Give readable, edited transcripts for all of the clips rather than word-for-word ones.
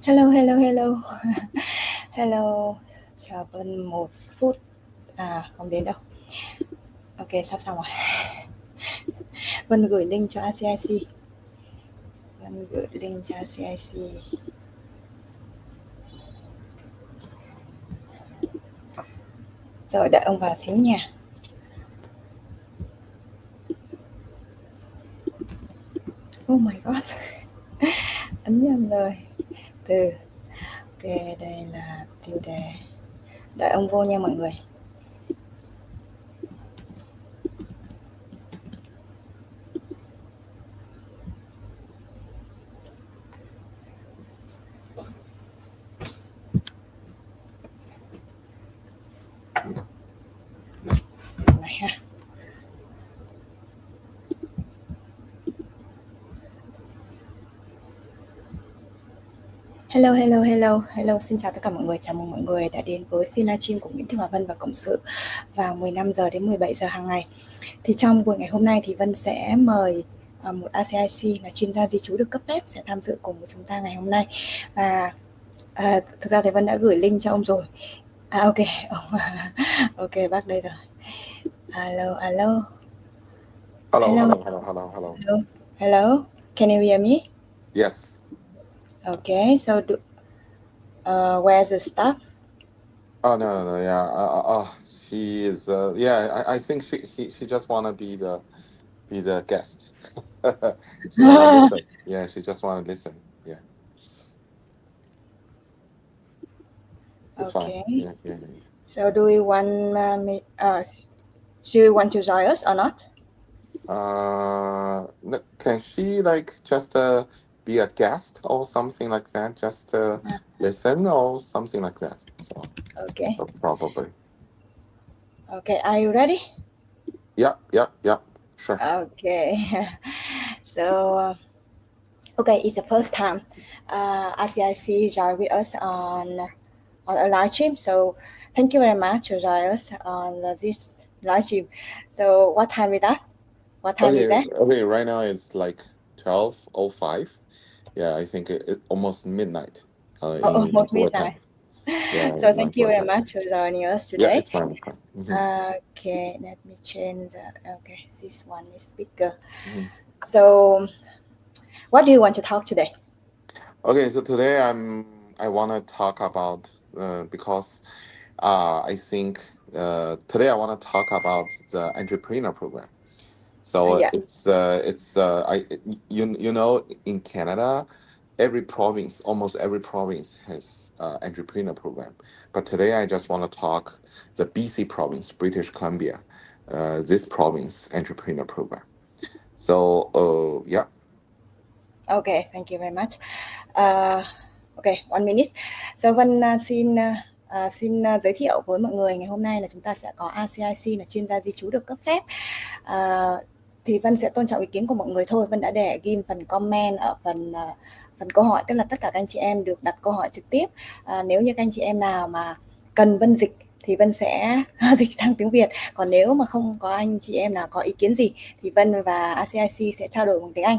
Hello, hello, hello. Hello, chào Vân 1 phút. Không đến đâu. Ok, sắp xong rồi. Vân gửi link cho RCIC. Rồi, đợi ông vào xíu nha. Oh my god. Ấn nhầm rồi. Ok, đây là tiêu đề. Đợi ông vô nha mọi người. Này ha. Hello, xin chào tất cả mọi người. Chào mừng mọi người đã đến với phiên livestream của Miễn, Hòa Vân và Cộng sự vào 15 giờ đến 17 giờ hàng ngày. Thì trong buổi ngày hôm nay thì Vân sẽ mời một RCIC là chuyên gia di trú được cấp phép sẽ tham dự cùng với chúng ta ngày hôm nay. Và thực ra thì Vân đã gửi link cho ông rồi. Ok, ok, bác đây rồi. Hello. Hello. Can you hear me? Yes. Okay, so where's the staff? Oh no. Yeah. She is. Yeah. I think she just wanna be the guest. She wanna listen. Yeah. She just wanna listen. Yeah. It's Okay. fine. Yeah. So do you want she want to join us or not? Can she just be a guest or something like that? Just listen or something like that. So okay. Probably. Okay. Are you ready? Yep. Sure. Okay. So okay, it's the first time RCIC joined with us on a live stream. So thank you very much for joining us on this live stream. So what time with us? What time is that? Okay, right now it's like 12:05. Yeah, I think it almost midnight. Almost midnight. Yeah. So thank you very much for joining us today. Yeah, it's fine. Mm-hmm. Okay, let me change. Okay, this one is bigger. Mm-hmm. So, what do you want to talk today? Okay, so today I want to talk about because I think today I want to talk about the entrepreneur program. So yes. In Canada, almost every province has entrepreneur program. But today I just want to talk the BC province, British Columbia, this province entrepreneur program. So yeah. Okay, thank you very much. Okay, 1 minute. So Vân xin giới thiệu với mọi người ngày hôm nay là chúng ta sẽ có RCIC là chuyên gia di trú được cấp phép. Thì Vân sẽ tôn trọng ý kiến của mọi người thôi. Vân đã để ghim phần comment ở phần câu hỏi, tức là tất cả các anh chị em được đặt câu hỏi trực tiếp. Nếu như các anh chị em nào mà cần Vân dịch thì Vân sẽ dịch sang tiếng Việt. Còn nếu mà không có anh chị em nào có ý kiến gì thì Vân và RCIC sẽ trao đổi bằng tiếng Anh.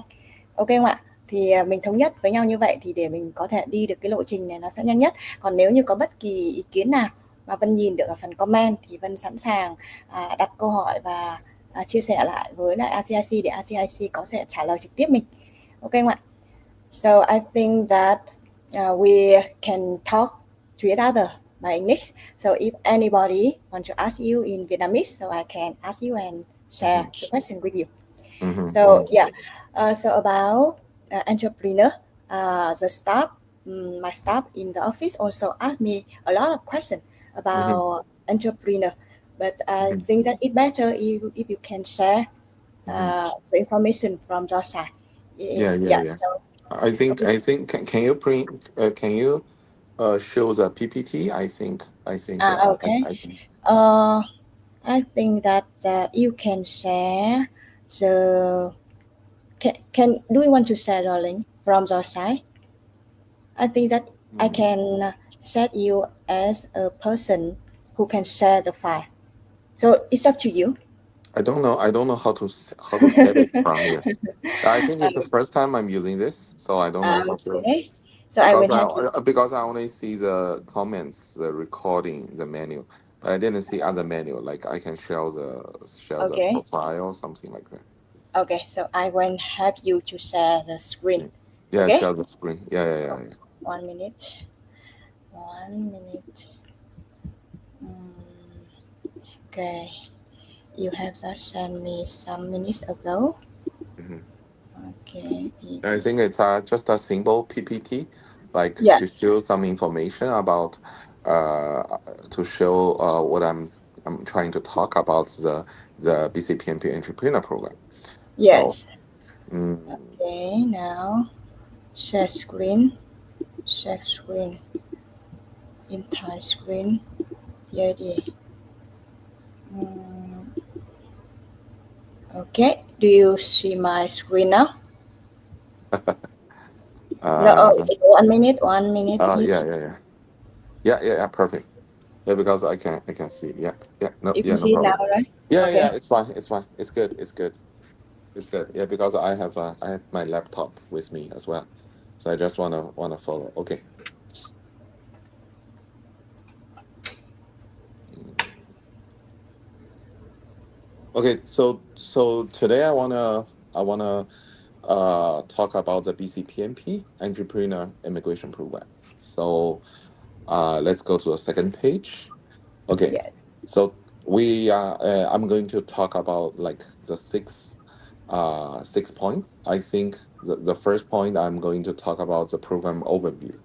Ok không ạ? Thì mình thống nhất với nhau như vậy thì để mình có thể đi được cái lộ trình này nó sẽ nhanh nhất. Còn nếu như có bất kỳ ý kiến nào mà Vân nhìn được ở phần comment thì Vân sẵn sàng đặt câu hỏi và chia sẻ lại với lại RCIC để RCIC có thể trả lời trực tiếp mình. Ok không ạ? So I think that we can talk to each other by English. So if anybody wants to ask you in Vietnamese, so I can ask you and share the question with you. Mm-hmm. So yeah, so about entrepreneur, the staff, my staff in the office also asked me a lot of questions about entrepreneur. But I think that it's better if you can share the information from your side. Yeah. So, I think can you print? Can you show the PPT? I think. Okay. I think that you can share the. Do you want to share the link from your side? I think that I can set you as a person who can share the file. So it's up to you. I don't know how to set it from here. I think it's the first time I'm using this, so I don't know how to. Okay. So I will have you. Because I only see the comments, the recording, the menu, but I didn't see other menu. Like I can share the Okay. profile, something like that. Okay. So I will have you to share the screen. Yeah, Okay. share the screen. Yeah. 1 minute. 1 minute. Okay. You have just sent me some minutes ago. Hmm. Okay. I think it's just a simple PPT, like Yeah. to show some information about, uh, to show what I'm trying to talk about the BCPMP Entrepreneur Program. So, Yes. mm, Okay. Now share screen. Share screen. Entire screen. Here it is. Okay. Do you see my screen now? No. uh, 1 minute. 1 minute, please. yeah, perfect. Yeah, because I can see. You can No see now, problem. right? Yeah, Okay. it's fine. It's good. Yeah, because I have my laptop with me as well, so I just wanna follow. Okay. Okay. So today I wanna talk about the BCPMP Entrepreneur Immigration Program. So let's go to the second page. Okay. Yes. So I'm going to talk about like the 6 points. I think the first point I'm going to talk about the program overview.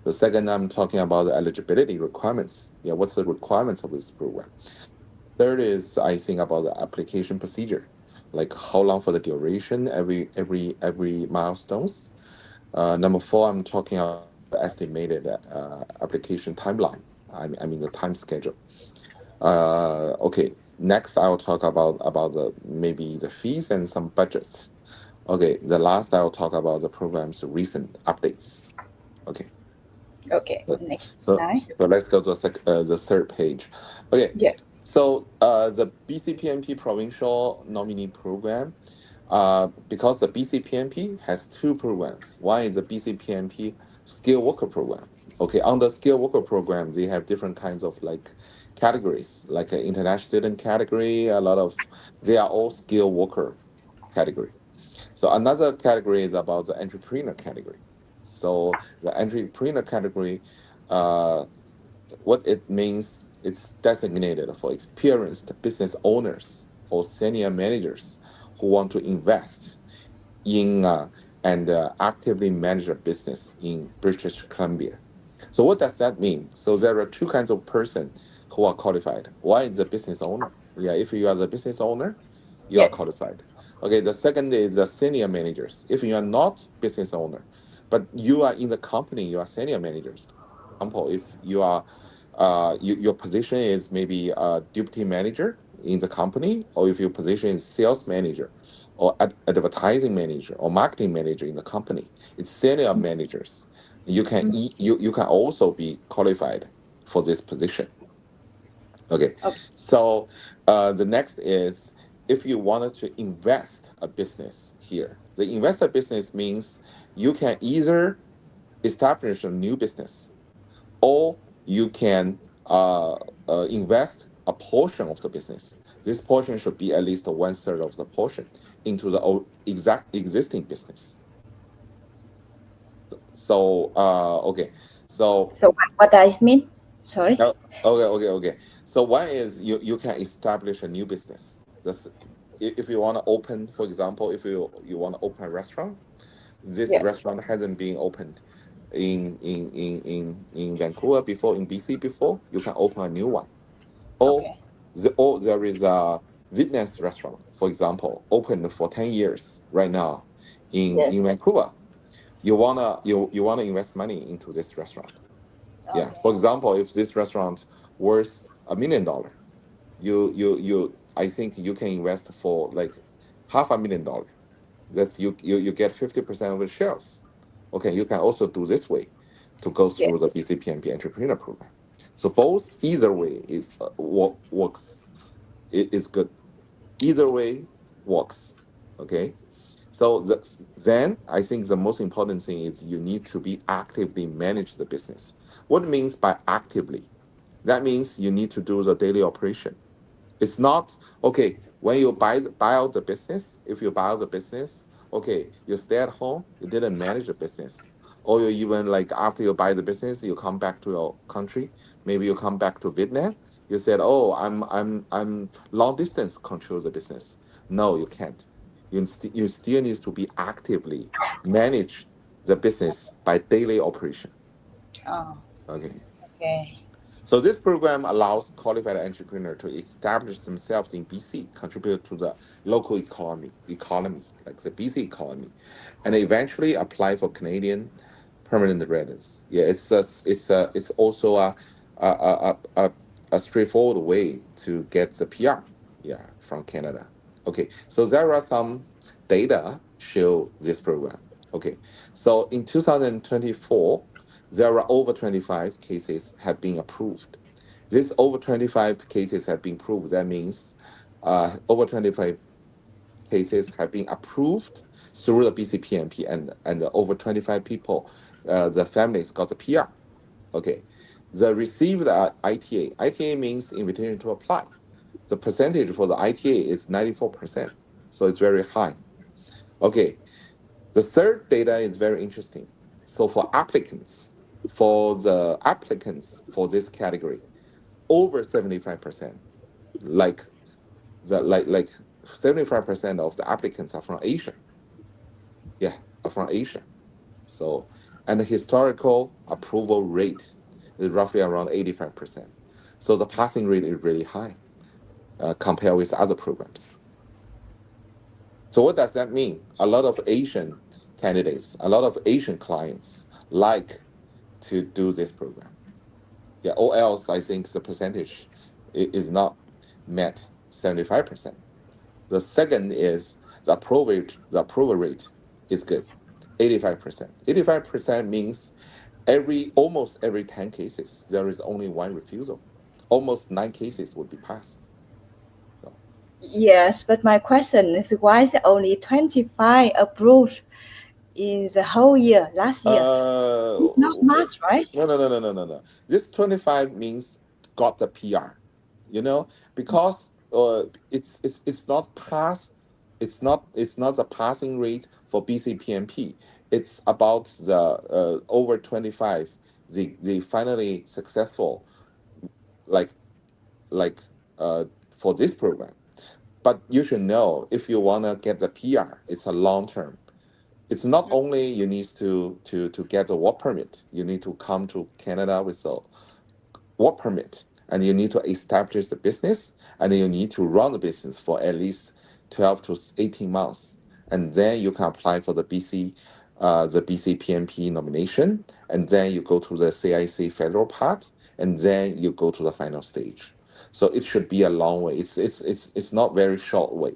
The second, I'm talking about the eligibility requirements. Yeah, what's the requirements of this program? Third is I think about the application procedure, like how long for the duration, every milestones. Number four, I'm talking about the estimated application timeline. I mean the time schedule. Okay. Next, I will talk about the maybe the fees and some budgets. Okay. The last, I will talk about the program's recent updates. Okay. Okay. So, Next so, slide. so let's go to the third page. Okay. Yeah. So the BCPMP Provincial Nominee Program, because the BCPMP has two programs. One is the BCPMP Skilled Worker Program. Okay, on the Skilled Worker Program, they have different kinds of like categories, like an international student category. They are all skilled worker category. So another category is about the entrepreneur category. So the entrepreneur category, uh, what it means, it's designated for experienced business owners or senior managers who want to invest in and actively manage a business in British Columbia. So what does that mean? So there are two kinds of person who are qualified. One is the business owner. Yeah, if you are the business owner, you are Yes. qualified. Okay, the second is the senior managers. If you are not business owner, but you are in the company, you are senior managers. For example, if you are your position is maybe a deputy manager in the company, or if your position is sales manager or advertising manager or marketing manager in the company, it's senior managers. You can also be qualified for this position. Okay, Okay. so the next is if you wanted to invest a business here. The investor business means you can either establish a new business, or you can invest a portion of the business. This portion should be at least one third of the portion into the exact existing business. So okay, so So what does it mean? Sorry. okay. So one is you can establish a new business. This, if you want to open, for example, if you want to open a restaurant, this Yes. restaurant hasn't been opened in Vancouver before, in BC before, you can open a new one. Or Okay. or there is a Vietnamese restaurant, for example, opened for 10 years right now in Yes. Vancouver. You wanna invest money into this restaurant. Yeah. Okay. For example, if this restaurant worth $1 million, you I think you can invest for like $500,000. That's you get 50% of the shares. Okay, you can also do this way to go through the Yes. BCPMP entrepreneur program. So both either way works. It is good. Either way works. Okay. So then I think the most important thing is you need to be actively manage the business. What it means by actively? That means you need to do the daily operation. It's not okay when you buy out the business. If you buy out the business, okay, you stay at home, you didn't manage the business, or you even like after you buy the business, you come back to your country. Maybe you come back to Vietnam. You said, "Oh, I'm long distance control the business." No, you can't. You still need to be actively manage the business by daily operation. Oh, Okay. okay. So this program allows qualified entrepreneur to establish themselves in BC, contribute to the local economy like the BC economy, and eventually apply for Canadian permanent residence. Yeah, it's also a a, a, a straightforward way to get the PR. Yeah, from Canada. Okay, so there are some data show this program. Okay, so in 2024 there are over 25 cases have been approved. This over 25 cases have been approved. That means over 25 cases have been approved through the BCPMP, and over 25 people, the families got the PR. Okay. The received ITA. ITA means invitation to apply. The percentage for the ITA is 94%. So it's very high. Okay. The third data is very interesting. So for the applicants for this category, over 75%, like 75% of the applicants are from Asia. Yeah, are from Asia. So, and the historical approval rate is roughly around 85%. So the passing rate is really high compared with other programs. So what does that mean? A lot of Asian candidates, a lot of Asian clients like to do this program. Yeah, or else I think the percentage is not met 75%. The second is the approval rate is good, 85%. 85% means almost every 10 cases, there is only one refusal. Almost 9 cases would be passed. So, Yes, but my question is why is it only 25 approved in the whole year last year? uh, It's not much, right? no. This 25 means got the PR, because it's not pass, it's not the passing rate for BCPMP. It's about the over 25, the finally successful, like like for this program. But you should know if you want to get the PR, it's a long term. It's not only you need to get a work permit. You need to come to Canada with a work permit, and you need to establish the business, and you need to run the business for at least 12 to 18 months, and then you can apply for the BC PMP nomination, and then you go to the CIC federal part, and then you go to the final stage. So it should be a long way. It's not very short way.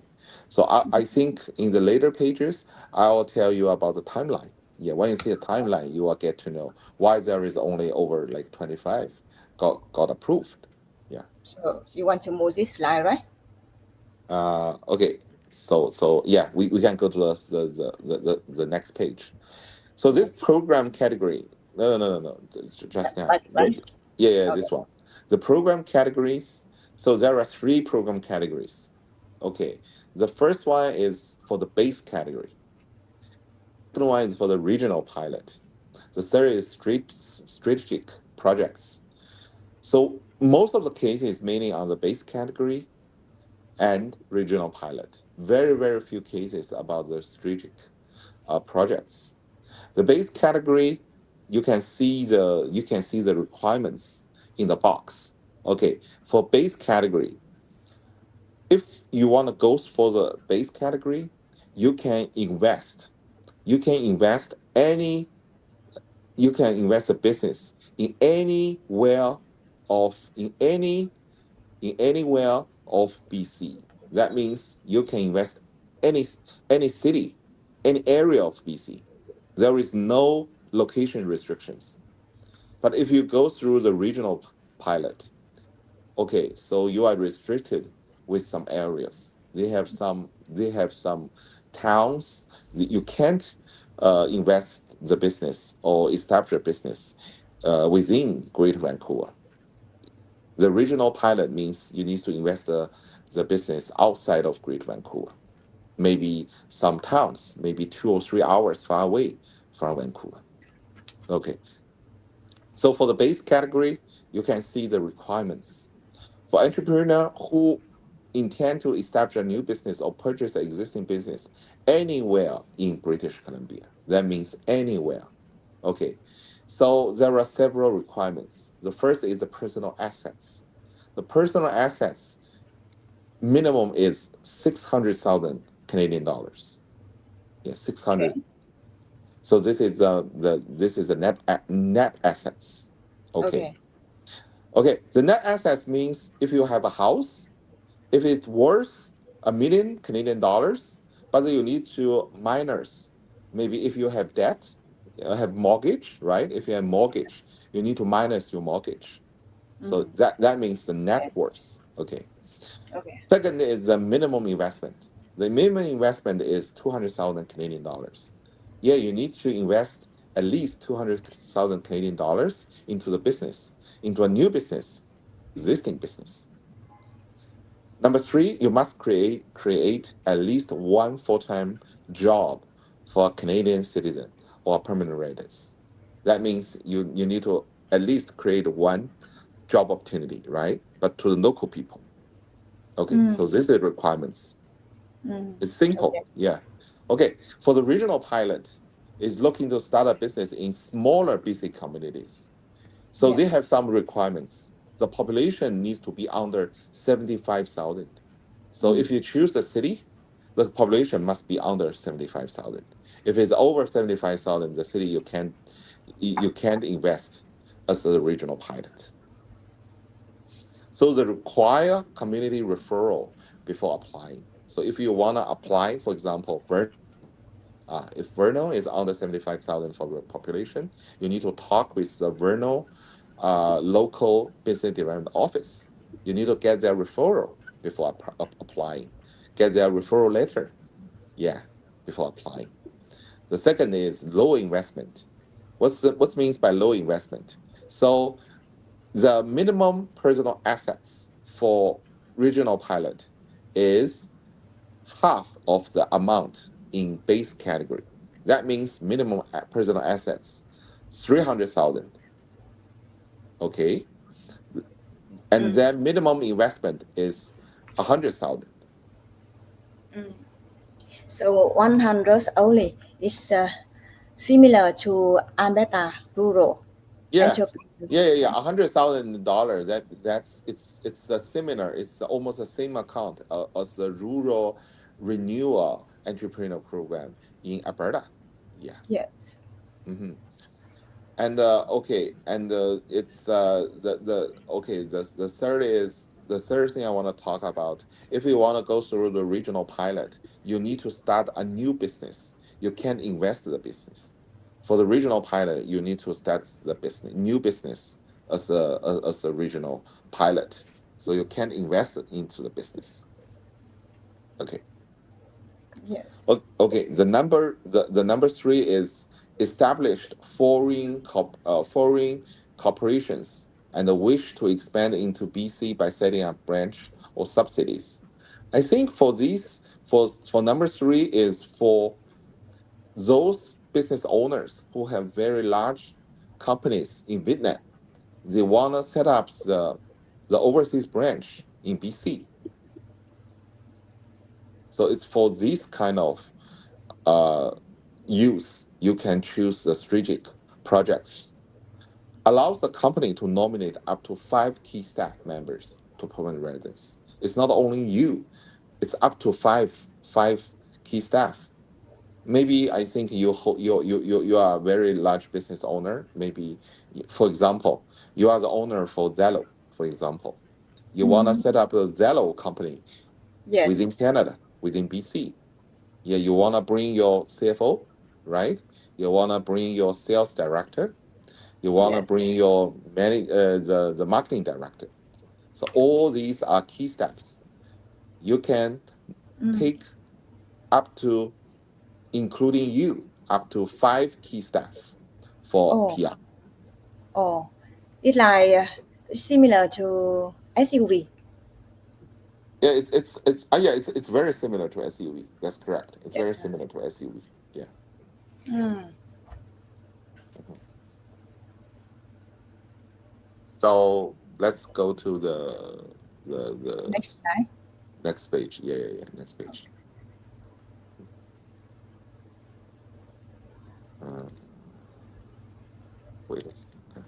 So I think in the later pages I will tell you about the timeline. Yeah, when you see a timeline, you will get to know why there is only over like 25 got approved. Yeah. So you want to move this slide, right? Okay. So yeah, we can go to the next page. So this Next, program category. No. Just now. but one. Yeah, Okay. this one. The program categories. So there are three program categories. Okay. The first one is for the base category. Second one is for the regional pilot. The third is strategic projects. So most of the cases mainly on the base category and regional pilot. Very, very few cases about the strategic projects. The base category, you can see the requirements in the box. Okay, for base category, if you want to go for the base category, you can invest. You can invest any. You can invest a business in anywhere in anywhere of BC. That means you can invest any any city, any area of BC. There is no location restrictions. But if you go through the regional pilot, okay, so you are restricted with some areas. They have some towns You can't invest the business or establish a business within Greater Vancouver. The regional pilot means you need to invest the business outside of Greater Vancouver, maybe some towns, maybe 2 or 3 hours far away from Vancouver. Okay. So for the base category, you can see the requirements. For entrepreneur who intend to establish a new business or purchase an existing business anywhere in British Columbia, that means anywhere. Okay. So there are several requirements. The first is the personal assets. The personal assets minimum is 600,000 Canadian dollars. Yeah, 600. Okay. So this is the net assets. Okay. Okay. Okay. The net assets means if you have a house, if it's worth $1 million Canadian dollars, but you need to minus. Maybe if you have debt, have mortgage, right? If you have mortgage, you need to minus your mortgage. So that means the net Okay. worth. Okay. Okay. Second is the minimum investment. The minimum investment is 200,000 Canadian dollars. Yeah, you need to invest at least 200,000 Canadian dollars into the business, into a new business, existing business. Number three, you must create at least one full-time job for a Canadian citizen or permanent residents. That means you need to at least create one job opportunity, right? But to the local people. Okay, so this is the requirements. It's simple, Okay. yeah. Okay, for the regional pilot, is looking to start a business in smaller BC communities. So they Yes. have some requirements. The population needs to be under 75,000. So if you choose the city, the population must be under 75,000. If it's over 75,000, the city you can't invest as a regional pilot. So they require community referral before applying. So if you want to apply, for example, if Verno is under 75,000 for the population, you need to talk with the Verno local business development office. You need to get their referral before applying, get their referral letter, yeah, before applying. The second is low investment. What means by low investment? So the minimum personal assets for regional pilot is half of the amount in base category. That means minimum personal assets, 300,000. Okay. And then minimum investment is 100,000. So 100 only is similar to Alberta rural Yeah. entrepreneur, Yeah. right? $100,000. It's a similar. It's almost the same account as the rural renewal entrepreneur program in Alberta. Yeah. Yes. hmm And okay, and it's the okay. The third thing I want to talk about. If you want to go through the regional pilot, you need to start a new business. You can't invest in the business. For the regional pilot, you need to start the new business as a regional pilot. So you can't invest into the business. Okay. Yes. Okay, the number three is established foreign corporations and the wish to expand into BC by setting up branch or subsidies. I think for these for number three is for those business owners who have very large companies in Vietnam. They want to set up the overseas branch in BC. So it's for this kind of uh, use, you can choose the strategic projects. Allows the company to nominate up to 5 key staff members to permanent residence. It's not only you; it's up to five key staff. Maybe I think you are a very large business owner. Maybe, for example, you are the owner for Zello. For example, you want to set up a Zello company Yes. within Canada, within BC. Yeah, you want to bring your CFO, right? You want to bring your sales director. You want to Yes. bring your the marketing director. So, all these are key steps. You can take up to including you, up to 5 key staff for PR. Oh, it's like similar to SUV. Yeah, it's very similar to SUV. That's correct. It's very similar to SUV. Yeah. So let's go to the Next slide. next page. Yeah. Next page. Wait a second.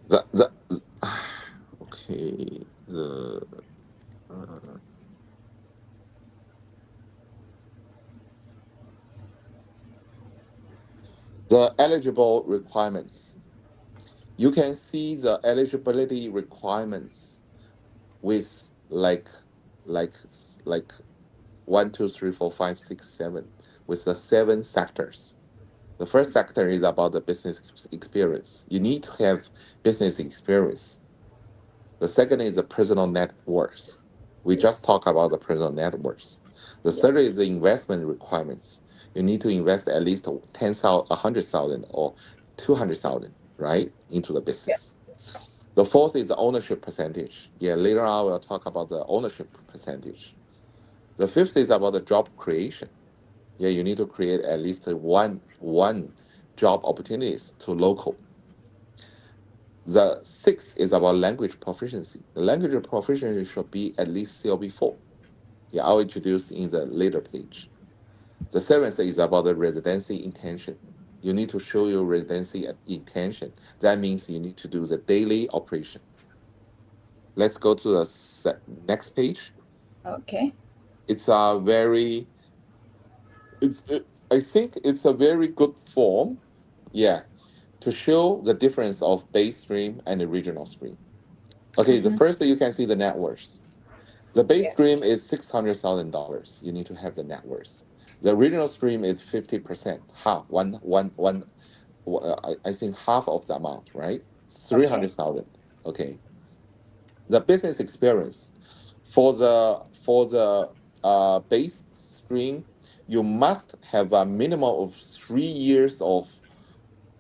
The okay. The eligible requirements. You can see the eligibility requirements with like 1, 2, 3, 4, 5, 6, 7, with the 7 sectors. The first sector is about the business experience. You need to have business experience. The second is the personal net worth. We just talked about the personal net worth. The third is the investment requirements. You need to invest at least 10,000, 100,000, or 200,000, right, into the business. The fourth is the ownership percentage. Yeah, later on we'll talk about the ownership percentage. The fifth is about the job creation. Yeah, you need to create at least one job opportunities to local. The sixth is about language proficiency. The language proficiency should be at least CLB4. Yeah, I'll introduce in the later page. The seventh is about the residency intention. You need to show your residency intention. That means you need to do the daily operation. Let's go to the next page. Okay. It's a very, I think it's a very good form. Yeah, to show the difference of base stream and the regional stream. Okay, the first thing you can see the net worth. The base stream is $600,000. You need to have the net worth. The regional stream is 50%, half, I think half of the amount, right? 300,000. Okay. The business experience for the base stream, you must have a minimum of 3 years of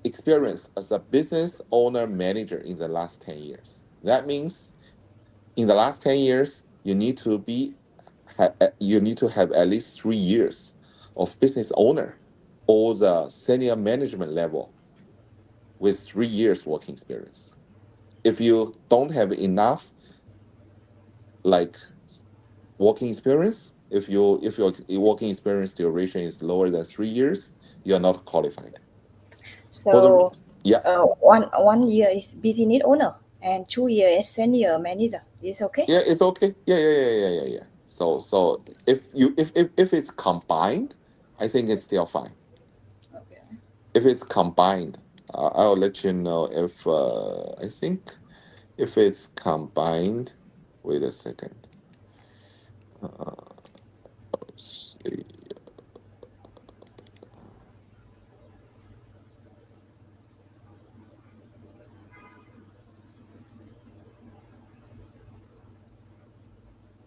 experience as a business owner manager in the last 10 years. That means in the last 10 years, you need to have at least 3 years of business owner or the senior management level with 3 years working experience. If you don't have enough like working experience, if your working experience duration is lower than 3 years, you are not qualified. So Yeah. 1 year is business owner and 2 years is senior manager. Is okay? Yeah, it's okay. Yeah. So if it's combined, I think it's still fine. Okay. If it's combined, I'll let you know if I think if it's combined. Wait a second. Let's see.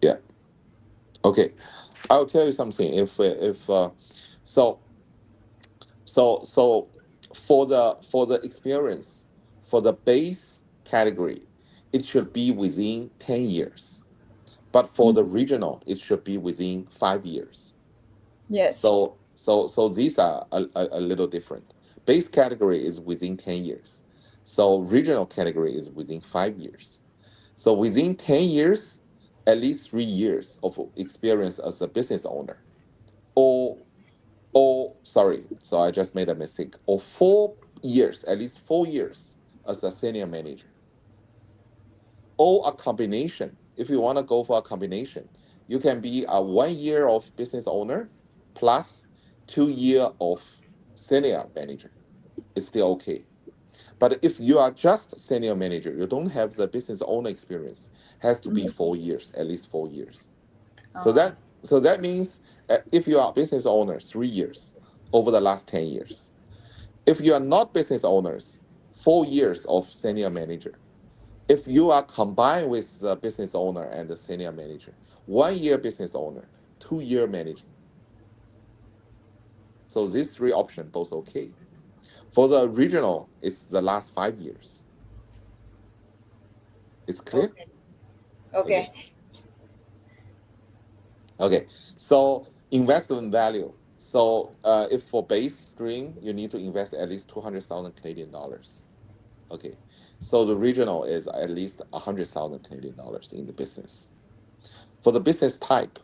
Yeah. Okay. I'll tell you something. So for the experience for the base category, it should be within 10 years. But for the regional, it should be within 5 years. Yes. So these are a little different. Base category is within 10 years. So regional category is within 5 years. So within 10 years, at least 3 years of experience as a business owner. Or sorry, so I just made a mistake. Or 4 years, at least 4 years as a senior manager. Or a combination. If you want to go for a combination, you can be a 1 year of business owner plus 2 year of senior manager. It's still okay. But if you are just senior manager, you don't have the business owner experience, has to be 4 years, at least 4 years. So that means if you are business owner, 3 years over the last 10 years. If you are not business owners, 4 years of senior manager. If you are combined with the business owner and the senior manager, 1 year business owner, 2-year managing. So these 3 options both okay. For the regional, it's the last 5 years. It's clear? Okay. Okay. So investment value. So if for base stream, you need to invest at least 200,000 Canadian dollars. Okay. So the regional is at least 100,000 Canadian dollars in the business. For the business type,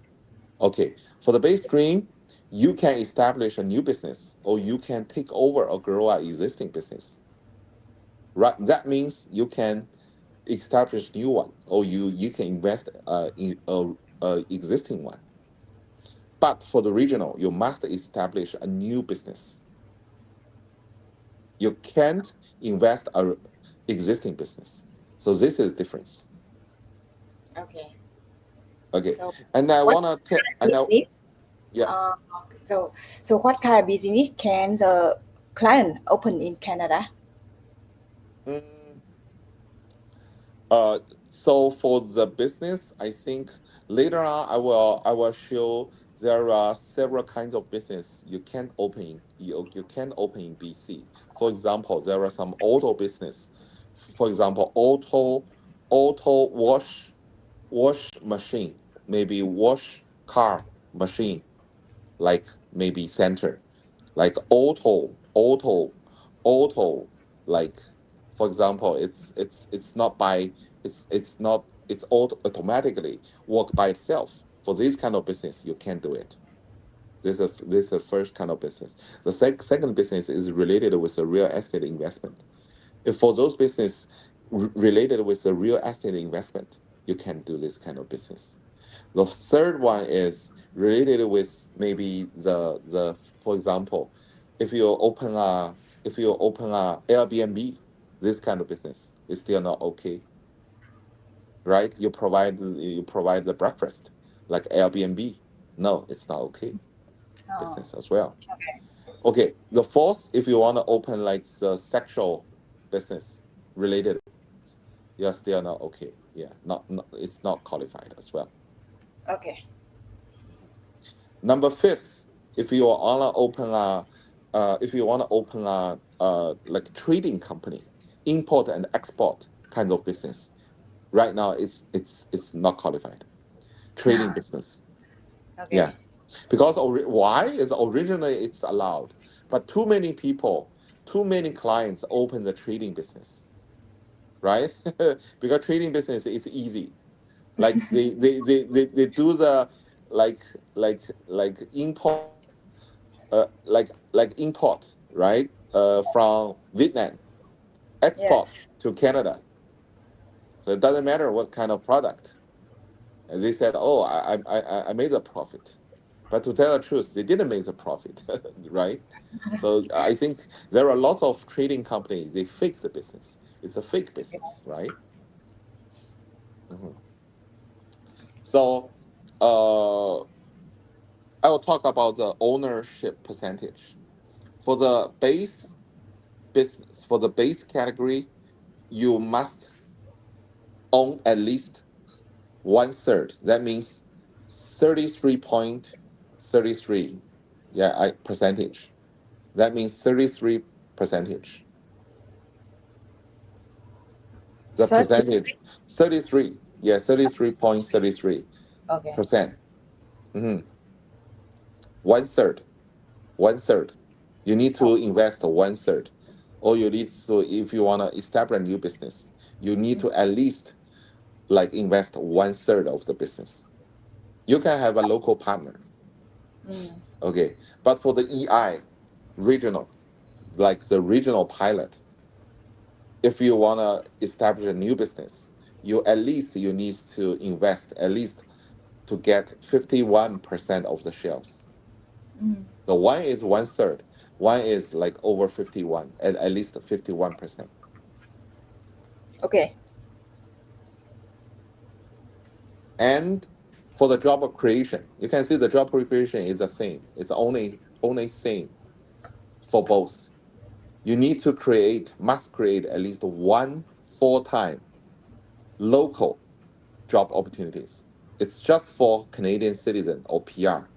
okay, for the base stream, you can establish a new business or you can take over or grow an existing business. Right? That means you can establish new one or you can invest in a existing one. But for the regional, you must establish a new business. You can't invest a existing business. So this is difference. Okay. Okay. So And I what wanna business? yeah. So what kind of business can the client open in Canada? Mm, so for the business, I think later on I will show there are several kinds of business you can open you can open in BC. For example, there are some auto business. For example, auto wash machine, maybe wash car machine, like maybe center, like auto, like for example, it's not by it's not it's automatically work by itself. For this kind of business, you can do it. This is the first kind of business. The second business is related with the real estate investment. If for those business related with the real estate investment, you can do this kind of business. The third one is related with maybe the for example, if you open a Airbnb, this kind of business is still not okay, right? You provide the breakfast like Airbnb. No, it's not okay Oh, business as well. okay. Okay, the fourth, if you want to open like the sexual business related, you're still not okay. Yeah, not it's not qualified as well. Okay. Number fifth, if you wanna open a, if you wanna open a like trading company, import and export kind of business, right now it's not qualified. Trading business, yeah, Okay. because why is originally it's allowed, but too many people, too many clients open the trading business, right? Because trading business is easy, like they do the like import like import, right? From Vietnam, export Yes. to Canada. So it doesn't matter what kind of product. And they said, "Oh, I made a profit," but to tell the truth, they didn't make a profit, right? So I think there are lots of trading companies. They fake the business. It's a fake business, right? Mhm. So I will talk about the ownership percentage for the base business. For the base category, you must own at least 1/3. That means 33.33. Yeah, percentage. That means 33 percentage. The 30. percentage 33. Yeah, 33.33%. Okay. Mm-hmm. 1/3. 1/3. You need Oh, to invest 1/3. Or you need to, if you want to establish a new business, you need to at least like invest 1/3 of the business. You can have a local partner. mm, Okay. But for the EI, regional, like the regional pilot, if you want to establish a new business, you need to invest at least to get 51% of the shares. mm. The one is 1/3. One is like over 51, at least 51%. Okay. And for the job creation, you can see the job creation is the same. It's only same for both. You need to must create at least one full-time local job opportunities. It's just for Canadian citizen or PR.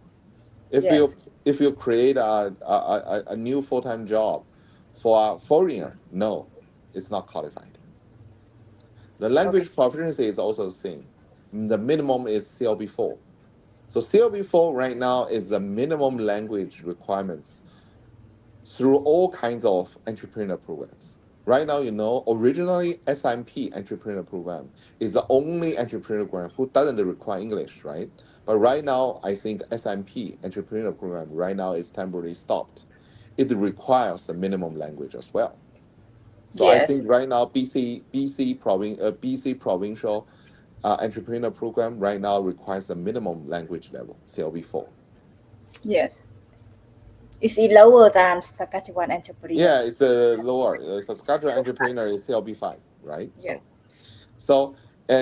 Yes. If you create a new full-time job for a foreigner, no, it's not qualified. The Okay. language proficiency is also the same. The minimum is CLB4. So CLB4 right now is the minimum language requirements through all kinds of entrepreneur programs. Right now, originally SMP entrepreneur program is the only entrepreneur program who doesn't require English, right? But right now, I think SMP entrepreneur program right now is temporarily stopped. It requires the minimum language as well. So I Yes. think right now BC provincial entrepreneur program right now requires the minimum language level, CLB4. Yes. Is it lower than Saskatchewan entrepreneur? Yeah, it's the lower. Saskatchewan entrepreneur is CLB5, right? Yeah. So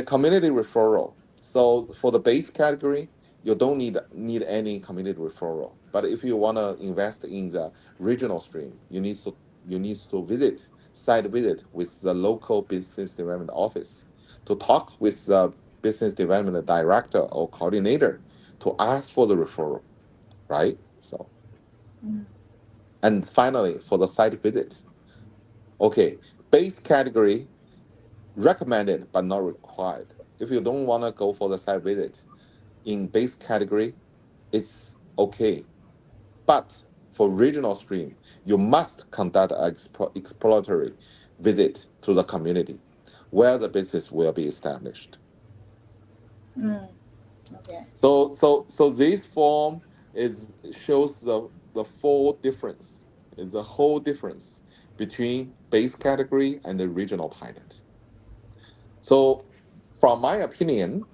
community referral. So for the base category, you don't need any community referral. But if you want to invest in the regional stream, you need to site visit with the local business development office to talk with the business development director or coordinator to ask for the referral, right? So Mm. and finally for the site visit, okay, base category recommended but not required. If you don't want to go for the site visit in base category, it's okay. But for regional stream, you must conduct an exploratory visit to the community where the business will be established. Mm. Okay. So this form shows the full difference. It's a whole difference between base category and the regional pilot. So, from my opinion,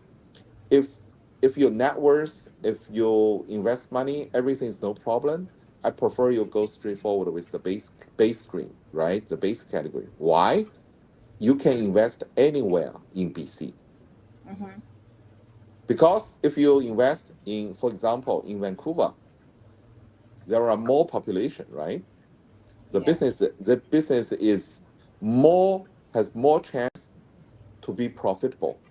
if your net worth, if you invest money, everything's no problem. I prefer you go straightforward with the base screen, right? The base category. Why? You can invest anywhere in BC. Mm-hmm. Because if you invest in, for example, in Vancouver, there are more population, right? Yeah. The business is more has more chance to be profitable.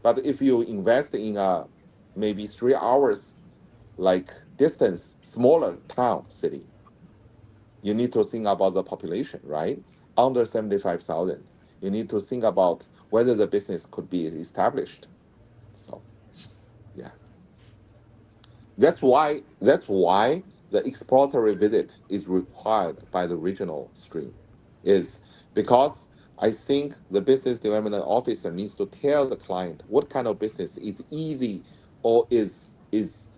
But if you invest in a maybe 3 hours like distance, smaller town city, you need to think about the population, right? Under 75,000. You need to think about whether the business could be established. So yeah. That's why the exploratory visit is required by the regional stream, is because I think the business development officer needs to tell the client what kind of business is easy or is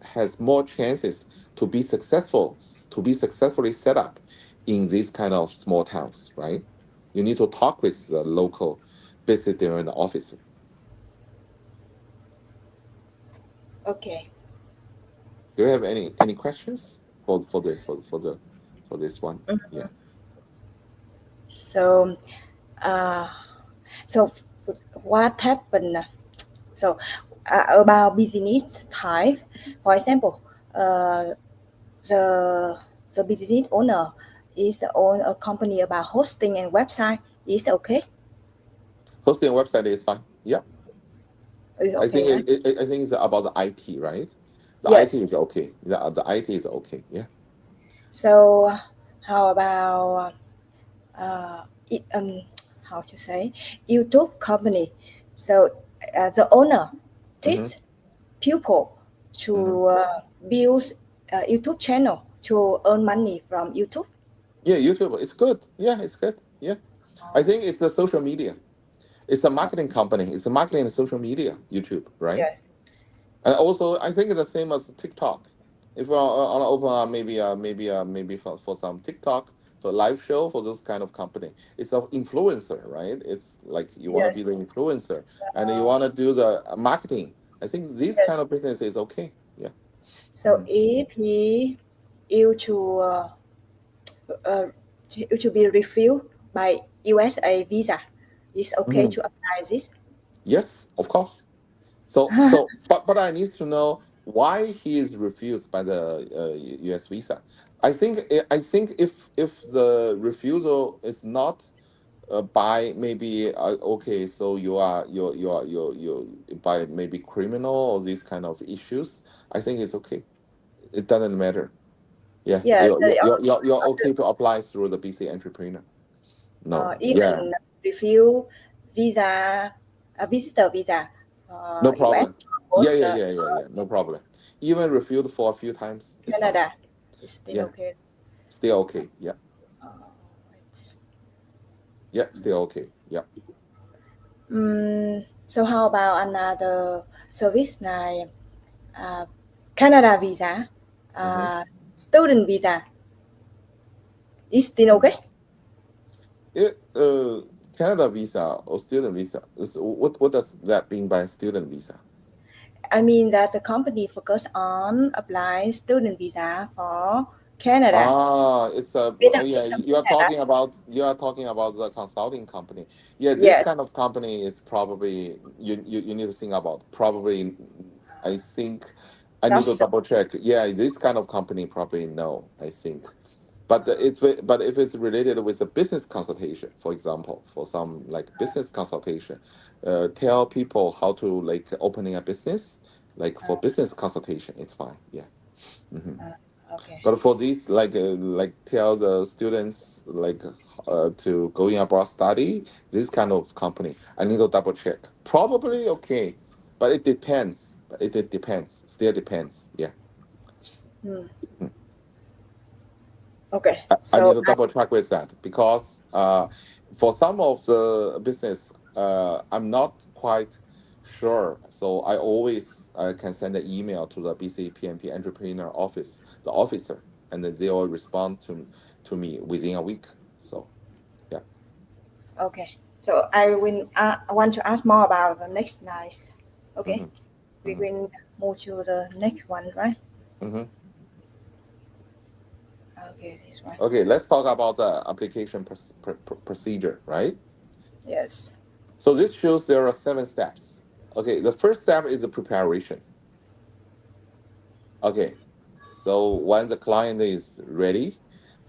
has more chances to be successfully set up in these kind of small towns, right? You need to talk with the local business development officer. Okay. Do you have any questions for this one? Mhm. Yeah. So, uh, so what happened? So, about business type, for example, uh, the the business owner is own a company about hosting and website. Is okay? Hosting a website is fine. Yeah. Is I okay, think right? I think it's about the IT, right? The IT Yes. is okay. The IT is okay. Yeah. So, how about it, how to say YouTube company? So, the owner Mm-hmm. teach people Mm-hmm. to build a YouTube channel to earn money from YouTube. Yeah, YouTube. It's good. Yeah, it's good. Yeah. I think it's the social media. It's a marketing company. It's a marketing and social media, YouTube, right? Yeah. And also, I think it's the same as TikTok. If we're on open, maybe for some TikTok for live show for this kind of company, it's an influencer, right? It's like you want to be Yes. the influencer and you Uh, want to do the marketing. I think this kind yes. of business is okay. Yeah. So Mhm. if he you uh, to be refilled by USA visa, it's okay Mhm. to apply this. Yes, of course. But I need to know why he is refused by the U.S. visa. I think if the refusal is not by maybe okay, so you're by maybe criminal or these kind of issues, I think it's okay. It doesn't matter. Yeah, Yeah, you're okay to apply through the BC entrepreneur. No, yeah, even refuse visa, visitor visa, no US, problem. Yeah, both yeah, yeah, yeah, yeah, no problem. Even refused for a few times, it's fine. Canada is still Yeah, okay. still okay. Yeah, Right. yeah, still okay. Yeah. So how about another service like Canada visa, Mm-hmm. student visa? Is still okay? It Canada visa or student visa. What does that mean by student visa? I mean that the company focus on apply student visa for Canada. Ah, it's a oh yeah. Vietnamese, You something are like that. talking about the consulting company. Yeah, this Yes, kind of company is probably you need to think about. Probably, I think I not need to so. double check. Yeah, this kind of company probably no. I think, but if it's related with a business consultation, for example, for some like business consultation, tell people how to like opening a business, like for business consultation, it's fine. Yeah. Mm-hmm. Okay. But for these, like tell the students like to going abroad study, this kind of company, I need to double check. Probably okay, but it depends. It depends. Still depends. Yeah. Hmm. Mm. Okay. I need So to double check with that because for some of the business, I'm not quite sure. So I always can send an email to the BCPMP entrepreneur office, the officer, and then they will respond to me within a week. So yeah. okay. So I will want to ask more about the next slide. Okay. Hmm. We Hmm. will move to the next one, right? Hmm. Okay, this one. Okay, let's talk about the application procedure, right? Yes. So this shows there are 7 steps. Okay, the first step is the preparation. Okay, so when the client is ready,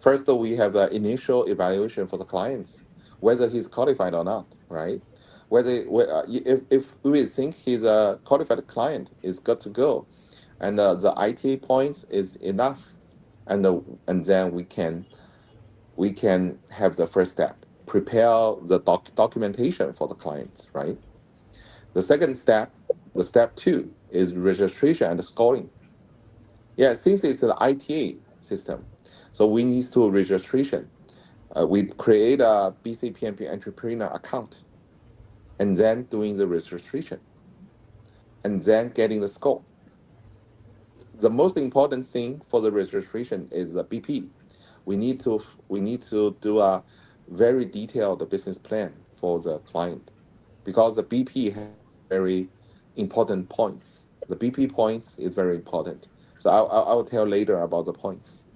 first we have the initial evaluation for the clients, whether he's qualified or not, right? If we think he's a qualified client, is good to go, and the IT points is enough, and then we can have the first step, prepare the documentation for the clients, right? The second step, the step two, is registration and scoring. Yeah, since it's an ITA system, so we need to registration. We create a BCPMP entrepreneur account, and then doing the registration, and then getting the score. The most important thing for the registration is the BP. We need to do a very detailed business plan for the client because the BP has very important points. The BP points is very important. So I'll tell later about the points.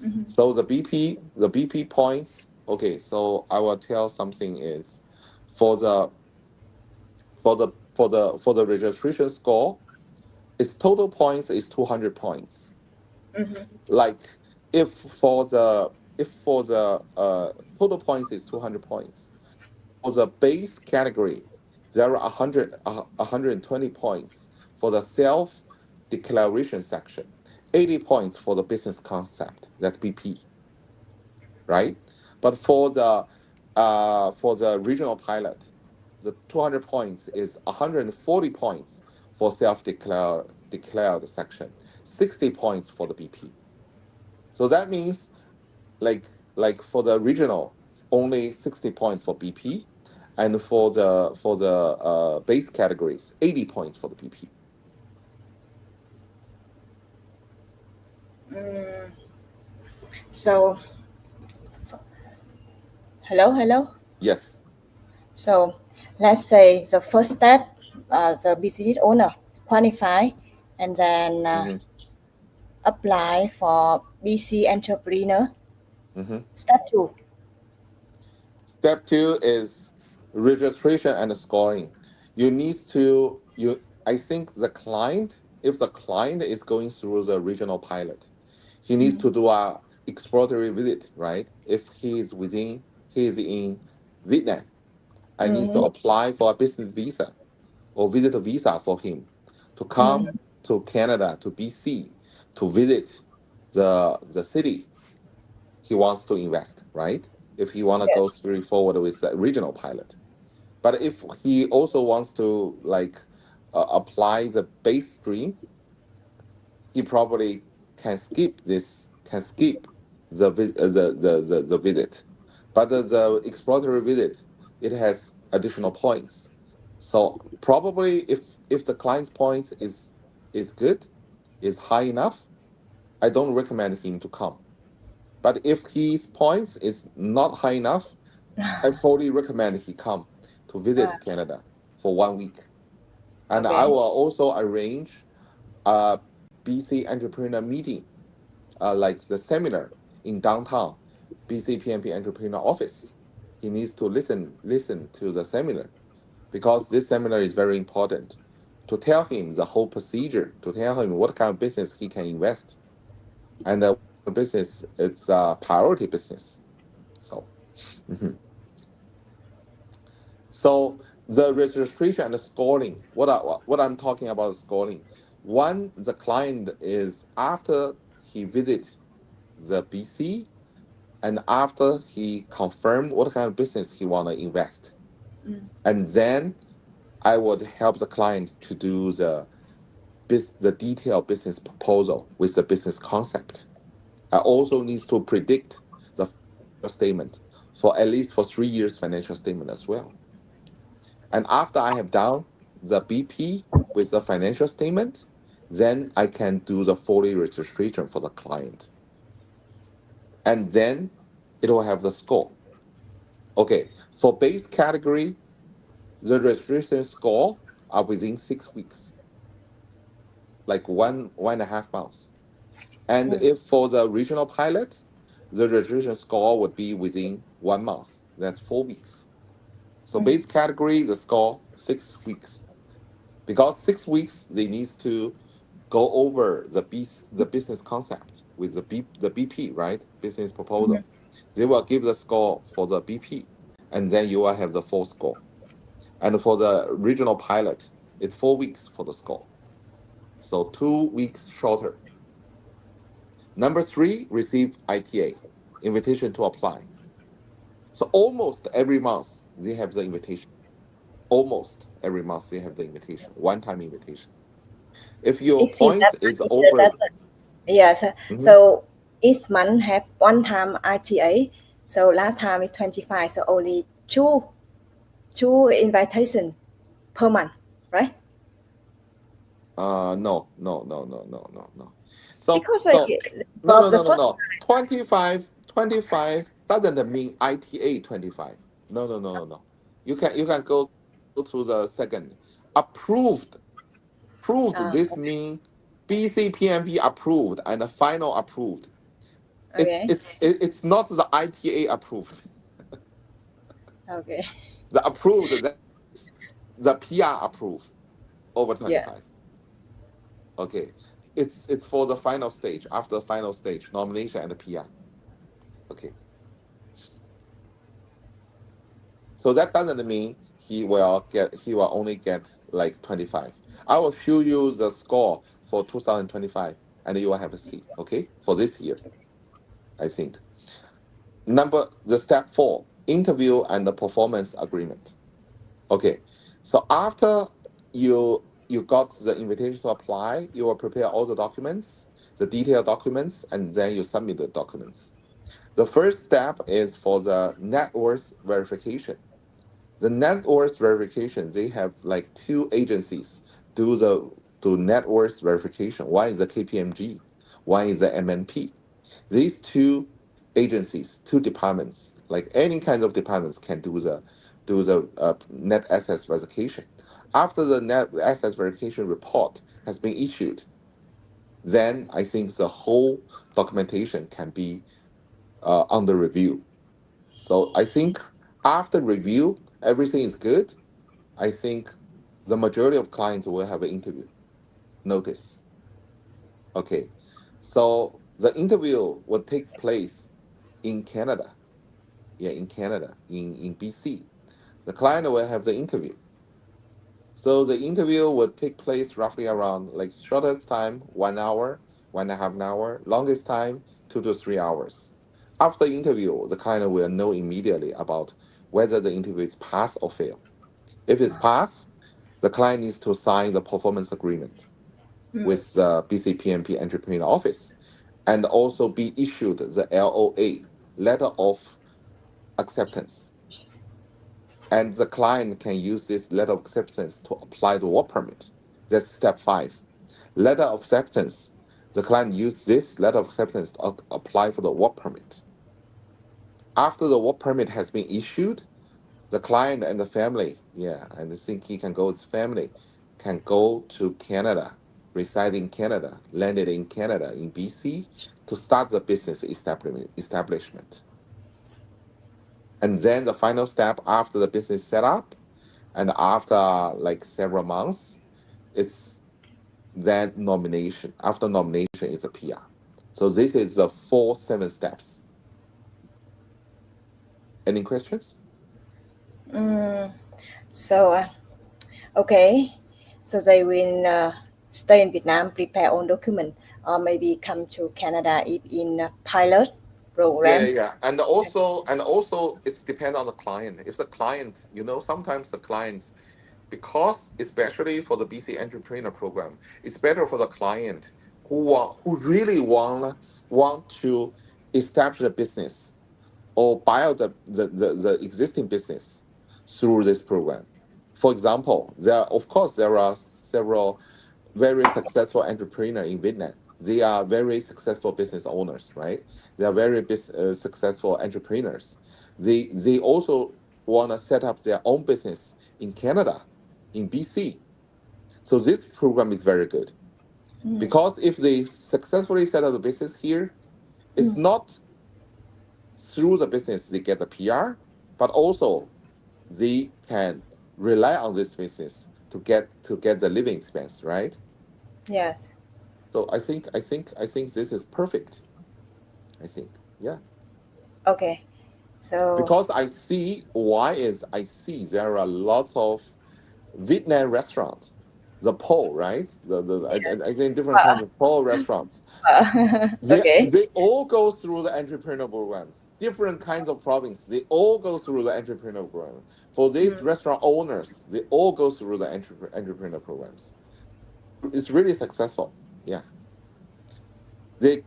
Mm-hmm. So the BP points. Okay, so I will tell something is for the registration score, its total points is 200 points. Mm-hmm. Like if for the total points is 200 points. For the base category, there are 120 points for the self declaration section, 80 points for the business concept, that's BP, right? But for the regional pilot, the 200 points is 140 points for self declared section, 60 points for the BP. So that means like for the regional, only 60 points for BP, and for the base categories, 80 points for the BP. Mm. So hello. Yes. So let's say the first step, the business owner qualify and then Hmm. apply for BC entrepreneur. Hmm. Step two. Step two is registration and scoring. You need to you. I think the client, if the client is going through the regional pilot, he needs Mm-hmm. to do a exploratory visit, right? If he is in Vietnam. I need to apply for a business visa or visitor visa for him to come to Canada, to BC, to visit the city he wants to invest, right? If he want to go Yes. straight forward with the regional pilot. But if he also wants to like apply the base stream, he probably can skip the visit. But the exploratory visit, it has additional points. So probably if the client's points is good, is high enough, I don't recommend him to come. But if his points is not high enough, I fully recommend he come to visit Canada for 1 week. And I Okay. will also arrange a BC entrepreneur meeting, like the seminar in downtown BC PMP entrepreneur office. He needs to listen to the seminar because this seminar is very important to tell him the whole procedure, to tell him what kind of business he can invest, and business it's a priority business. So, mhm. So the registration and the scoring. What I'm talking about is scoring. One, the client is after he visits the BC and after he confirmed what kind of business he want to invest, and then I would help the client to do the detailed business proposal with the business concept. I also needs to predict the financial statement for at least for 3 years financial statement as well. And after I have done the BP with the financial statement, then I can do the fully registration for the client. And then it will have the score. Okay, for base category, the registration score are within 6 weeks, like 1.5 months. And if for the regional pilot, the registration score would be within 1 month. That's 4 weeks. So base category, the score 6 weeks. Because 6 weeks, they need to go over the business concept with the BP, right? Business proposal. They will give the score for the BP, and then you will have the full score. And for the regional pilot, it's 4 weeks for the score. So 2 weeks shorter. Number three, receive ITA, invitation to apply. So almost every month they have the invitation. Almost every month they have the invitation, one-time invitation. If your It seems points that is that's over, yes. mhm, So each month have one time RTA. So last time is 25. So only two invitation per month, right? no. So Because so no for no the no no first no. 25 doesn't mean ITA 25. No. You can go to the second. Approved. Approved. uh, This means BCPMP approved and the final approved. It's okay, it's it- it's not the ITA approved. okay, The approved that the PR approved over yeah, 25. Okay. It's for the final stage, after the final stage, nomination and the PR. Okay. So that doesn't mean he will only get like 25. I will show you the score for 2025 and you will have a seat, okay? For this year, I think. The step four, interview and the performance agreement. Okay. So after you got the invitation to apply, you will prepare all the documents, the detailed documents, and then you submit the documents. The first step is for the net worth verification. The net worth verification, they have like two agencies do net worth verification. One is the KPMG, one is the MNP. These two agencies, two departments, like any kind of departments, can do the net assets verification. After the net assets verification report has been issued, then I think the whole documentation can be under review. So I think after review, everything is good. I think the majority of clients will have an interview notice. Okay. So the interview will take place in Canada. in Canada, in BC. The client will have the interview. So the interview will take place roughly around like shortest time 1 hour, 1.5 hour, longest time 2 to 3 hours. After the interview, the client will know immediately about whether the interview is pass or fail. If it's pass, the client needs to sign the performance agreement with the BCPMP Entrepreneur Office and also be issued the LOA, letter of acceptance. And the client can use this letter of acceptance to apply the work permit. That's step 5. Letter of acceptance. The client use this letter of acceptance to apply for the work permit. After the work permit has been issued, the client and the family, and I think he can go with family, can go to Canada, reside in Canada, landed in Canada, in BC, to start the business establishment. And then the final step after the business set up, and after like several months, it's then nomination. After nomination is a PR. So this is the 7 steps. Any questions? So okay, so they will stay in Vietnam, prepare all document, or maybe come to Canada if in a pilot program. Yeah. And also it's depend on the client. If the client, sometimes the clients, because especially for the BC Entrepreneur Program, it's better for the client who really want to establish a business or buy out the existing business through this program. For example, there are several very successful entrepreneurs in Vietnam. They are very successful business owners, right? They are very successful entrepreneurs. They also want to set up their own business in Canada, in BC. So this program is very good because if they successfully set up a business here, it's not through the business they get a PR, but also they can rely on this business to get the living expense, right? Yes. So I think this is perfect. I think, yeah. Okay. So Because I see there are lots of Vietnam restaurants, the pho, right? I think different kinds of pho restaurants. okay. They all go through the entrepreneur programs. Different kinds of province, they all go through the entrepreneur program. For these restaurant owners, they all go through the entrepreneur programs. It's really successful. Yeah. They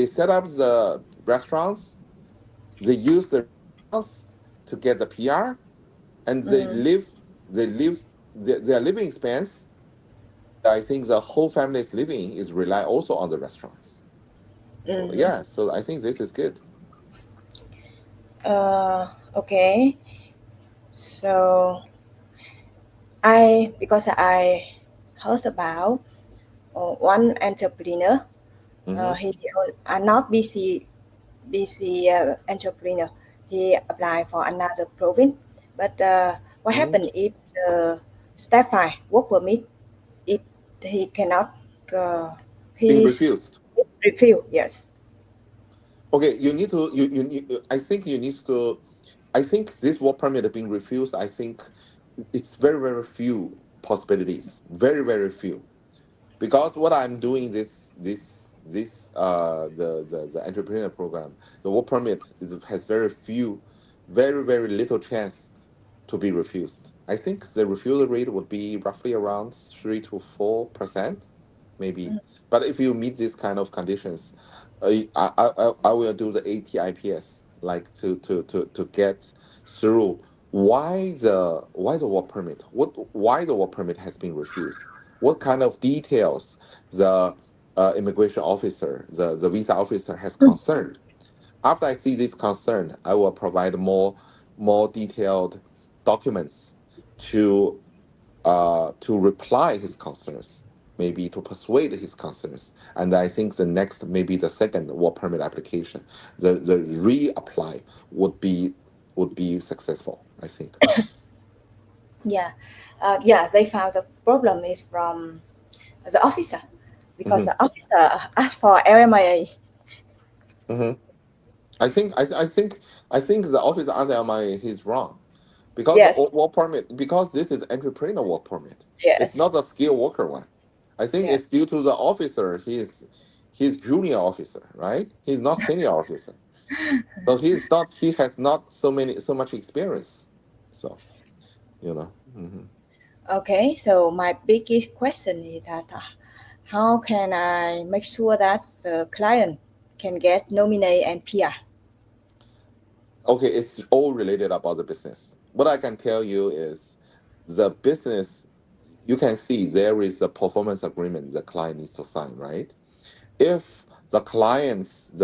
set up the restaurants. They use the restaurants to get the PR, and they live their living expense. I think the whole family's living is rely also on the restaurants. So yeah, so I think this is good. Okay. So because I heard about one entrepreneur. Mm-hmm. He not BC entrepreneur. He applied for another province, but what Mm-hmm. happened if the step 5 work permit it he cannot Being he's refused. refused. Yes. Okay, you need to you need. I think you need to. I think this work permit being refused. I think it's very few possibilities. Very few. Because what I'm doing the entrepreneur program, the work permit has very little chance to be refused. I think the refusal rate would be roughly around 3 to 4%, maybe. But if you meet these kind of conditions, I will do the ATIPS, like to get through why the work permit, why the work permit has been refused, what kind of details the immigration officer, the visa officer has concerned. After I see this concern, I will provide more detailed documents to reply his concerns, maybe to persuade his concerns. And I think maybe the second work permit application, the reapply would be successful, I think. Yeah. They found the problem is from the officer because Hmm. the officer asked for LMIA. Hmm. I think the officer answer he's wrong because the Yes, work permit, because this is entrepreneur work permit. It's yes, not a skilled worker one. I think yes. it's due to the officer. He's junior officer, right? He's not senior officer. So he has not so much experience. So you know. Okay, so my biggest question is that how can I make sure that the client can get nominate and PR? Okay, it's all related about the business. What I can tell you is the business, you can see there is a performance agreement the client needs to sign, right? If the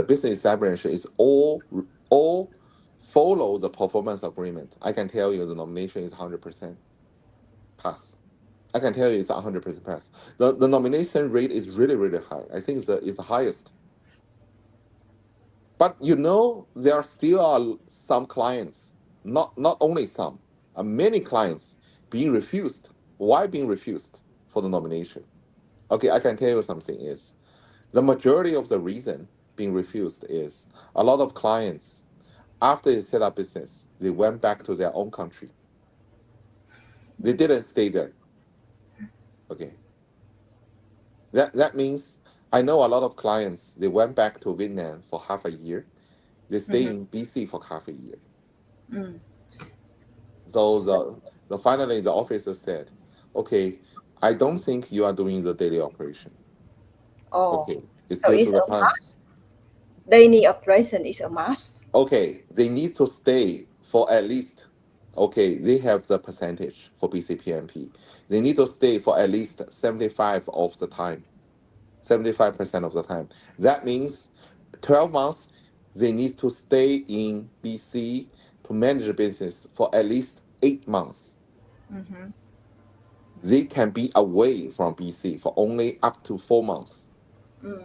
business establishment is all follow the performance agreement, I can tell you the nomination is 100% pass. I can tell you it's 100% pass. The nomination rate is really, really high. I think it's the highest. But there still are some clients, not only some, many clients being refused. Why being refused for the nomination? Okay, I can tell you something is the majority of the reason being refused is a lot of clients, after they set up business, they went back to their own country. They didn't stay there. Okay. That means I know a lot of clients, they went back to Vietnam for half a year. They stay Mm-hmm. in BC for half a year. Mm. So So, the finally the officer said, okay, I don't think you are doing the daily operation. oh, Okay, it's so due it's to the a time. must. Daily operation is a must. Okay, they need to stay for at least, okay, they have the percentage for BCPMP. They need to stay for at least 75 of the time, 75% of the time. That means 12 months, they need to stay in BC to manage the business for at least 8 months. Mm-hmm. They can be away from BC for only up to 4 months. Mm.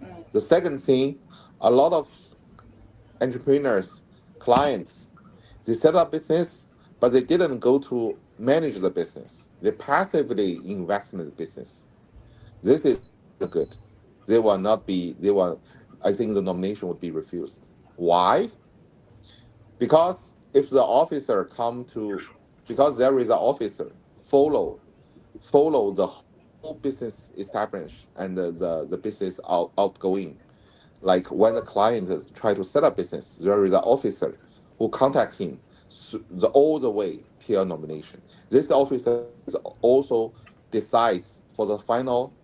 Mm. The second thing, a lot of entrepreneurs, clients, they set up business, but they didn't go to manage the business. They passively invest in the business. This is good. They will not be, I think the nomination would be refused. Why? Because if the officer because there is an officer, follow the whole business established and the business outgoing. Like when the client try to set up business, there is an officer who contact him all the way till nomination. This officer also decides for the final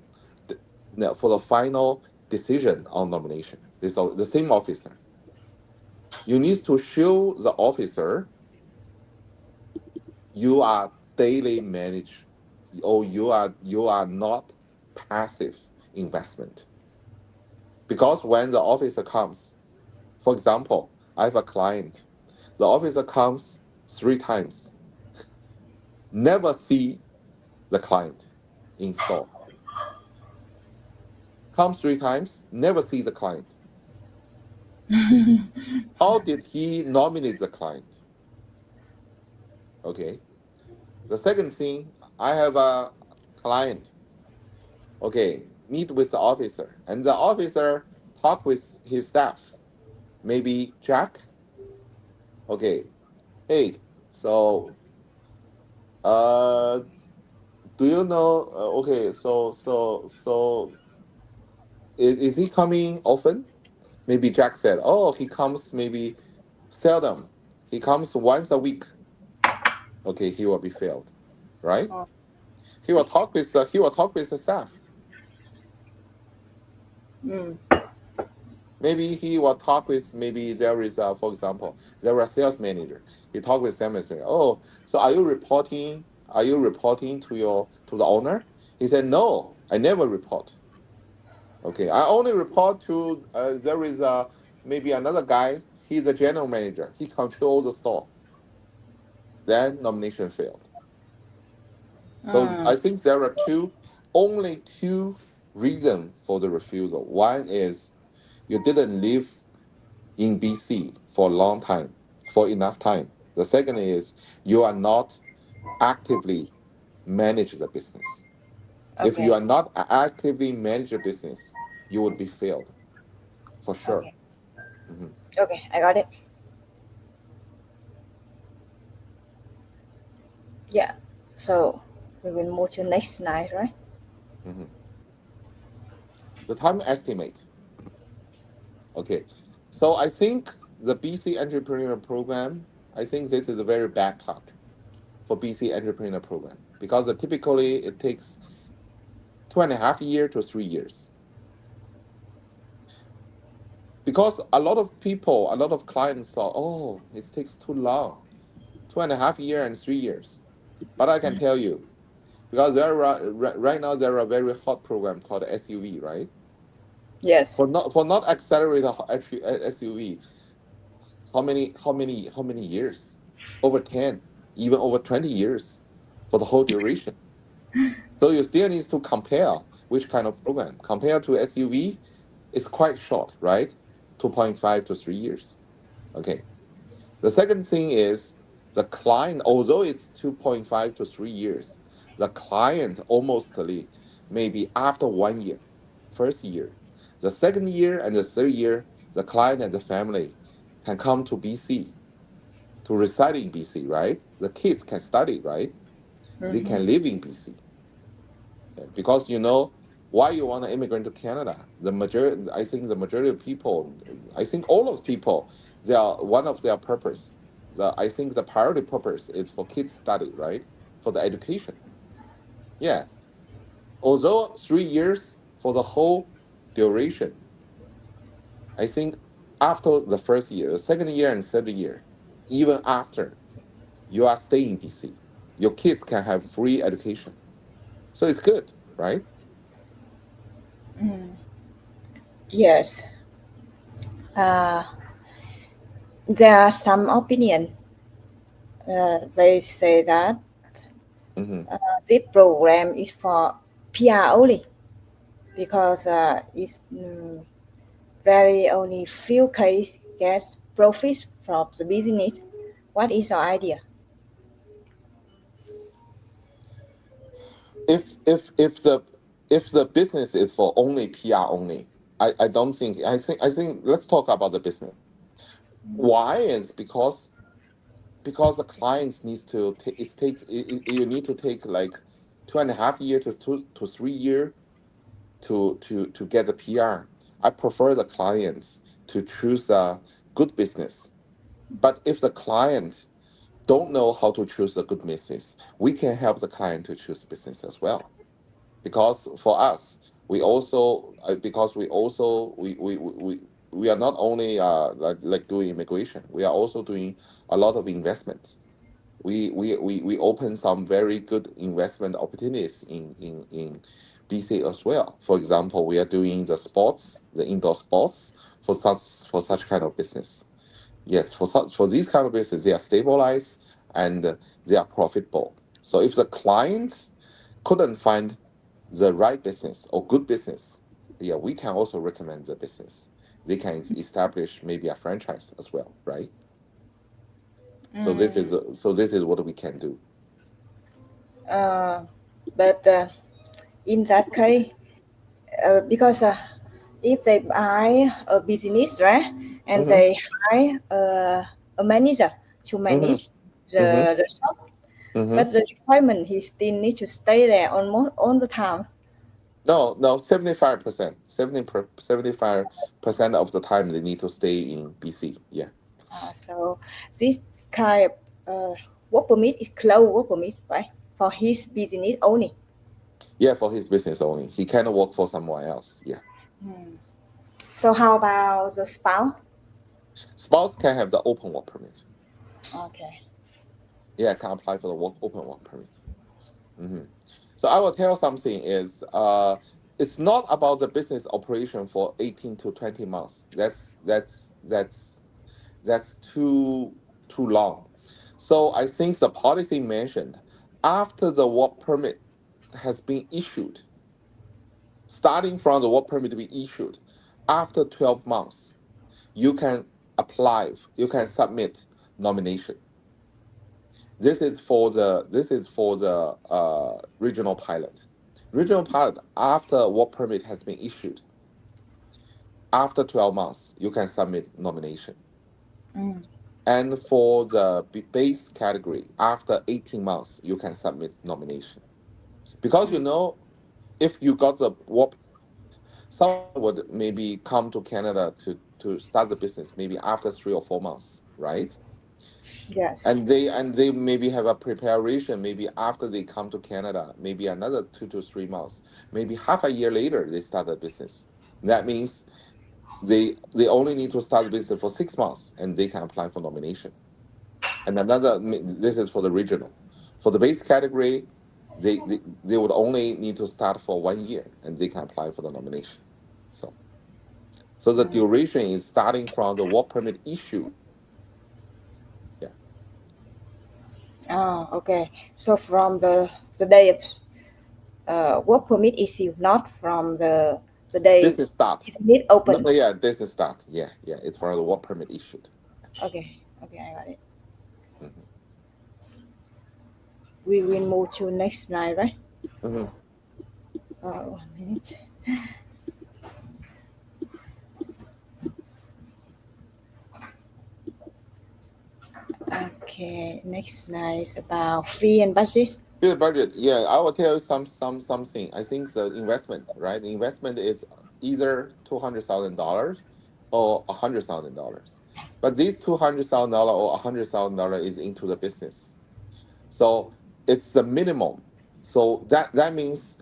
decision on nomination. This the same officer. You need to show the officer you are daily managed, or you are not passive investment. Because when the officer comes, for example, I have a client, the officer comes 3 times, never see the client in store. Comes 3 times, never see the client. How did he nominate the client? Okay. The second thing, I have a client, okay, meet with the officer, and the officer talk with his staff. Maybe Jack, okay, hey, so uh do you know okay, so is he coming often? Maybe Jack said, oh, he comes maybe seldom. He comes once a week. Okay, he will be failed, right? Oh. He will talk with the staff. Mm. Maybe he will talk with, maybe there is for example, there was a sales manager. He talked with sales manager. Oh, so are you reporting to the owner? He said, no, I never report. Okay, I only report to there is maybe another guy. He's the general manager. He controls the store. Then nomination failed. So Mm. I think there are only two reasons for the refusal. One is you didn't live in BC for a long time, for enough time. The second is you are not actively manage the business. If you Okay. are not actively manage the business, you would be failed. for sure. Okay. Okay, I got it. Yeah. So we will move to next slide, right? The time estimate. Okay, so I think the BC Entrepreneur Program, I think this is a very bad part for BC Entrepreneur Program because typically it takes 2.5 years to 3 years. Because a lot of people, a lot of clients thought, oh, it takes too long, 2.5 years and 3 years. But I can tell you, because right now there are a very hot program called SUV, right? Yes. For not accelerated SUV, how many years? Over 10, even over 20 years for the whole duration. So you still need to compare which kind of program. Compared to SUV, it's quite short, right? 2.5 to 3 years. Okay. The second thing is the client, although it's 2.5 to 3 years, the client almostly maybe after 1 year, first year. The second year and the third year, the client and the family can come to BC to reside in BC, right? The kids can study, right? They can live in BC. Because why you want to immigrate to Canada? The majority, I think the majority of people, I think all of people, they are one of their purpose. I think the priority purpose is for kids study, right? For the education. Yes. Although 3 years for the whole duration, I think after the first year, the second year and third year, even after you are staying in BC, your kids can have free education. So it's good, right? Yes. There are some opinion. They say that Mm-hmm. this program is for PR only because it's very only few case get profit from the business. What is your idea? If the business is for only PR only, I don't think I think let's talk about the business. Why is because the clients needs to take you need to take like 2.5 year to 2 to 3 year to get the PR. I prefer the clients to choose a good business. But if the client don't know how to choose a good business, we can help the client to choose business as well. Because for us, we also because we are not only like doing immigration, we are also doing a lot of investment. We open some very good investment opportunities in BC as well. For example, we are doing the indoor sports for such kind of business. Yes, for these kind of business, they are stabilized and they are profitable. So if the client couldn't find the right business or good business, yeah, we can also recommend the business. They can establish maybe a franchise as well, right? So this is what we can do. Uh, but in that case, because if they buy a business, right, and Mm-hmm, they hire a manager to mm-hmm, manage mm-hmm, the shop, mm-hmm. but the requirement he still need to stay there almost all the time. No, 75%, 75% of the time they need to stay in BC. Yeah, So this kind of work permit is closed work permit, right, for his business only. yeah, for his business only. He cannot work for someone else. Yeah, So how about the spouse? spouse can have the open work permit. Okay. Yeah, can apply for the open work permit. Hmm. So I will tell something is it's not about the business operation for 18 to 20 months. That's too long. So I think the policy mentioned after the work permit has been issued, starting from the work permit to be issued, after 12 months, you can you can submit nomination. This is for the regional pilot. Regional pilot, after work permit has been issued, after 12 months, you can submit nomination. Mm. And for the base category, after 18 months, you can submit nomination. Because if you got the work, someone would maybe come to Canada to start the business maybe after 3 or 4 months, right? Yes. And they maybe have a preparation maybe after they come to Canada, maybe another 2 to 3 months, maybe half a year later they start the business. That means they only need to start the business for 6 months and they can apply for nomination. And this is for the regional. For the base category, they would only need to start for 1 year and they can apply for the nomination. So the duration is starting from the work permit issue. Yeah. Oh, okay. So from the day of work permit issue, not from the day Business start. it open. No, yeah, business start. Yeah, it's for the work permit issued. Okay, I got it. Mm-hmm. We will move to next slide, right? Mm-hmm. 1 minute. Okay, next slide is about fee and budget. The budget, yeah, I will tell you something. I think the investment, right? The investment is either $200,000 or $100,000. But this $200,000 or $100,000 is into the business, so it's the minimum. So that means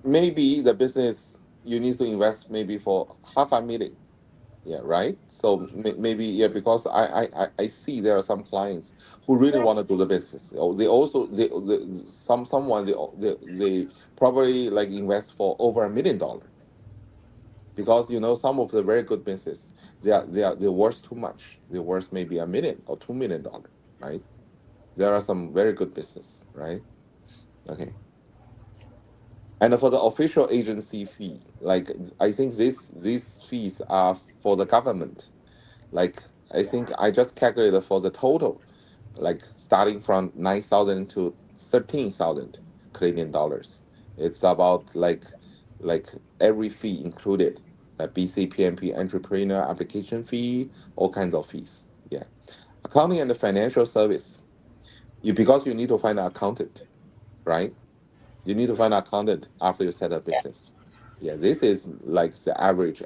maybe the business you need to invest maybe for $500,000. Yeah, right. So maybe, yeah, because I see there are some clients who really want to do the business. They also someone they probably like invest for over $1 million, because some of the very good business, they're worth too much. They're worth maybe $1 million or $2 million, right? There are some very good business, right? Okay. And for the official agency fee, like I think these fees are for the government. Like I think I just calculated for the total, like starting from 9,000 to 13,000 Canadian dollars. It's about like every fee included, like BC PMP entrepreneur application fee, all kinds of fees. Yeah, accounting and the financial service. Because you need to find an accountant, right? You need to find an accountant after you set up business. Yeah, this is like the average,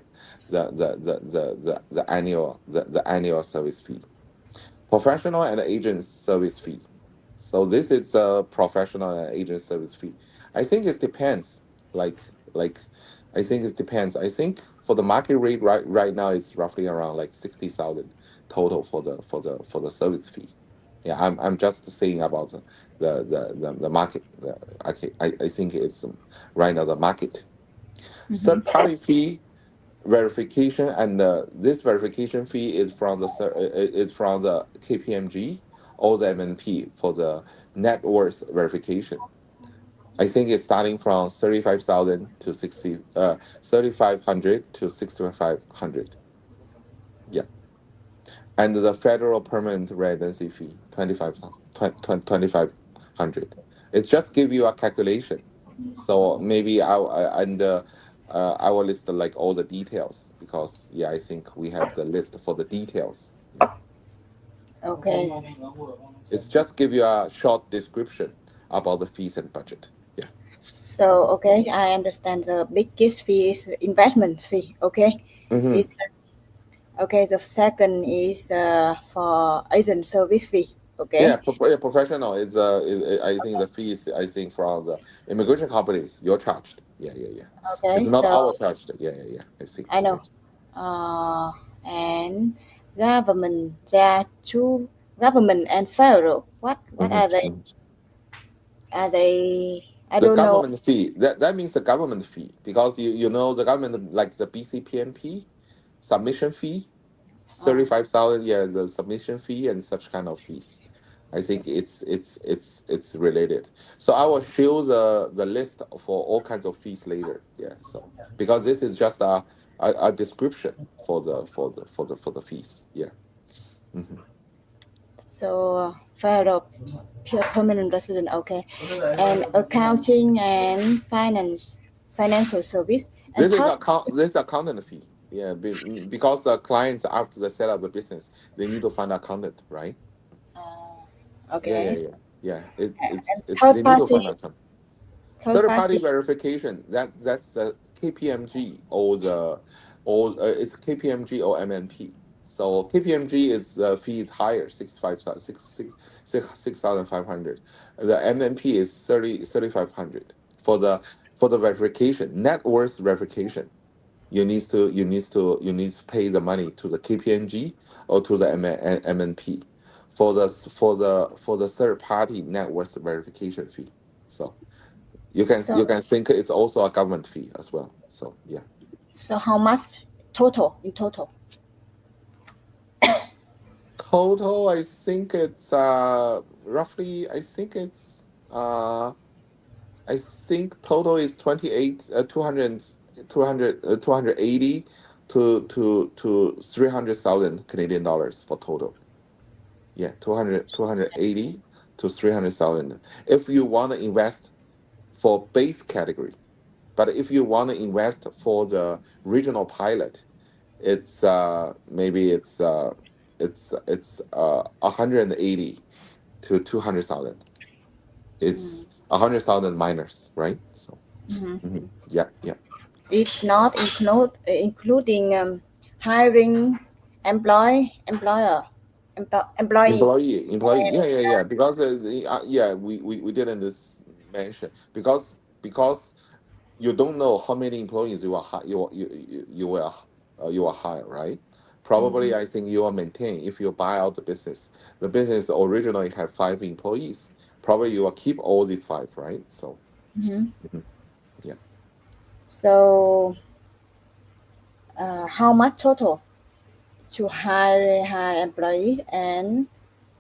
the annual service fee. Professional and agent service fee. So this is a professional and agent service fee. I think it depends. Like I think it depends. I think for the market rate right now it's roughly around like 60,000 total for the service fee. Yeah, I'm just saying about the market. I think it's right now the market. Third party fee verification, and this verification fee is from the KPMG or the MNP for the net worth verification. I think it's starting from 35,000 to 3,500 to 6,500. Yeah, and the federal permanent residency fee 2,500. It just give you a calculation. So maybe I will list like all the details, because yeah, I think we have the list for the details. Yeah, Okay. it's just give you a short description about the fees and budget. Yeah. So okay, I understand the biggest fee is investment fee. Okay. Mm-hmm. It's okay. The second is for agent service fee. Okay. Yeah, professional is I think the fees, I think from the immigration companies you're charged. Yeah. Okay. It's not So our charged. Yeah. I think. I know. And government, Gia Trú, government and federal. What are they? Mhm. Are they? I The don't know. government fee, that means the government fee, because you know the government, like the BCPMP submission fee, 35,000. Yeah, the submission fee and such kind of fees. I think it's related. So I will show the list for all kinds of fees later. Yeah. So because this is just a description for the fees. Yeah. Hmm. So federal permanent resident. Okay. And accounting and financial service and This is account. This is accountant fee. Yeah, because the clients after they set up the business, they need to find accountant, right? Yeah, yeah, Okay. yeah, yeah. And It's third they need to party, find accountant. third Third party. party verification, that's the KPMG or the or it's KPMG or MNP. So KPMG is the fee is higher, 6,500. The MNP is 3,500 for the verification, net worth verification. You need to pay the money to the KPMG or to the MNP for the third party net worth verification fee. So So you can think it's also a government fee as well. So yeah. so how much total in total? Total, I think it's roughly. I think total is 28 200 280 to 300,000 Canadian dollars for total. Yeah, 280 to 300,000. If you want to invest for base category, but if you want to invest for the regional pilot, it's maybe it's 180 to 200,000. It's 100,000 miners, right? So yeah, yeah. It's not including hiring employee. Employee, yeah, yeah, yeah. Because yeah, we didn't mention because you don't know how many employees you are you will hire, right? Probably, I think you will maintain if you buy out the business. The business originally had 5 employees. Probably you will keep all these 5, right? So mhm, yeah, So how much total to hire employees and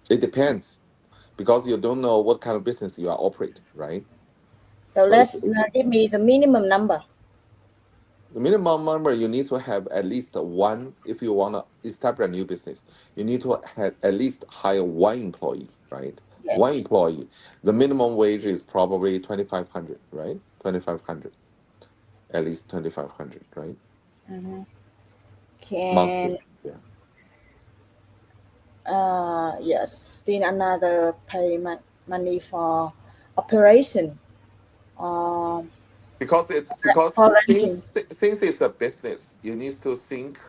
it depends because you don't know what kind of business you are operate, right? so So let's give me the minimum number. the minimum number you need to have at least one. If you want to establish a new business, you need to have at least hire one employee, right? One Yes. employee. The minimum wage is probably 2,500, right? 2,500, at least 2,500, right? Can Monthly. Yeah. yes, still another payment money for operation. Um, Because for renting. since it's a business, you need to think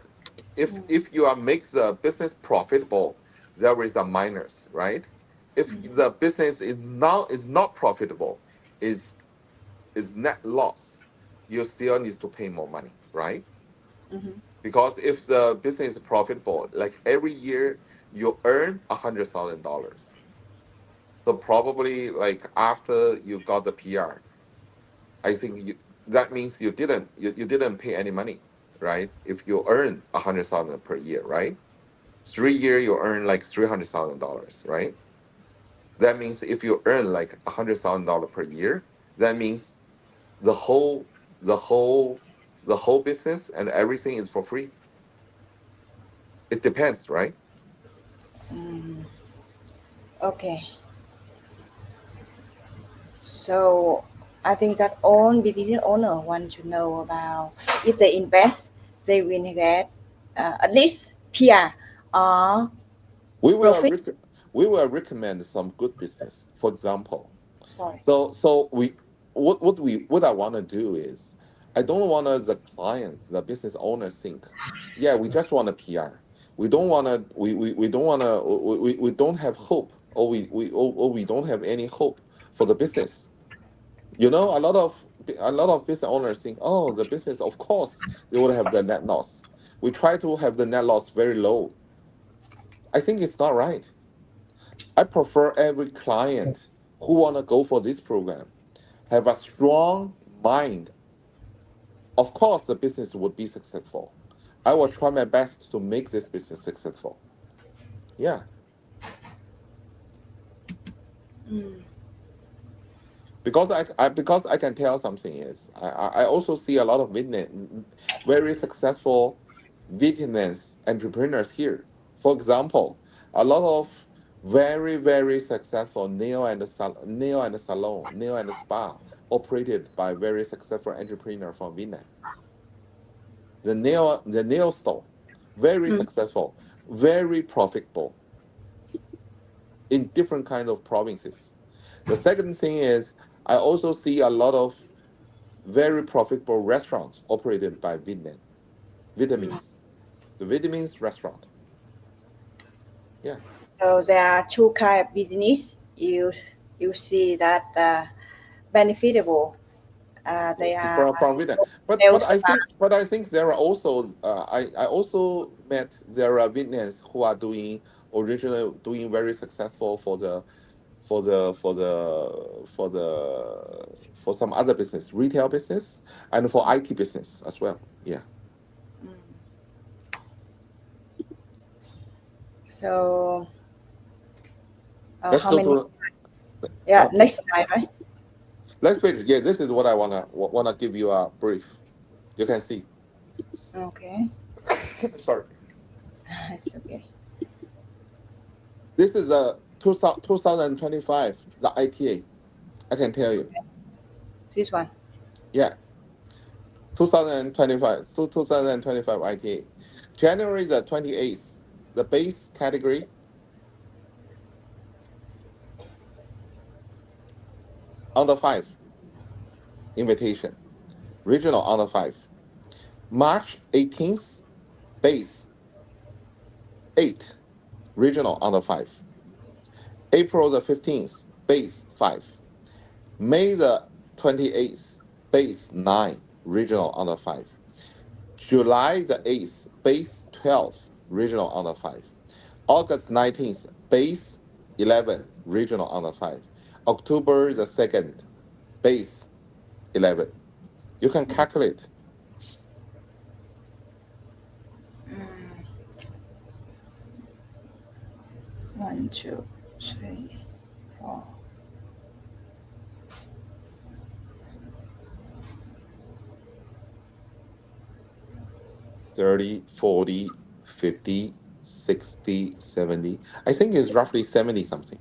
if you are make the business profitable, there is a minus, right? If the business is not profitable, is is net loss, you still need to pay more money, right? Because if the business is profitable, like every year you earn $100,000, so probably like after you got the PR, I think that means you didn't pay any money, right? If you earn 100,000 per year, right? 3 year you earn like $300,000, right? That means if you earn like $100,000 per year, that means the whole the whole the whole business and everything is for free. It depends, right? Okay. So I think that all business owner want to know about if they invest, they will get at least PR or We will profit. rec- we will recommend some good business. For example, Sorry. so we what I want to do is I don't want the clients, the business owner think, yeah, we just want a PR. We don't want to we don't have hope or we don't have any hope for the business. You know, a lot of business owners think, oh, the business, of course, they would have the net loss. We try to have the net loss very low. I think it's not right. I prefer every client who want to go for this program have a strong mind. Of course, the business would be successful. I will try my best to make this business successful. Yeah, because I can tell something is I also see a lot of very successful Vietnamese entrepreneurs here. For example, a lot of very successful nail and spa operated by very successful entrepreneur from Vietnam. the nail store, very successful, very profitable in different kinds of provinces. The second thing is I also see a lot of very profitable restaurants operated by Vietnamese. The Vietnamese restaurant. Yeah. So there are two kind of business. You see that benefitable. They are From Vietnam, sales. but I think there are also I also met there are Vietnamese who are originally doing very successful for some other business, retail business, and for IT business as well. Yeah. So Let's how go many? to Yeah, next slide, right? next page. Yeah, this is what I wanna give you a brief. You can see. Okay. Sorry. It's okay. This is a 2025, the ITA. I can tell you. This one. Yeah, 2025 ITA. January the 28th, the base category under 5 invitation, regional under 5. March 18th, base 8, regional under 5. April the 15th, base 5. May the 28th, base 9, regional under 5. July the 8th, base 12, regional under 5. August 19th, base 11, regional under 5. October the 2nd, base 11. You can calculate. 1, 2, 3, 4. 30, 40, 50, 60, 70. I think it's roughly 70 something.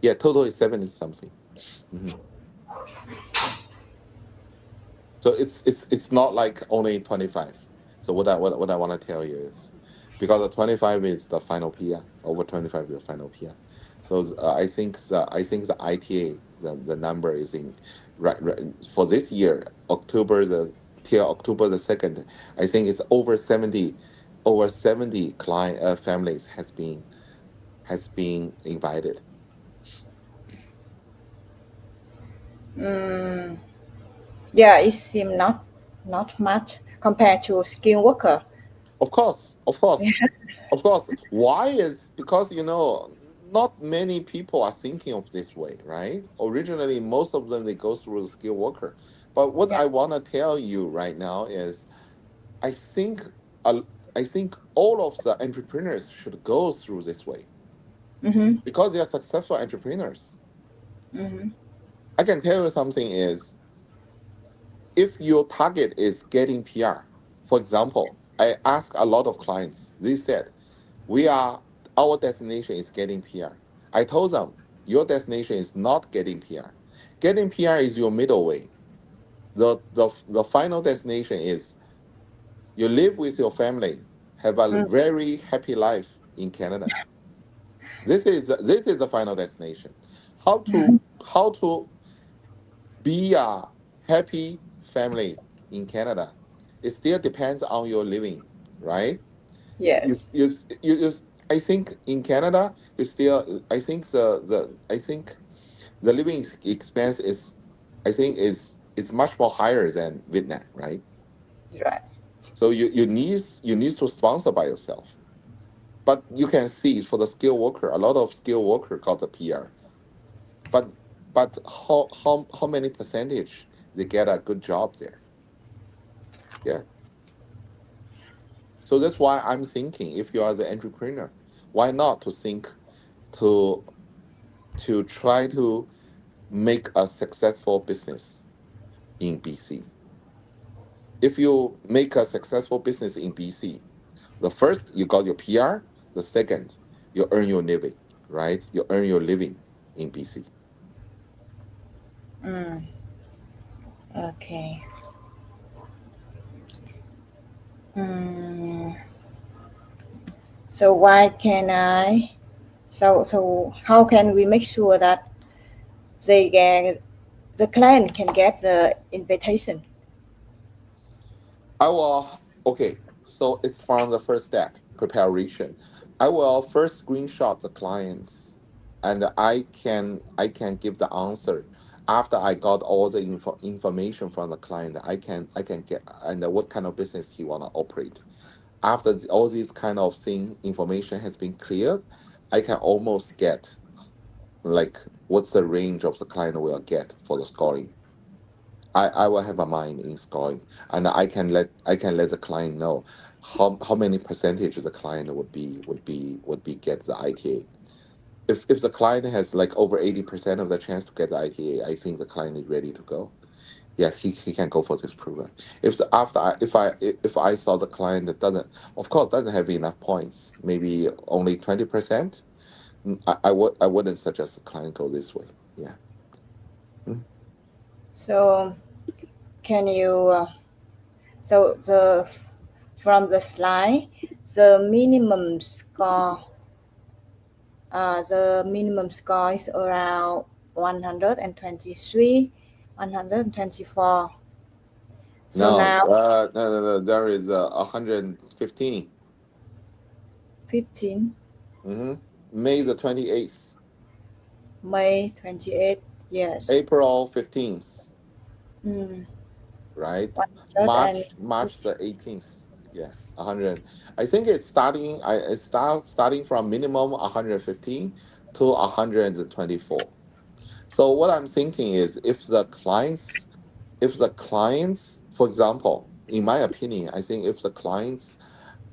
Yeah, total is 70 something. So it's not like only 25. So what I want to tell you is, because the 25 is the final PR, over 25 is the PR. So I think the ITA, the number is in right for this year, till October the 2nd. I think it's over 70 client families has been invited. Yeah, it seems not much compared to skilled worker. Of course. Why is because not many people are thinking of this way, right? Originally, most of them they go through the skilled worker. But what Yeah. I want to tell you right now is, I think uh, I think all of the entrepreneurs should go through this way because they are successful entrepreneurs. I can tell you something is, if your target is getting PR, for example, I ask a lot of clients. They said, our destination is getting PR. I told them, your destination is not getting PR. Getting PR is your middle way. The final destination is you live with your family, have a very happy life in Canada. This is the final destination. How to be a happy family in Canada? It still depends on your living, right? you, Yes. you, you I think in Canada, you still. I think the living expense is, I think is much more higher than Vietnam, right? Right. So you need to sponsor by yourself. But you can see for the skilled worker, a lot of skilled worker got a PR. But how many percentage they get a good job there? Yeah. So that's why I'm thinking, if you are the entrepreneur, why not to think to try to make a successful business in BC. If you make a successful business in BC, the first, you got your PR. The second, you earn your living, right? You earn your living in BC. Okay. Mm, so why can I? So how can we make sure that the client can get the invitation? Okay, so it's from the first step, preparation. I will first screenshot the clients, and I can give the answer after I got all the information from the client. I can get and what kind of business he wanna operate. After all these kind of thing information has been cleared, I can almost get like what's the range of the client will get for the scoring. I will have a mind in scoring, and I can let the client know how many percentage the client would be get the ITA. If the client has like over 80% of the chance to get the ITA, I think the client is ready to go. Yeah, he can go for this program. If the after I, if I saw the client that doesn't have enough points, maybe only 20%, I wouldn't suggest the client go this way. Yeah. Mm. So can you? So from the slide, the minimum score. The minimum score is around 123, 124. So No, now no. There is 115. 15, Mm-hmm. May the 28th, May 28, yes. April 15th, Mm, right? March 150. the 18th. Yeah, 100. I think it's starting. Starting from minimum 115 to 124. So what I'm thinking is, if the clients, for example, in my opinion, I think if the client's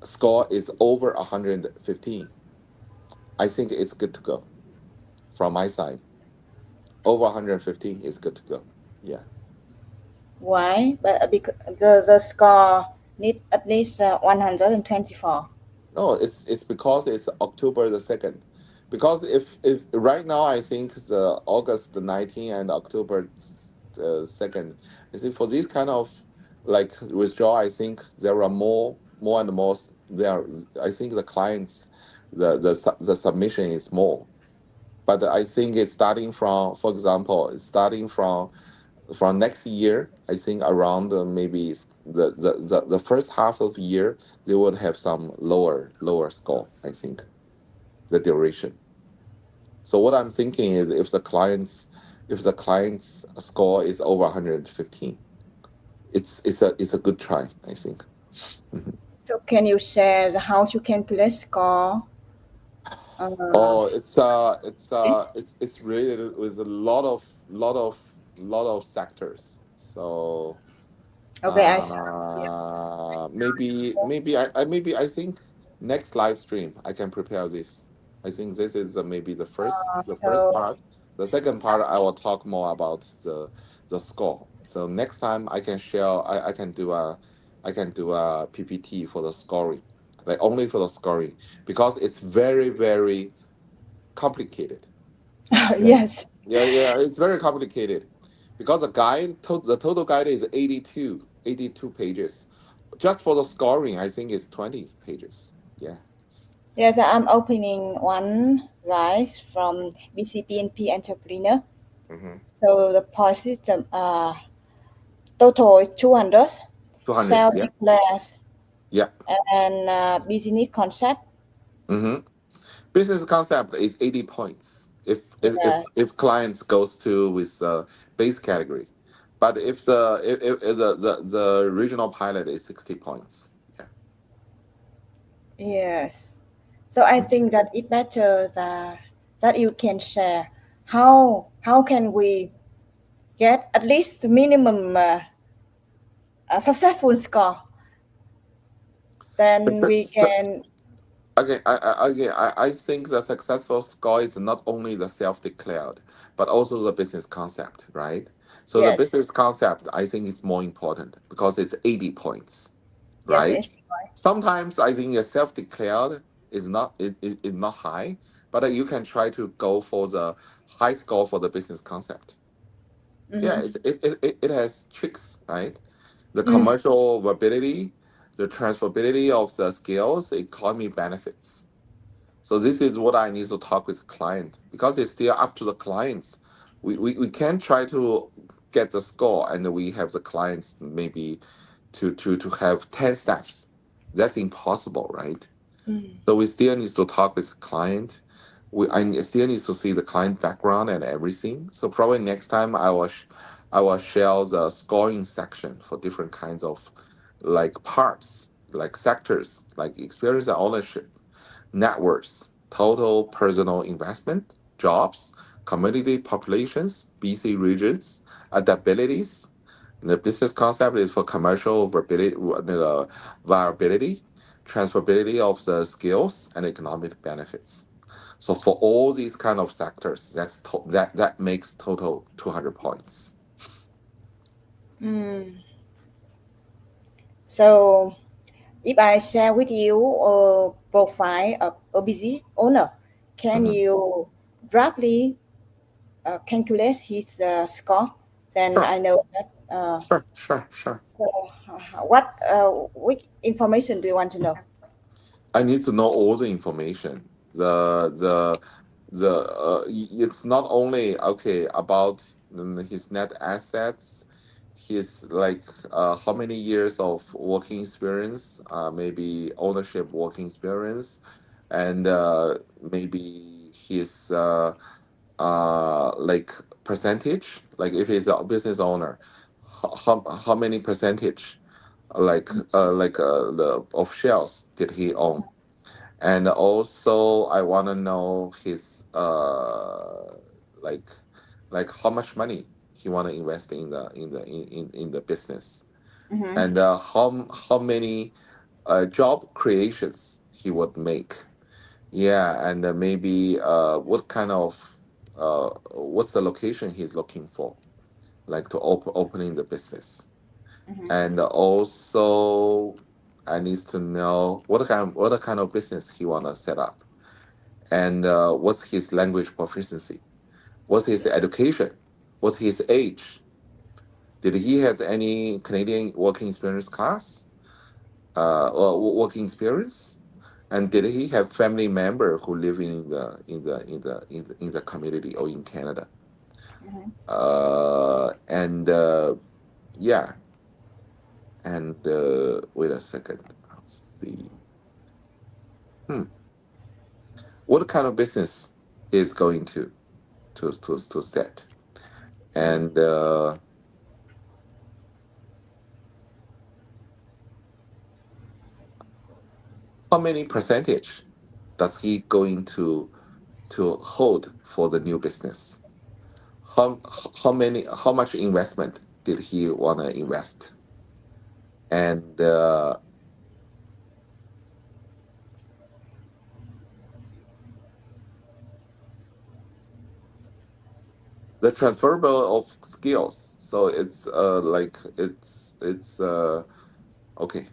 score is over 115, I think it's good to go from my side. Over 115 is good to go. Yeah. Why? But because the score need at least 124. No, it's because it's October the 2nd. Because if right now I think the August the 19th and October 2nd, I think for these kind of like withdrawal, I think there are more and more there. I think the clients the submission is more. But I think it's starting from, for example, it's starting from next year. I think around maybe the first half of the year they would have some lower score. I think the duration. So what I'm thinking is if the client's score is over 115, it's a good try. I think. Mhm. So can you share how you calculate score? Uh, Oh, it's related with a lot of sectors. So okay, I see. Yeah. maybe I think next live stream I can prepare this. I think this is maybe the first So part. The second part I will talk more about the score. So next time I can share. I can do a PPT for the scoring, like only for the scoring, because it's very very complicated. Yeah. yes. Yeah. It's very complicated because the total guide is 82 pages. Just for the scoring, I think it's 20 pages. Yeah. Yes, I'm opening one guys from BCPNP Entrepreneur. Mm-hmm. So the point system total is 200, 200. self Yeah. declares Yeah. and business concept. Mm-hmm. Business concept is 80 points Yeah. if clients goes to with base category, but if the regional pilot is 60 points. Yeah. Yes. So I think that it better that you can share how can we get at least minimum successful score. Then we can. Okay, I think the successful score is not only the self-declared, but also the business concept, right? So the Yes. business concept, I think, is more important because it's 80 points, Yes, right? it's right. Sometimes I think a self-declared is not high, but you can try to go for the high score for the business concept. Yeah, Mm-hmm. it has tricks, right? The Mm. commercial viability, the transferability of the skills, economy benefits. So this is what I need to talk with client, because it's still up to the clients. We can try to get the score, and we have the clients maybe to have 10 steps. That's impossible, right? So we still need to talk with the client. I still need to see the client background and everything. So probably next time I will share the scoring section for different kinds of like parts, like sectors, like experience and ownership, networks, total personal investment, jobs, community populations, BC regions, adaptabilities. The business concept is for commercial viability, transferability of the skills, and economic benefits. So for all these kind of sectors, that makes total 200 points. So if I share with you a profile of a business owner, can Mhm. you roughly calculate his score? Then Sure, I know that. sure. So, which information do you want to know? I need to know all the information. It's not only okay about his net assets, his like how many years of working experience, maybe ownership working experience, and maybe his like percentage, like if he's a business owner, how many percentage the of shares did he own, and also I want to know his like how much money he want to invest in the business, Mm-hmm. and how many job creations he would make. Yeah, and maybe what kind of what's the location he's looking for, like to opening the business. Mm-hmm. And also I need to know what kind of business he want to set up, and what's his language proficiency, what's his education, what's his age, did he have any Canadian working experience class, or working experience, and did he have family member who live in the community or in Canada, Mm-hmm. and yeah, and wait a second, I'll see. Hmm. What kind of business is going to set, and how many percentage does he going to hold for the new business? How much investment did he want to invest, and the transferable of skills. So it's okay,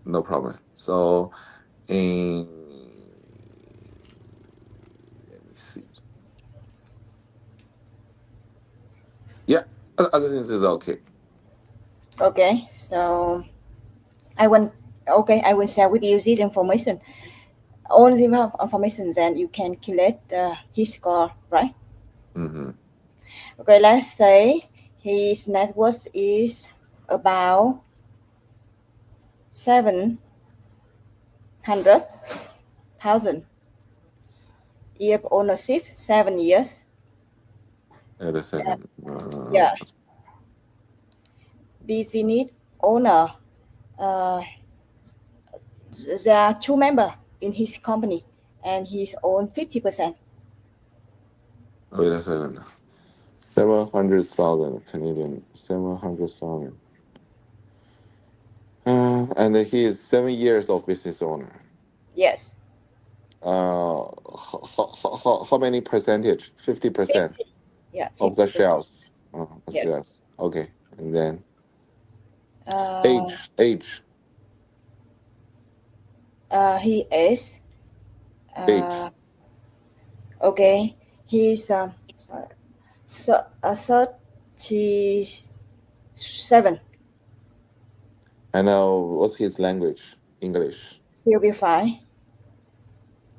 no problem. So in let me see. Yeah, other things is okay. Okay, so I will I will share with you this information. All the information, then you can calculate his score, right? Mm-hmm. Okay, let's say his net worth is about 700,000. Year of ownership 7 years. Wait a And, second. yeah, business owner. Uh, there are two members in his company, and he's own 50%. Wait a second. 700,000 Canadian. 700,000. And he is 7 years of business owner. Yes, How many percentage? 50% 50. Yeah, of the 50%. shares. Yeah. Yes. Okay. And then Uh, age, he is age. uh, okay. He's sorry, so 37. And what's his language? English. He'll be fine.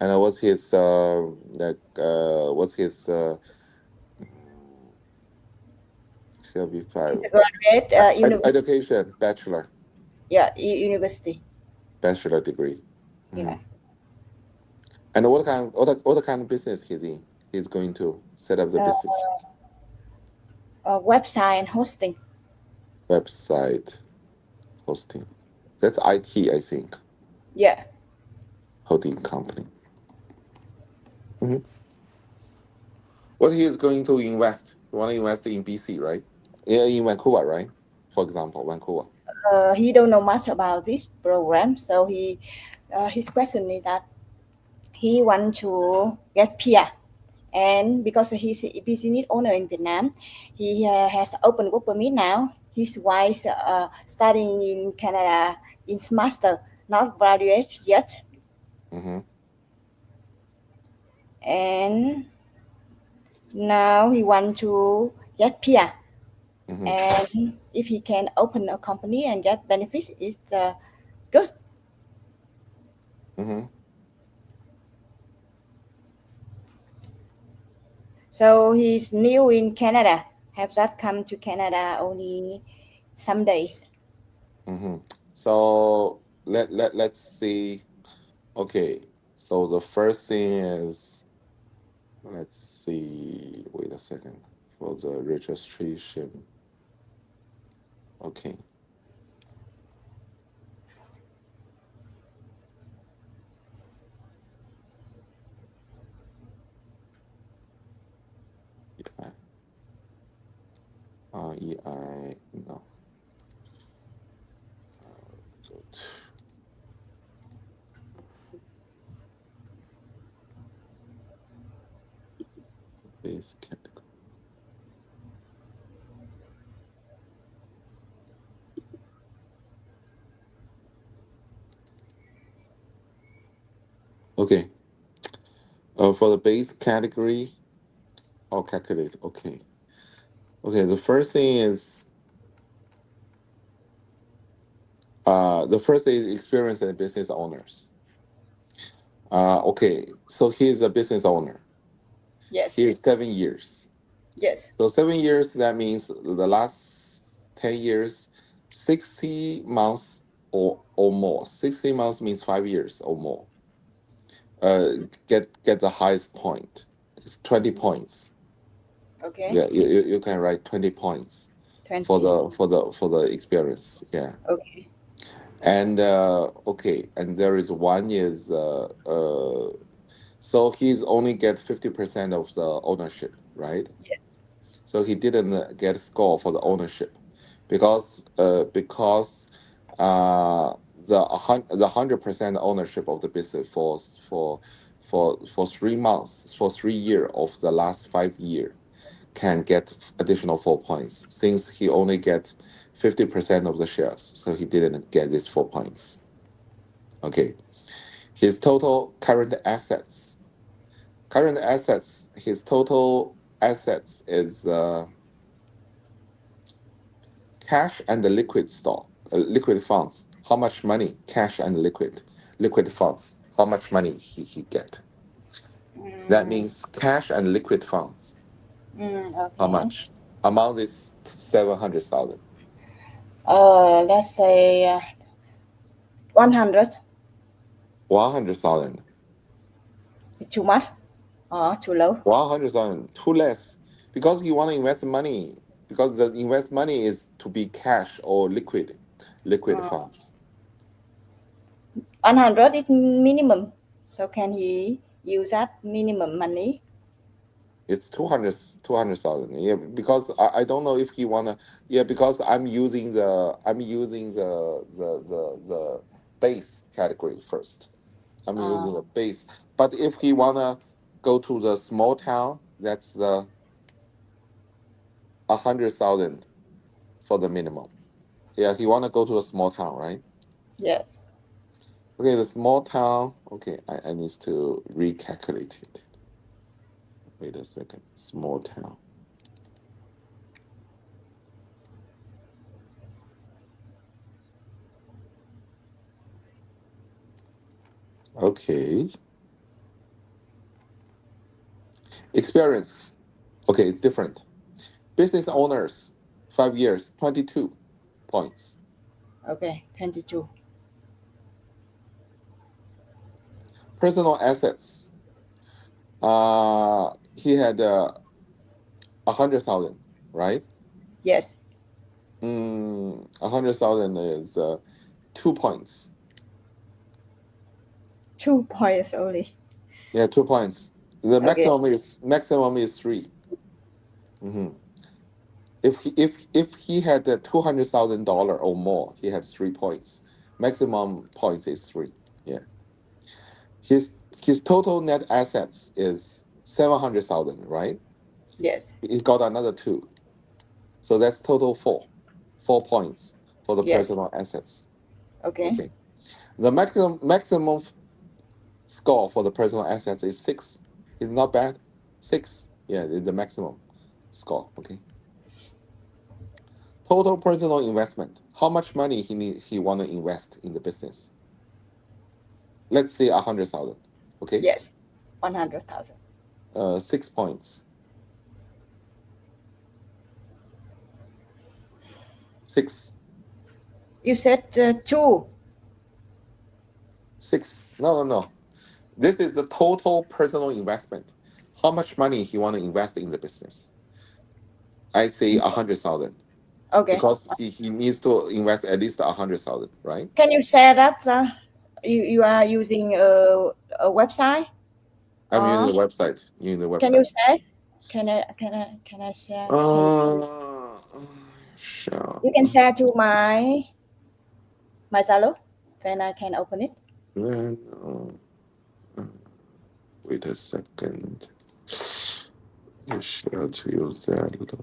And what's his what's his He's a CLB5 graduate, university. education? Bachelor. Yeah, university. Bachelor degree. Yeah. Mhm. And what kind of business he's going to set up the Uh, business? website and hosting. Website hosting. That's IT, I think. Yeah. Holding company. Hmm. What he is going to invest? You want to invest in BC, right? Yeah, in Vancouver, right? For example, Vancouver. He don't know much about this program, so his question is that he want to get PR, and because he's a business owner in Vietnam, he has open work permit now. His wife studying in Canada in master, not graduate yet, Mm-hmm. and now he want to get PR. Mm-hmm. And if he can open a company and get benefits, it's good. Mm-hmm. So he's new in Canada, have just come to Canada only some days. Mm-hmm. So let's see. Okay. So the first thing is, let's see. Wait a second for the registration. Okay. EI. EI. No. Good. Base category. Okay. For the base category, I'll calculate. Okay. Okay. The first thing is the first is experience as business owners. Okay. So he's a business owner. Yes, He's 7 years. yes. So 7 years, that means the last 10 years, 60 months or more. 60 months means 5 years or more. Uh, get the highest point. It's 20 points. Okay, Yeah, you can write 20 points for 20. the experience. Yeah. Okay, And okay, and there is one is so he's only get 50% of the ownership, right? yes. So he didn't get score for the ownership because the 100% ownership of the business for 3 months for 3 year of the last 5 year can get additional 4 points since he only get 50% of the shares, so he didn't get these 4 points. Okay, his total his total assets is cash and the liquid stock, liquid funds. How much money? Cash and liquid funds. How much money he get? That Mm, means cash and liquid funds. How okay. much? Amount is 700,000. Let's say 100. 100,000. Too much or too low? 100,000. Too less because you want to invest money because the invest money is to be cash or liquid Uh, funds. 100 is minimum. So can he use that minimum money? It's 200,000. Yeah, because I don't know if he wanna. Yeah, because I'm using the base category first. I'm Uh, using the base. But if he wanna go to the small town, that's 100,000 for the minimum. Yeah, he wanna go to a small town, right? yes. Okay, the small town. Okay, I need to recalculate it. Wait a second. Small town. Okay. Experience. Okay, different. Business owners, 5 years, 22 points. Okay, 22. Personal assets. He had 100,000, right? Yes, 100,000 is 2 points. 2 points only. Yeah, 2 points. The Okay. maximum is 3. Mhm. If he had $200,000 or more, he has 3 points. Maximum points is 3. Yeah. His total net assets is 700,000, right? Yes, He got another 2, so that's total 4. 4 points for the yes. personal assets. Okay. Okay. The maximum score for the personal assets is 6. It's not bad. 6. Yeah, it's the maximum score. Okay. Total personal investment. How much money he want to invest in the business? Let's say 100,000. Okay. Yes, 100,000. 6 points. 6. You said 2. 6. No. This is the total personal investment. How much money he want to invest in the business? I say 100,000 Okay. because he needs to invest at least 100,000, right? Can you share that? You are using a website, I'm using or the website. Using the can you website. share? Can I share? Can Uh, sure. you can share to my Zalo? Then I can open it. Then, wait a second. You share to use that.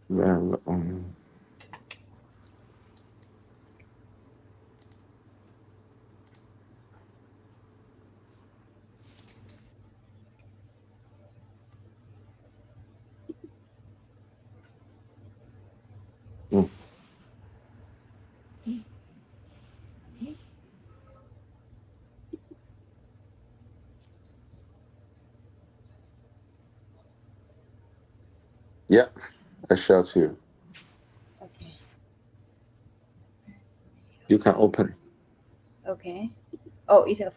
Then, mm. Yeah, I share to you. Okay. You can open Okay. Oh, it's a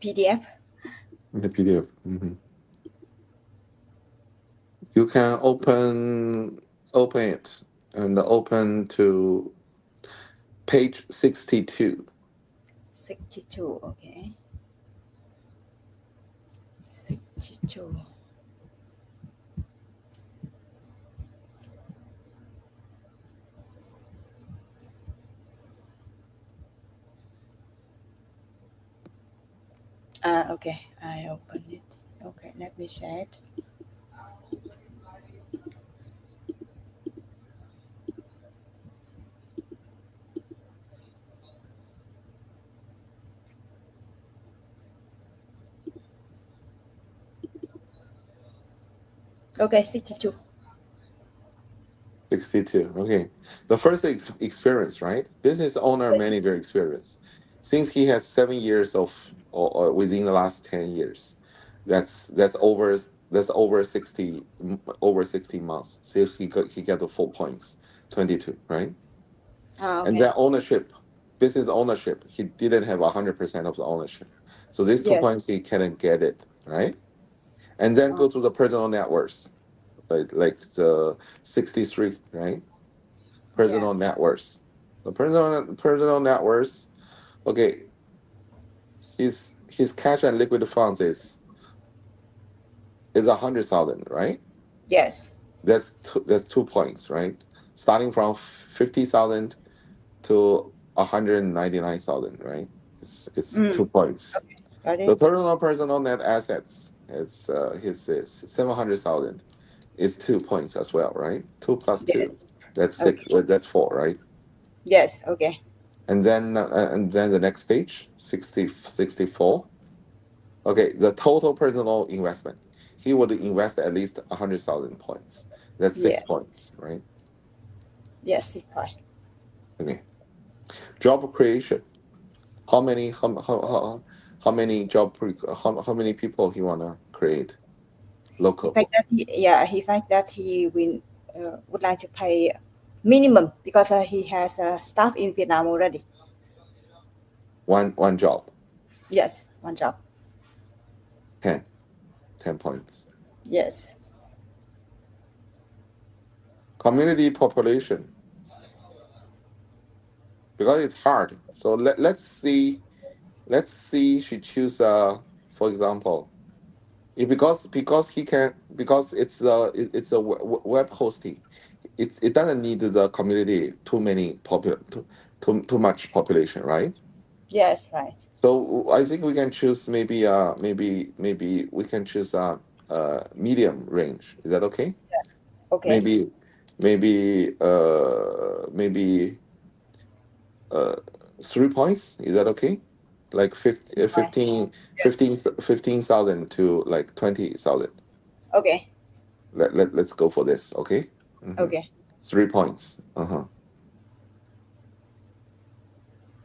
PDF. the PDF. You can open it and open to page 62. 62. Okay. 62. Okay. I open it. Okay. Let me share it. Okay. 62. 62. Okay. The first experience, right? Business owner manager experience. Since he has 7 years or within the last 10 years, that's over 60 months. So he got the 4 points, 22, right? And Okay. that ownership, business ownership, he didn't have 100% of the ownership. So these two Yes. points he couldn't get it, right? And then go to the personal net worth, like the 63, right? Yeah. Personal net worth. The personal net worth. Okay, his cash and liquid funds is 100,000, right? Yes. That's 2 points, right? Starting from 50,000 to 199,000, right? It's Mm. 2 points. Okay. Got The it. total personal net assets his is 700,000. Is 2 points as well, right? 2 plus 2, Yes. that's 6. Okay. That's 4, right? Yes. Okay. And then the next page, 64. Okay, the total personal investment. he would invest at least 100,000 points. That's 6 points, right? Yes, 6 points. Okay. Job creation. How many many how many people he wanna create? Local. He finds that he would like to pay minimum because he has staff in Vietnam already. One job. Yes, one job. 10 points. Yes. Community population. Because it's hard. So let's see she choose for example, because it's a web hosting. It doesn't need the community too much population, right? Yes, right. So I think we can choose maybe we can choose medium range. Is that okay? Yeah. Okay. Maybe 3 points. Is that okay? Like 15,000 to like 20,000. Okay. Let's go for this. Okay. Mm-hmm. Okay. 3 points.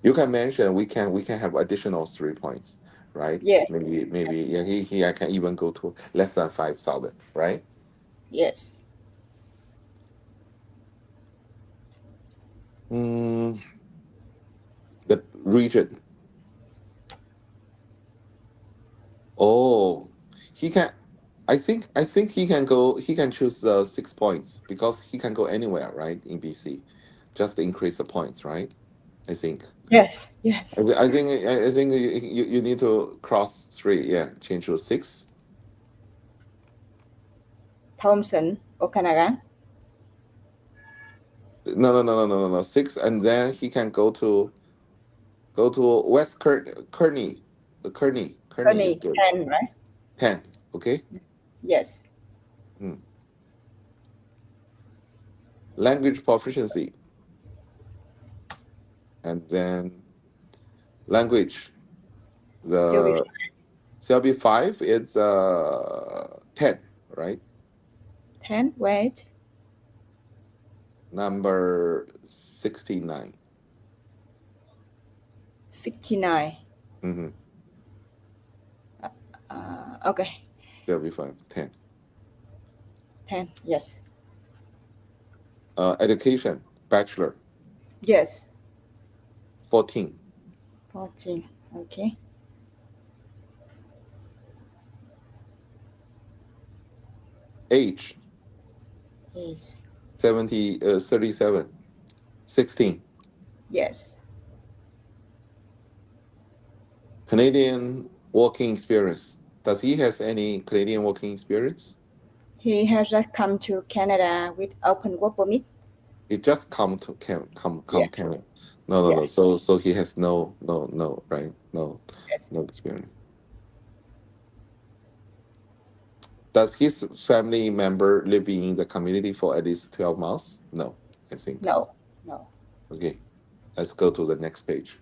You can mention we can have additional 3 points, right? Yes. Maybe yeah. He I can even go to less than 5,000, right? Yes. The region. Oh, he can. I think he can go. He can choose 6 points because he can go anywhere, right? In BC, just increase the points, right? I think. Yes. I think you need to cross 3. Yeah, change to 6. Thompson or Canada. No. 6, and then he can go to West Kearney. The Kearney is good. 10, right? 10. Okay. Yes. Language proficiency, and then language. The CLB 5 is 10, right? 10. Wait. Number 69. 69. Mm-hmm. Okay. CLB 5 10. 10. Yes. Education bachelor. Yes. 14. 14. Okay. Age. 37. 16. Yes. Canadian working experience. Does he has any Canadian working experience? He has just come to Canada with open work permit. It just come Canada. No. So he has no, right? No, yes. No experience. Does his family member live in the community for at least 12 months? No, I think. No. Okay, let's go to the next page.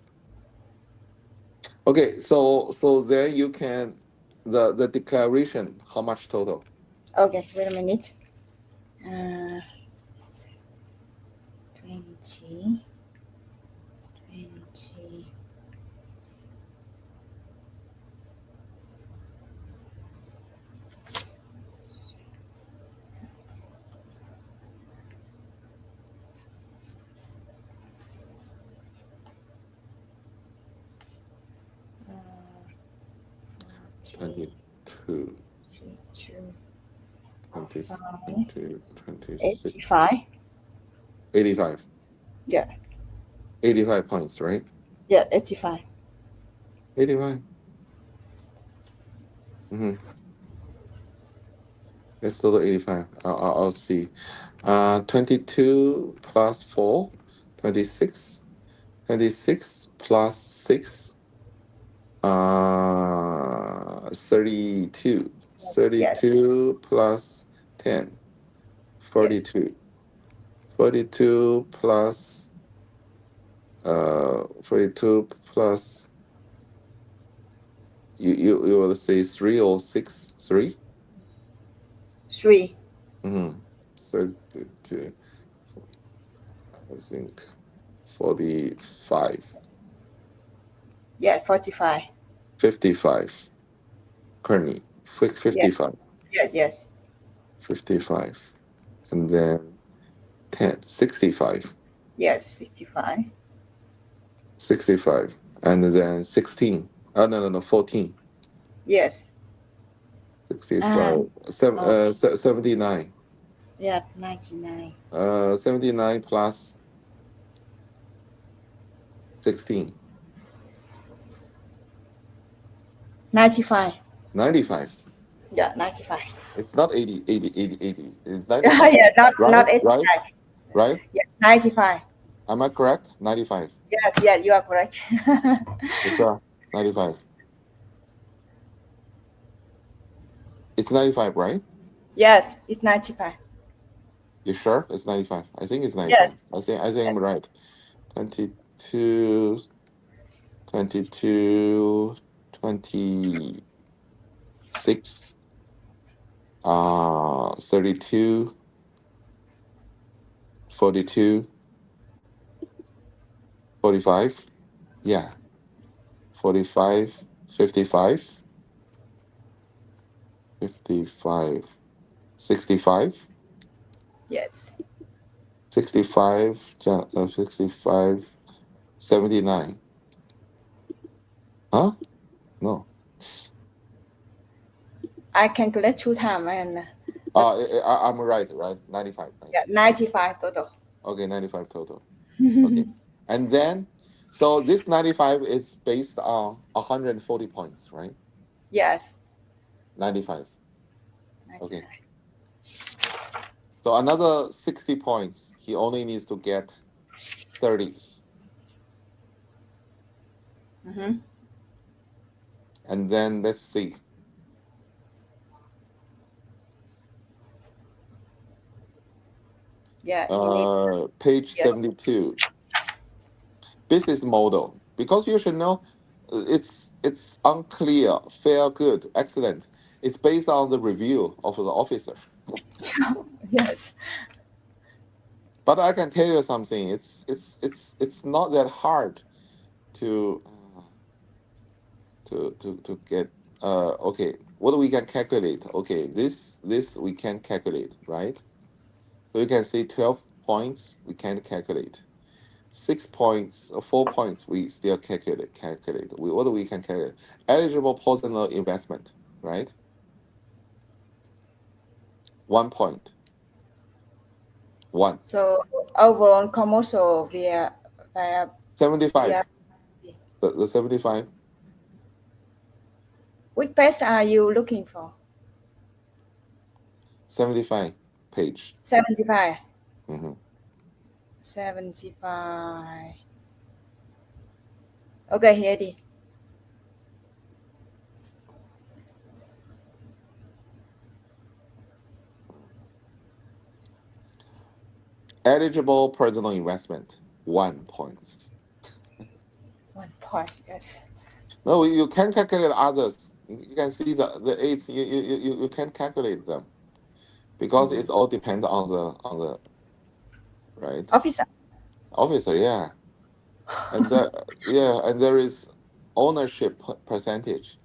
Okay, so then you can the declaration. How much total? Okay, wait a minute. 20. Twenty-two. 26. 85. Yeah. 85 points, right? Yeah, 85. 85. Let's go to 85. I'll see. 22 plus 4, 26. 26 plus 6, 32. 32 plus 10, 42. Yes. 42 plus 42 plus you will say 3 or 6? 3? 3. Mm-hmm. 32. I think 45. Yeah, 45. 55. Currently, 55. Yes. 55. And then 10. 65. Yes, 65. 65. And then 16. Oh, no, 14. Yes. 65. 79. Yeah, 99. 79 plus 16. 95. 95. Yeah, 95. It's not 80. It's Yeah, 95. not Right? 85. Right? Yeah, 95. Am I correct? 95. Yes, yeah, you are correct. Yes, sir. 95. It's 95, right? Yes, it's 95. You sure? It's 95. I think it's 95. Yes. I think I'm right. 22, 26, 32, 42, 45. Yeah. 45, 55, 55, 65, Yes. 65, 65, 79. Huh? No. I calculate 2 times and I'm right? 95, right? yeah, 95 total. Okay, 95 total. Okay. And then, so this 95 is based on 140 points, right? Yes. 95. 99. Okay. So another 60 points. He only needs to get 30. Mm-hmm. And then let's see. Yeah, you need. Page Yes. 72. Business model. Because you should know, it's unclear, fair, good, excellent. It's based on the review of the officer. Yes. But I can tell you something. It's not that hard to get. Okay, what we can calculate? Okay, this we can calculate, right? So you can see 12 points we can calculate. 6 points, 4 points we still calculate. What do we can calculate? Eligible personal investment, right? 1 point. 1. So overall commercial via 75. The 75. which page are you looking for? 75 page. 75. Mm-hmm. 75. Okay, here it is. Eligible personal investment, 1 point. 1 point, yes. No, you can calculate others. You can see the eights. You can calculate them because it's all depends on the right Officer. officer. Yeah, and and there is ownership percentage.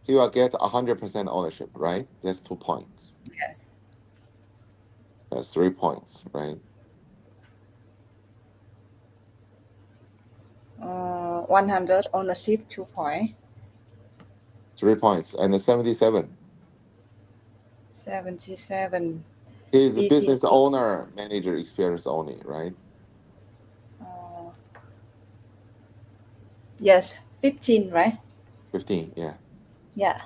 He will get 100% ownership, right? That's 2 points. Yes. That's 3 points, right? 100 ownership, 2 point. 3 points, and the 77. 77. He's a BC. business owner, manager experience only, right? Yes, 15, right? 15, yeah. Yeah.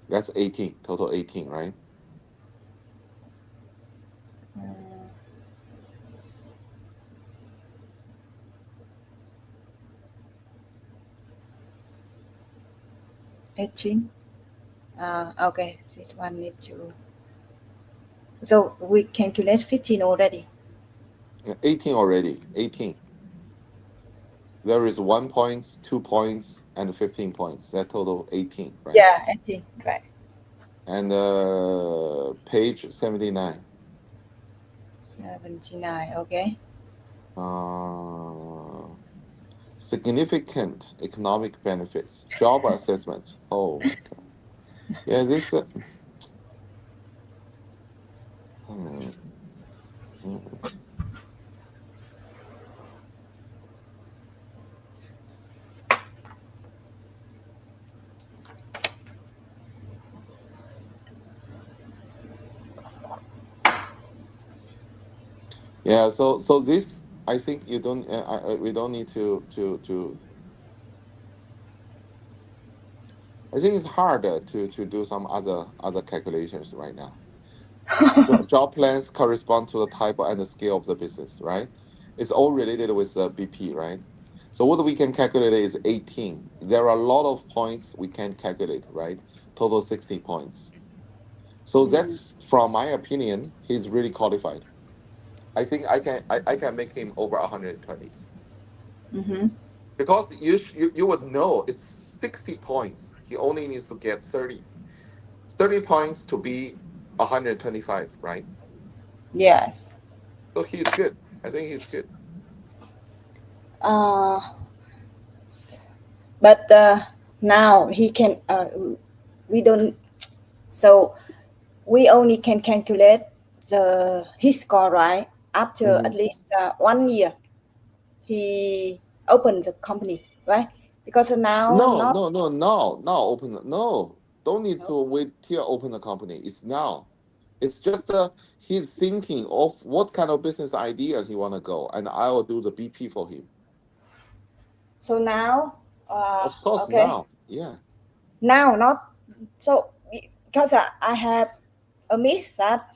That's 18, total 18, right? Mm. 18. Okay, this one need to. So we calculate 15 already. 18 already, 18. There is 1 point, 2 points, and 15 points. That total 18, right? Yeah, 18, right. And page 79. 79, okay. Significant economic benefits. Job assessment. Oh my God. Yeah, this. Hmm, hmm. Yeah, so this, I think you don't we don't need to I think it's harder to do some other calculations right now. Job plans correspond to the type and the scale of the business, right? It's all related with the BP, right? So what we can calculate is 18. There are a lot of points we can calculate, right? Total 60 points. So that's, from my opinion, he's really qualified. I think I can make him over 120 Mm-hmm. because you would know it's 60 points. He only needs to get 30 points to be 125, right? Yes. So he's good. I think he's good. Uh, but now he can. We don't. So we only can calculate his score, right? After at Mhm. least 1 year, he opened the company, right? Because now No, not. no, no, no, no. Open no. Don't need No. to wait till open the company. It's now. It's just he's thinking of what kind of business idea he wanna go, and I will do the BP for him. So now, Of course, okay. now, yeah. Now not. So because I have a myth that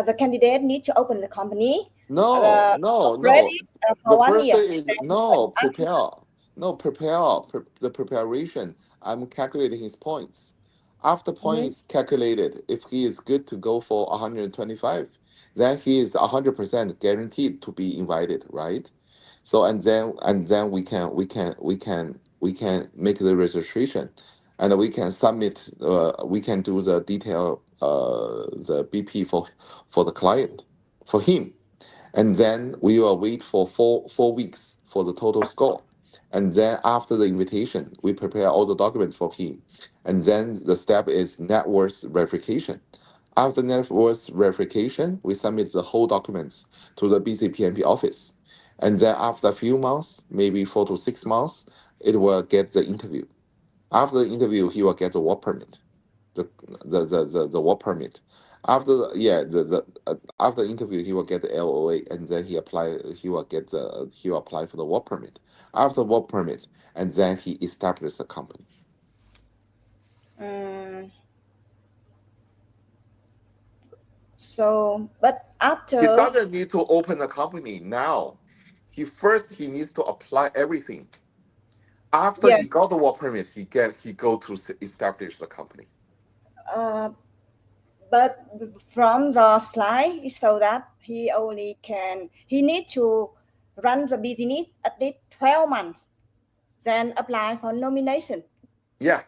the candidate need to open the company, No, no, no. ready for The one first year. thing is Then no after, prepare. No prepare. The preparation. I'm calculating his points. After mhm. points calculated, if he is good to go for 125, then he is 100% guaranteed to be invited, right? So and then we can make the registration, and we can submit. We can do the detail. The BP for the client, for him, and then we will wait for four weeks for the total score. And then after the invitation, we prepare all the documents for him. And then the step is net worth verification. After net worth verification, we submit the whole documents to the BCPMP office. And then after a few months, maybe 4 to 6 months, it will get the interview. After the interview, he will get a work permit, the the work permit. After after the interview, he will get the LOA, and then he will apply for the work permit. After work permit, and then he establishes the company. Mm, so, but He after, doesn't need to open a company now. He needs to apply everything. After yeah, he got the work permit, he go to establish the company. uh, but from the slide, so that he need to run the business at least 12 months, then apply for nomination. Yeah,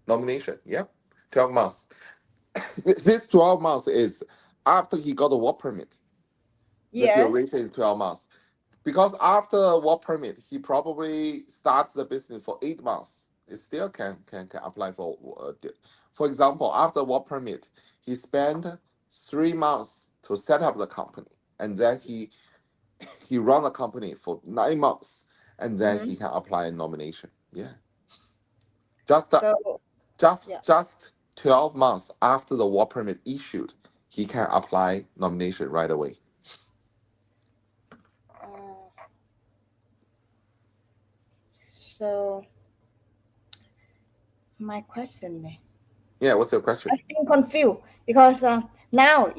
nomination. Yep, 12 months. This 12 months is after he got the work permit. The Yes. duration is 12 months. Because after work permit, he probably starts the business for 8 months. It still can apply for. For example, after work permit, he spent 3 months to set up the company, and then he run the company for 9 months, and then Mm-hmm. he can apply a nomination. Yeah, just So, yeah. just 12 months after the work permit issued, he can apply nomination right away. Uh, so my question, Yeah, what's your question? I'm still confused because now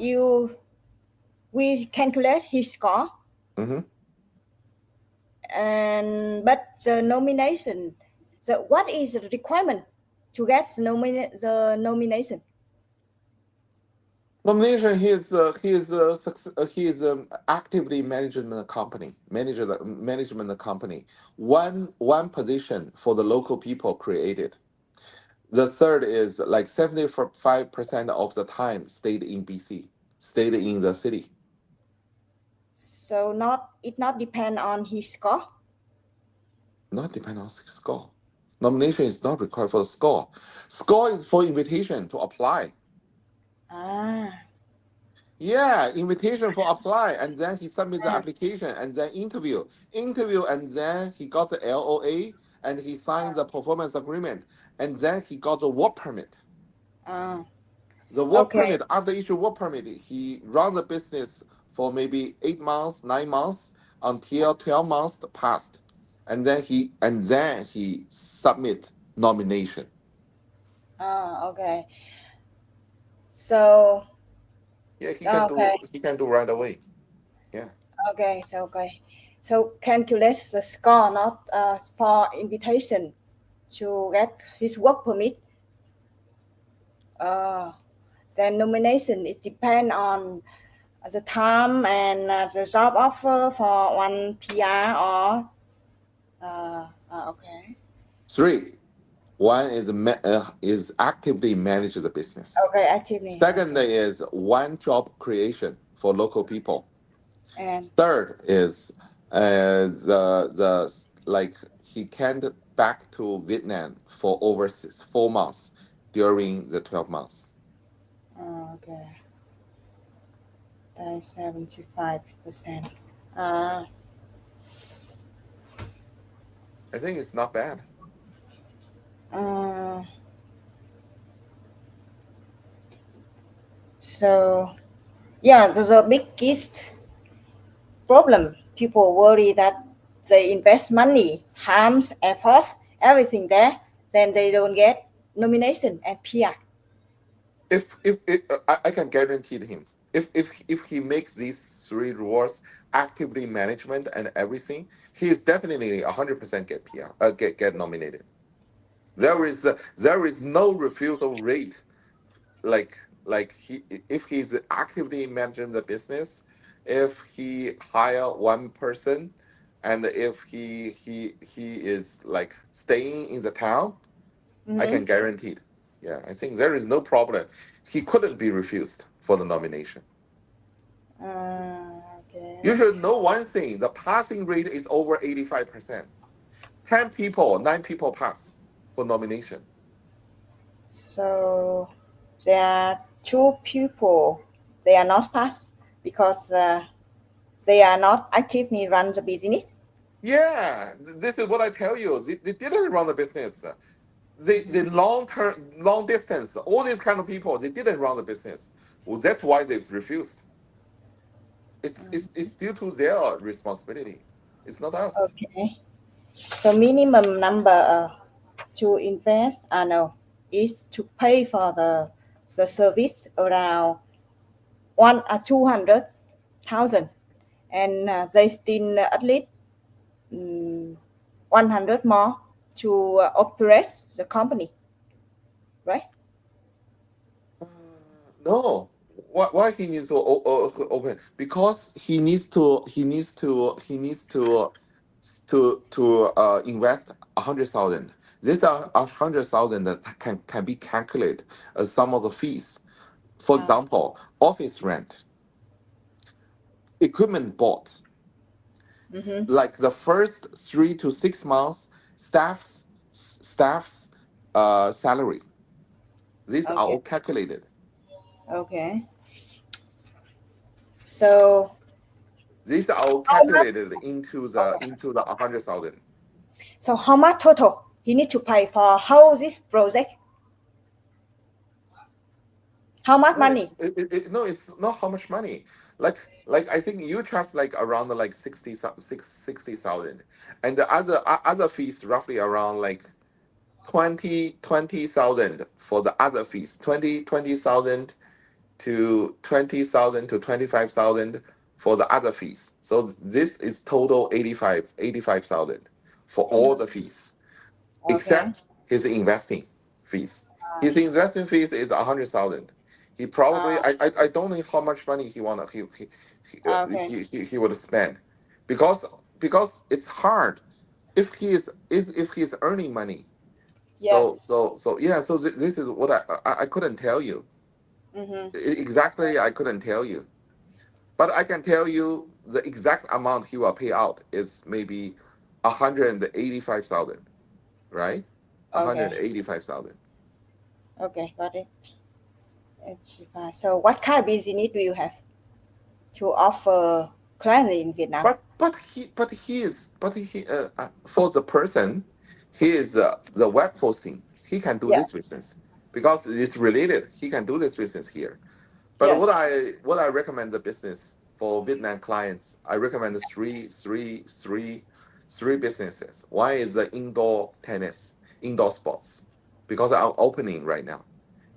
we calculate his score, Mm-hmm. and but the nomination, what is the requirement to get the nomination? Nomination. He is actively managing the company, management the company. One position for the local people created. The third is like 75% of the time stayed in BC, stayed in the city. So it not depend on his score. Not depend on score. Nomination is not required for the score. Score is for invitation to apply. Ah. Yeah, invitation for apply, and then he submits the application, and then interview, and then he got the LOA, and he signed the performance agreement, and then he got the work permit. Ah. The work Okay. permit, after issue work permit, he run the business for maybe 8 months, 9 months, until 12 months passed, and then he submit nomination. Ah. Okay. So. Yeah, he can do right away. Yeah. Okay. So calculate the score, not for invitation to get his work permit. Then nomination, it depends on the time and the job offer for one PR or okay. 3. One is actively manage the business. Okay, actively. Second Okay. is one job creation for local people. And Third is the like he came back to Vietnam for over 4 months during the 12 months. okay. That's 75%. I think it's not bad. So yeah, the biggest problem, people worry that they invest money, times, efforts, everything there, then they don't get nomination and PR. If I can guarantee him, if he makes these 3 rules, actively management and everything, he is definitely 100% get PR, get nominated. There is no refusal rate. Like he, if he's actively managing the business, if he hire one person, and if he is like staying in the town, I can guarantee it. Yeah, I think there is no problem. He couldn't be refused for the nomination. Okay. You should know one thing: the passing rate is over 85%. 10 people, 9 people pass for nomination. So there are 2 people, they are not passed because they are not actively run the business. Yeah, this is what I tell you. They didn't run the business. The long distance, all these kind of people, they didn't run the business. Well, that's why they've refused. It's due to their responsibility. It's not us. Okay. So minimum number to invest, no, is to pay for the service around 200,000, and they still at least 100 more to operate the company, right? No. Why he needs to open? Because he needs to invest 100,000. This 100,000 that can be calculated as some of the fees. For example, office rent, equipment bought, like the first 3 to 6 months, staff's salary. These are all calculated. Okay. So These are all calculated into the 100,000. So how much total he need to pay for how this project? How much money? No, it's not how much money. Like I think you charge like around like 60,000, and the other fees roughly around like 20,000 for the other fees. 20,000 to 20,000 to 25,000 for the other fees. So this is total 85,000 for all the fees, Okay. except his investing fees. His investing fees is 100,000. He probably I don't know how much money he wanna he would spend, because it's hard if he is earning money. So Yes. yeah. So this is what I couldn't tell you exactly. I couldn't tell you, but I can tell you the exact amount he will pay out is maybe 185,000, right? Okay. 185,000. Okay, got it. So what kind of business do you have to offer clients in Vietnam? But he for the person, he is the web hosting. He can do Yeah. this business because it's related. He can do this business here. But Yes. what I recommend the business for Vietnam clients, I recommend three businesses. One is the indoor tennis, indoor sports, because I'm opening right now.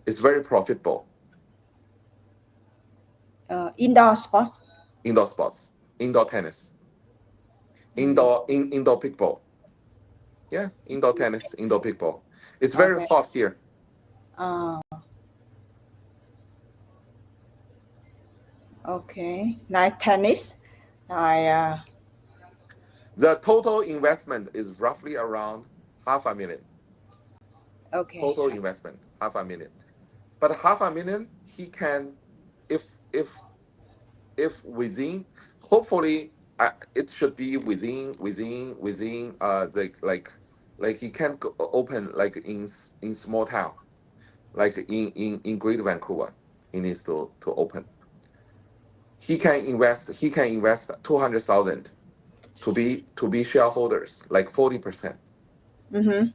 It's very profitable. Indoor sports. Indoor sports, indoor tennis, indoor pickleball. Yeah, indoor tennis, indoor pickleball. It's very Okay. hot here. Uh, okay. Like tennis. I The total investment is roughly around $500,000. okay. Total investment $500,000. But $500,000 he can, if within, hopefully it should be within like he can open like in small town, like in Greater Vancouver. He needs to open. He can invest 200,000 to be shareholders, like 40%. Mm-hmm.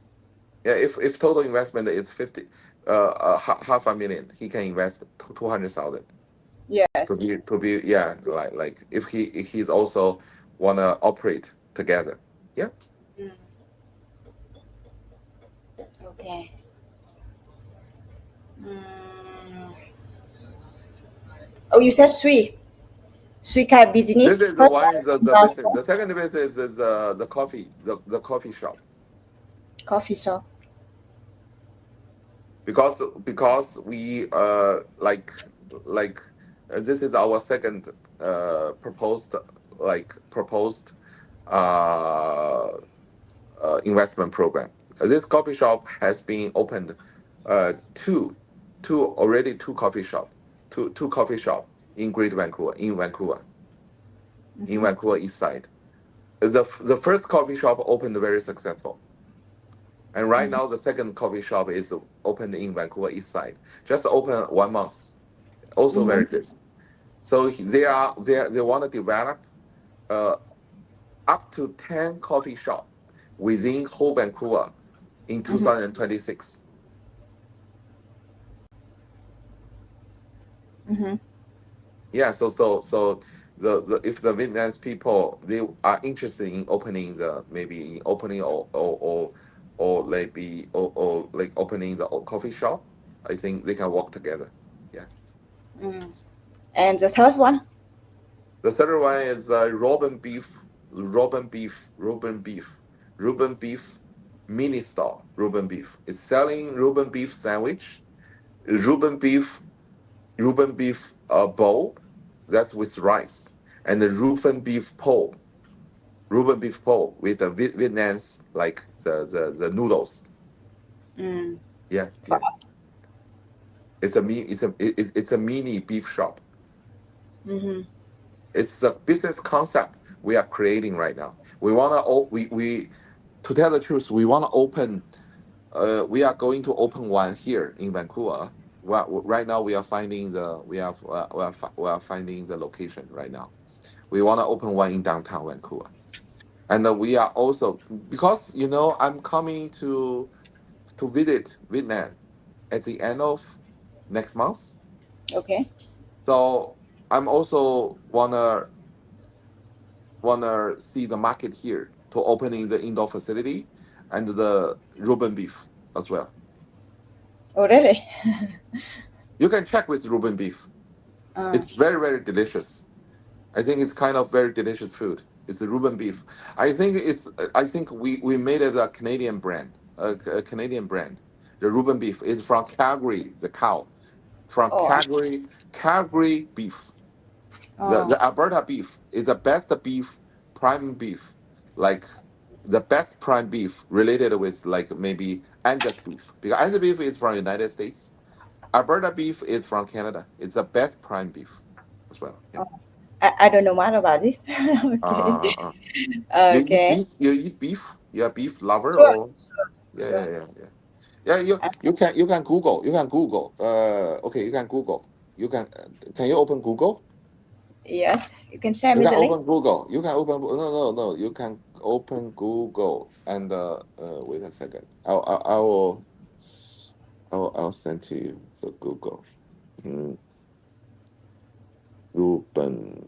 Yeah, if total investment is 50, $500,000, he can invest 200,000 Yes. to be yeah, like if he's also wanna operate together. Yeah. Mm. Okay. Mm. Oh, you said three kind of business. This is the First one one is is the indoor business. sport, The second business is the coffee shop, coffee shop. because we like this is our second proposed uh, investment program. This coffee shop has been opened, uh, two, two coffee shop, two coffee shop in Great Vancouver, in Mm-hmm. Vancouver East Side. The first coffee shop opened very successful, and right Mm-hmm. now the second coffee shop is opened in Vancouver East Side. Just open 1 month, also very Mm-hmm. good. So they want to develop uh, up to 10 coffee shop within whole Vancouver in Mm-hmm. 2026. Mm-hmm. Yeah, so the if the Vietnamese people they are interested in opening the maybe in opening or maybe or like opening the coffee shop, I think they can work together. Yeah. Mm. And the third one. The third one is Reuben beef mini store. Reuben beef. It's selling Reuben beef sandwich, Reuben beef bowl, that's with rice, and the Reuben beef pole with the Vietnamese like the noodles. Mm. Yeah, Fi- yeah. It's a mini beef shop. Mm-hmm. It's the business concept we are creating right now. We wanna we to tell the truth, we wanna open. We are going to open one here in Vancouver. Right now we are finding the we are finding the location right now. We want to open one in downtown Vancouver, and we are also, because I'm coming to visit Vietnam at the end of next month. Okay. So I'm also wanna see the market here to opening the indoor facility and the Reuben beef as well. Oh, really? You can check with Reuben beef. Uh, It's very, very delicious. I think it's kind of very delicious food. It's the Reuben beef. I think we made it a Canadian brand, a Canadian brand. The Reuben beef is from Calgary, the cow, from Oh, Calgary beef. The Alberta beef is the best beef, prime beef, like the best prime beef related with like maybe Angus beef, because Angus beef is from United States. Alberta beef is from Canada. It's the best prime beef as well. Yeah. I don't know much about this. Okay. Uh, uh, you eat Okay. beef? You eat beef? You're a beef lover Sure. or yeah, Sure. yeah, yeah, yeah. Yeah, you can Google. You can Google. Okay, you can Google. Can you open Google? Yes, you can send You me can the link. open Google. You can open no. You can open Google and wait a second. I'll send to you the Google. Mm, 日本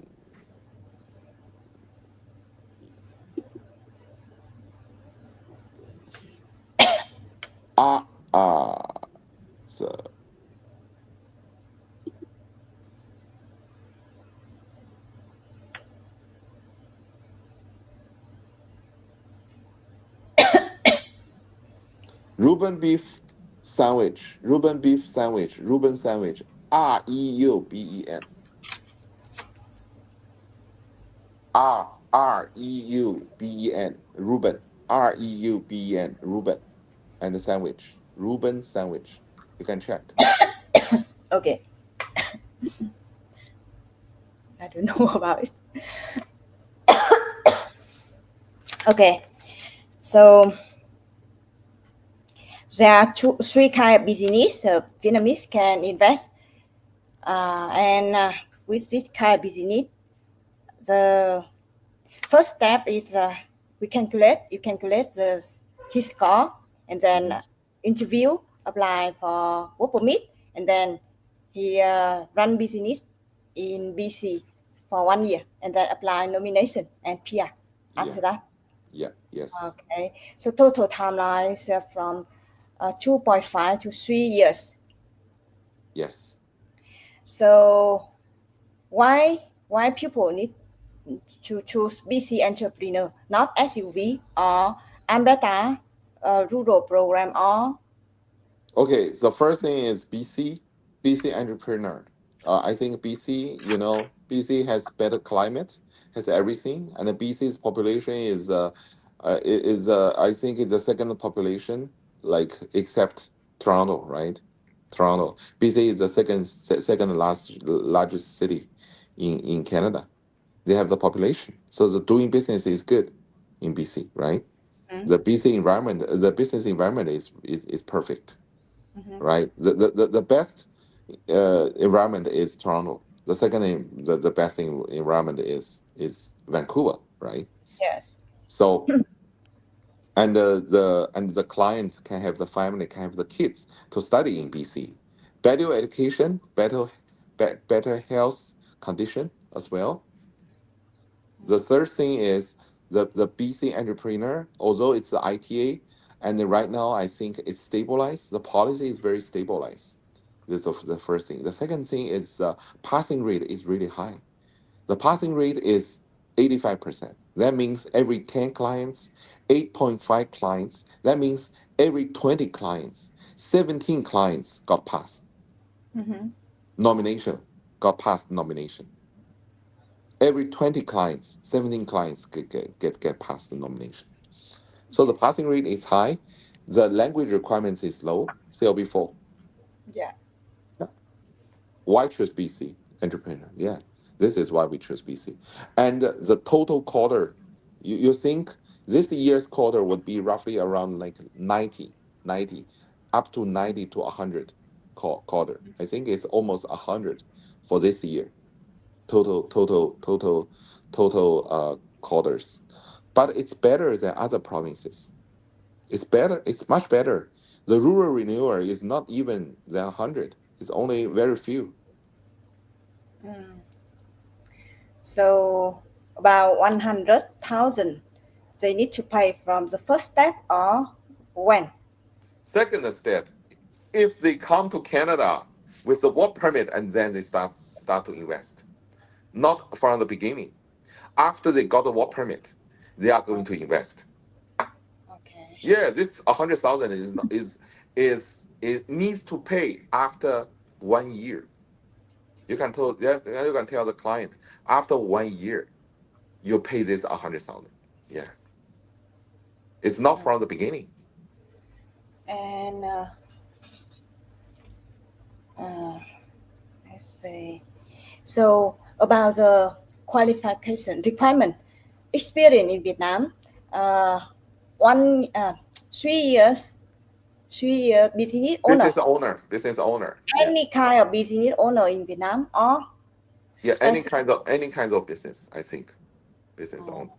这 Reuben beef sandwich. Reuben beef sandwich. Reuben sandwich. REUBEN. REUBEN. Reuben. REUBEN. Reuben. And the sandwich. Reuben sandwich. You can check. Okay. I don't know about it. Okay. So there are three kind of business Vietnamese can invest, and with this kind of business, the first step is you calculate his score, and then Mhm. interview, apply for work permit, and then he run business in BC for 1 year, and then apply nomination and PR after Yeah. that. Yeah. Yes. Okay, so total timeline is from 2.5 to 3 years. Yes. So why people need to choose BC entrepreneur, not SUV or Ambeta rural program or Okay. So first thing is BC entrepreneur. I think BC, BC has better climate, has everything, and the BC's population is I think it's the second population, like except Toronto, right? Toronto. BC is the second largest city in Canada. They have the population, so the doing business is good in BC, right? mm-hmm. The business environment is perfect, Mm-hmm. right? The best environment is Toronto. The second the best environment is Vancouver, right? Yes. So and the client can have the family, can have the kids to study in BC. Better education, better health condition as well. The third thing is the BC entrepreneur, although it's the ITA, and then right now I think it's stabilized. The policy is very stabilized. This is the first thing. The second thing is passing rate is really high. The passing rate is 85%. That means every 10 clients, 8.5 clients. That means every 20 clients, 17 clients got passed. Mm-hmm. Nomination got passed nomination. Every 20 clients, 17 clients get past the nomination. So the Yes. passing rate is high. The language requirements is low. CLB4. Yeah. Yeah. Why choose BC entrepreneur? Yeah, this is why we choose BC. And the total quarter, you think this year's quarter would be roughly around like 90, up to 90 to 100 quarter. I think it's almost 100 for this year. Total quarters, but it's better than other provinces. It's better. It's much better. The rural renewal is not even than 100. It's only very few. Mm. So about 100,000 they need to pay from the first step or when? Second step, if they come to Canada with the work permit and then they start to invest, not from the beginning. After they got the work permit, they are going to invest. Okay. Yeah, this 100,000 is not- is it needs to pay after 1 year. You can tell the client after 1 year, you pay this 100,000. Yeah, it's not from the beginning. And let's see. So about the qualification requirement, experience in Vietnam, 3 year business owner. Business owner. Any kind of business owner in Vietnam or Yeah, any kind of business. I think business owner.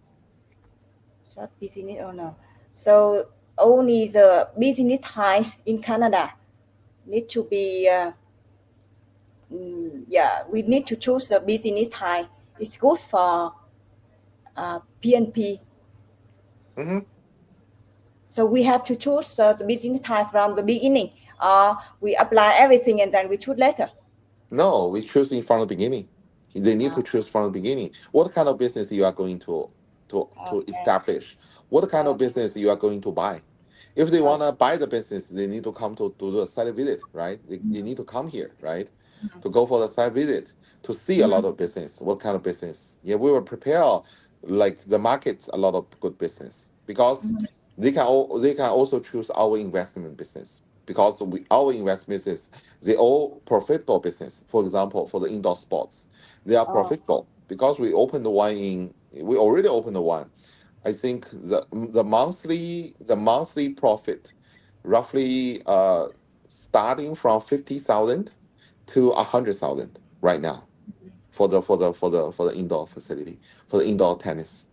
So business owner. So only the business types in Canada need to be. We need to choose the business type. It's good for PNP. Mm-hmm. So we have to choose the business type from the beginning, or we apply everything and then we choose later. No, we choose it from the beginning. They need to choose from the beginning. What kind of business you are going to establish? What kind of business you are going to buy? If they want to buy the business, they need to come to do the site visit, right? They need to come here, right? To go for the site visit, to see a lot of business. What kind of business? Yeah, we will prepare like the market a lot of good business, because they can also choose our investment business, because our investment business, they all profitable business. For example, for the indoor sports, they are profitable because we already opened the one. I think the monthly profit roughly starting from 50,000 to 100,000 right now for the indoor facility, for the indoor tennis.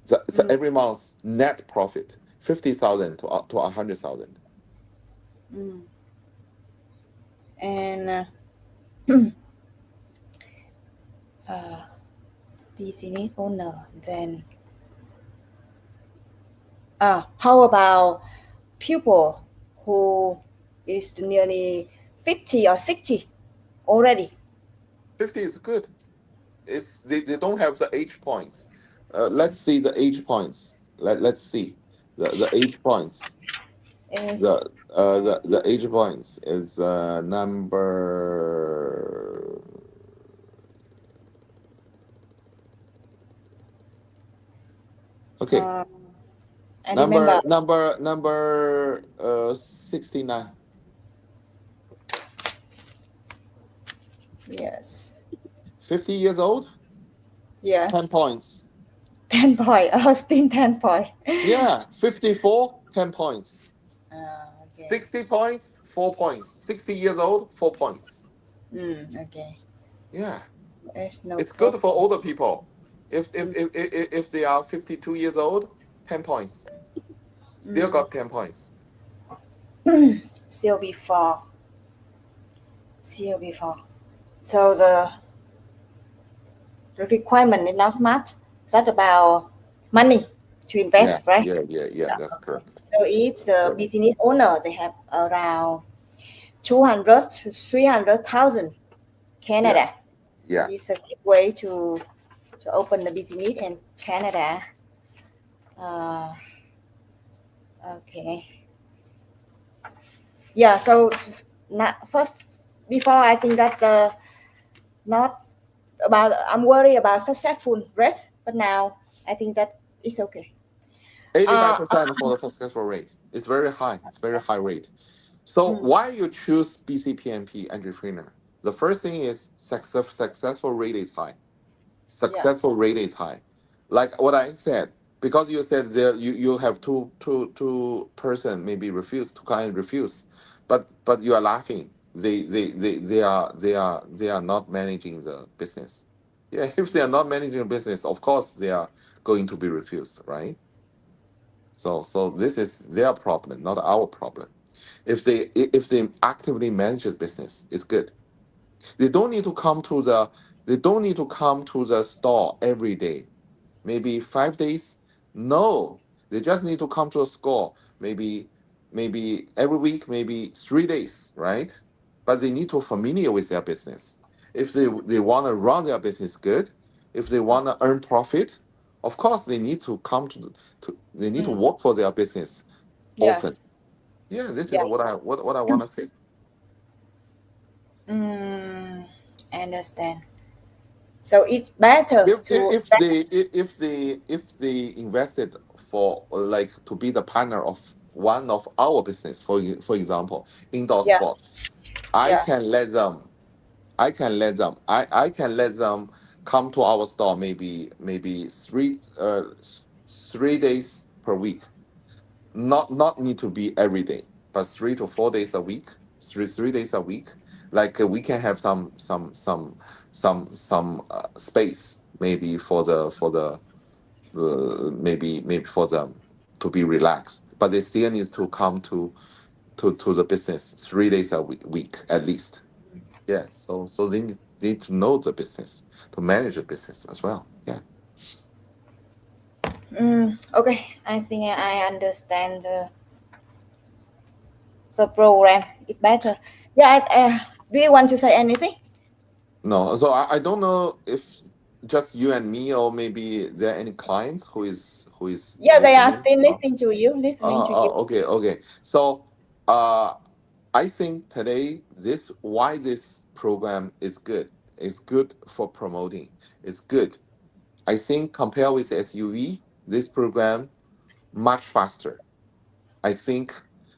So every month net profit 50,000 to 100,000. And business owner. Then how about people who is nearly 50 or 60 already? 50 is good. They don't have the age points. Let's see the age points. Let's see the age points. The age points is number. Okay. Number 69. Yes. 50 years old? Yeah. 10 points. 10 point. Still 10 point. Yeah. 54, 10 points. Okay. 60 points, 4 points. 60 years old, 4 points. Okay. Yeah. It's good for older people. If they are 52 years old, 10 points. Still got 10 points. Still before. So the requirement is not much. That's about money to invest, right? Yeah, that's correct. So if the business owner, they have around 200 to 300,000 Canada. Yeah. It's a good way to open the business in Canada. Okay. Yeah, so first, before I think that's not about, I'm worried about successful rate, but now I think that it's okay. 85% for the successful rate. It's very high. It's very high rate. So why you choose BCPNP entrepreneur? The first thing is successful rate is high. Successful rate is high. Like what I said, because you said there you have two person maybe refuse, two client refuse, but you are laughing. They are not managing the business. Yeah, if they are not managing the business, of course they are going to be refused, right? So this is their problem, not our problem. If they actively manage the business, it's good. They don't need to come to the store every day. Maybe 5 days. No, they just need to come to a store maybe every week, maybe 3 days, right? But they need to familiar with their business. If they want to run their business good, if they want to earn profit, of course they need to come they need to work for their business often. Yeah, this is what I want to say. I understand. So it's better to If they invested for like to be the partner of one of our business, for example, indoor yeah, sports, I yeah, can let them I can let them come to our store maybe 3 days per week. Not need to be every day, but 3 to 4 days a week, 3 days a week. Like we can have some space maybe maybe for them to be relaxed, but they still need to come to the business 3 days a week at least. Yeah, so they need to know the business, to manage the business as well. Yeah. okay. I think I understand the program. It's better. Yeah. Do you want to say anything? No, so I don't know if just you and me, or maybe there are any clients who is Yeah, they are listening. still Oh, listening to you. Listening to you. okay. So uh I think today this why this program is good. It's good for promoting. It's good. I think compared with SUV, this program much faster. I think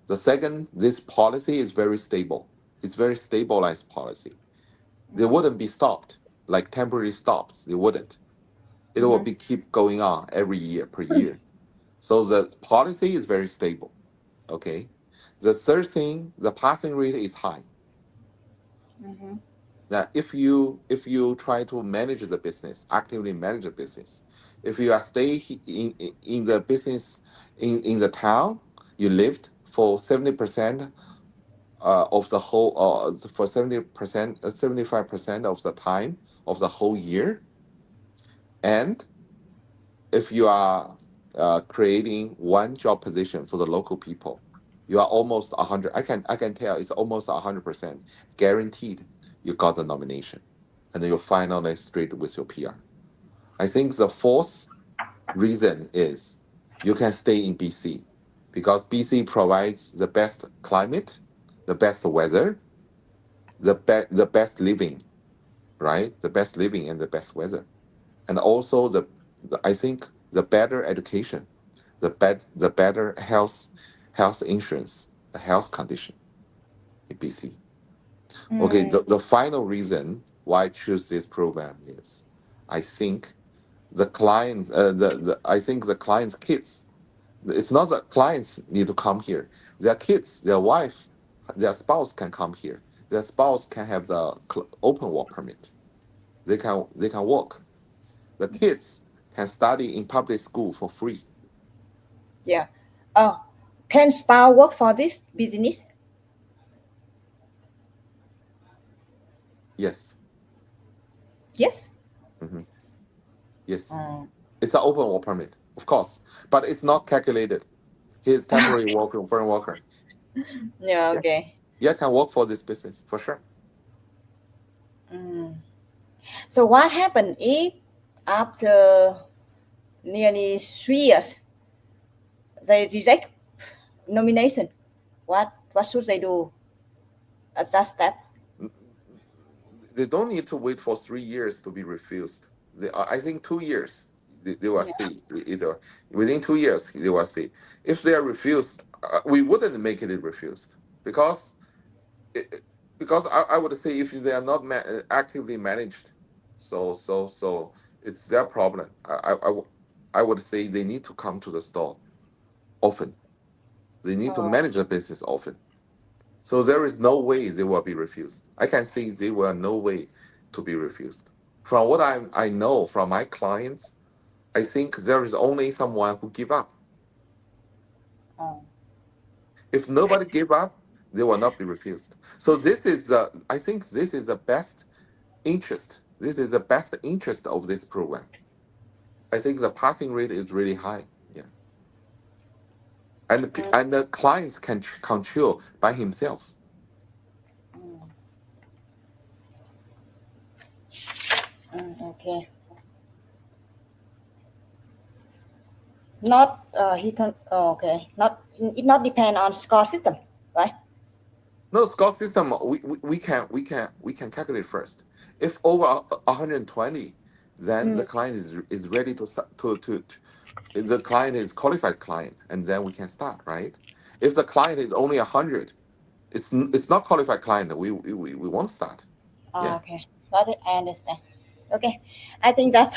the second, this policy is very stable. It's very stabilized policy. They wouldn't be stopped like temporary stops. They wouldn't. It will Mm-hmm. be keep going on every year per year. So the policy is very stable. Okay. The third thing, the passing rate is high. Mm-hmm. Now, if you try to manage the business, actively manage the business, if you are in the business in the town you lived for 70% of the whole for 70%, 75% of the time of the whole year, and if you are creating one job position for the local people, you are almost 100. I can tell it's almost 100% guaranteed you got the nomination, and then you finally straight with your PR. I think the fourth reason is you can stay in BC because BC provides the best climate, the best weather, the best living, right? The best living and the best weather, and also I think the better education, the better health insurance, the health condition in BC. Okay, the final reason why I choose this program is I think I think the client's kids. It's not that clients need to come here. Their kids, their wife, their spouse can come here. Their spouse can have the open work permit. They can work. The kids can study in public school for free. Yeah. Oh, can spa work for this business? Yes. Yes. Mhm. Yes. Mm. It's an open work permit, of course, but it's not calculated. He's temporary worker, foreign worker. Yeah. Yeah. Okay. Yeah, can work for this business for sure. Mm. So what happened if after nearly 3 years they reject nomination? What should they do at that step? N- They don't need to wait for 3 years to be refused. I think 2 years they will Yeah. see either within 2 years they will see if they are refused. We wouldn't make it refused because it, because I would say if they are not actively managed, so it's their problem. I would say they need to come to the store often. They need to Oh, manage the business often. So there is no way they will be refused. I can say they will no way to be refused. From what I know from my clients, I think there is only someone who give up. oh, If nobody give up, they will not be refused. So I think this is the best interest. This is the best interest of this program. I think the passing rate is really high. Yeah, and and the clients can control by himself. okay. Not he can. Oh, okay. Not it. Not depend on score system, right? No, score system. We can calculate first. If over 120, then the client is ready the client is qualified client, and then we can start, right? If the client is only 100, it's not qualified client. We won't start. Yeah. Okay, got it. I understand. Okay, I think that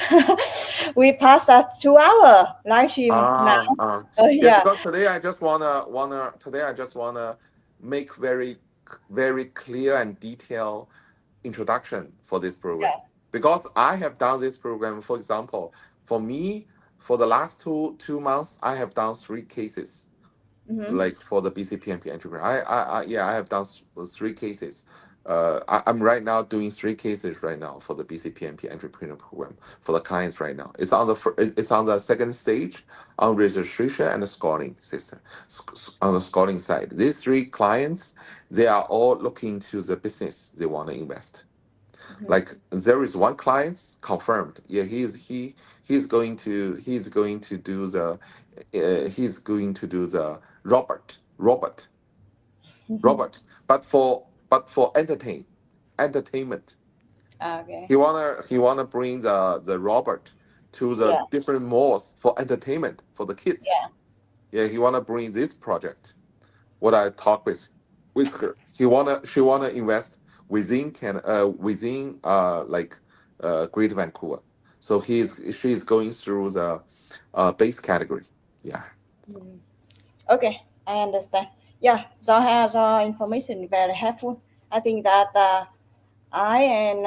we passed a 2 hour live stream now. Yeah. Yeah, Because today I just wanna make very clear and detailed introduction for this program, yeah. because I have done this program. For example, for me, for the last two months, I have done 3 cases, Mm-hmm. like for the BCPMP entrepreneur. I have done 3 cases. I'm right now doing 3 cases right now for the BCPMP entrepreneur program for the clients right now. It's on the second stage on registration and the scoring system. On the scoring side, these 3 clients, they are all looking to the business they want to invest. Mm-hmm. Like there is one client confirmed. Yeah, he's going to do the robot, but for entertainment. Okay. He wanna bring the robot to the Yeah, different malls for entertainment for the kids. yeah. Yeah, he wanna bring this project. What I talk with her, she wanna invest within Greater Vancouver. So she's going through the base category. Yeah. So. Mm. Okay, I understand. Yeah, the information very helpful. I think that I and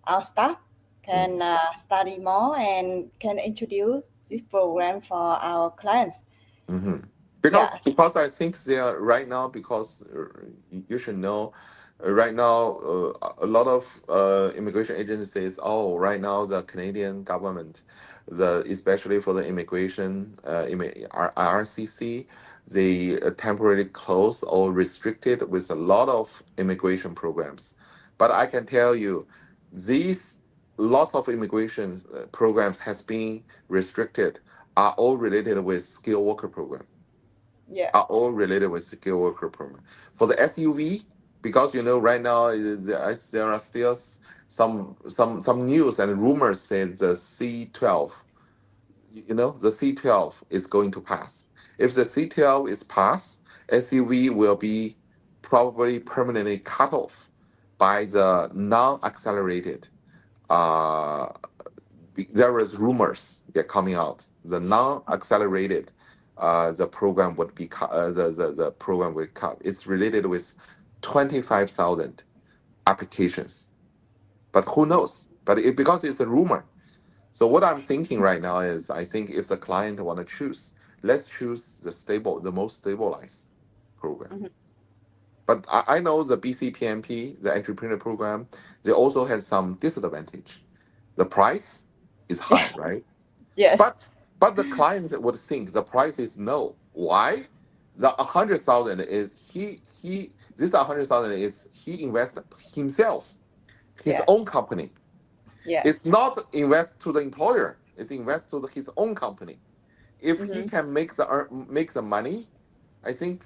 our staff can Mm. study more and can introduce this program for our clients. Hmm. Yeah, Because I think they are right now, because you should know, right now a lot of immigration agencies says, oh, right now the Canadian government, the especially for the immigration RCC, they temporarily closed or restricted with a lot of immigration programs. But I can tell you, these lots of immigration programs has been restricted, are all related with skilled worker program, yeah, are all related with skilled worker program. For the SUV, because right now there are still some news and rumors said the C12, the C12 is going to pass. If the C12 is passed, SUV will be probably permanently cut off by the non-accelerated. Uh, there is rumors that coming out. The non-accelerated, the program would be cut. The program will cut. It's related with 25,000 applications, but who knows? But because it's a rumor. So what I'm thinking right now is, I think if the client want to choose, let's choose the most stabilized program. mhm, But I know the BCPMP, the entrepreneur program, they also had some disadvantage. The price is high, yes, right? yes, But the client would think the price is no. Why? The 100,000 is he this 100,000 is he invested himself, his yes, own company. It's yes. not invest to the employer. It's invest to his own company. If he Mm-hmm. can make the money, I think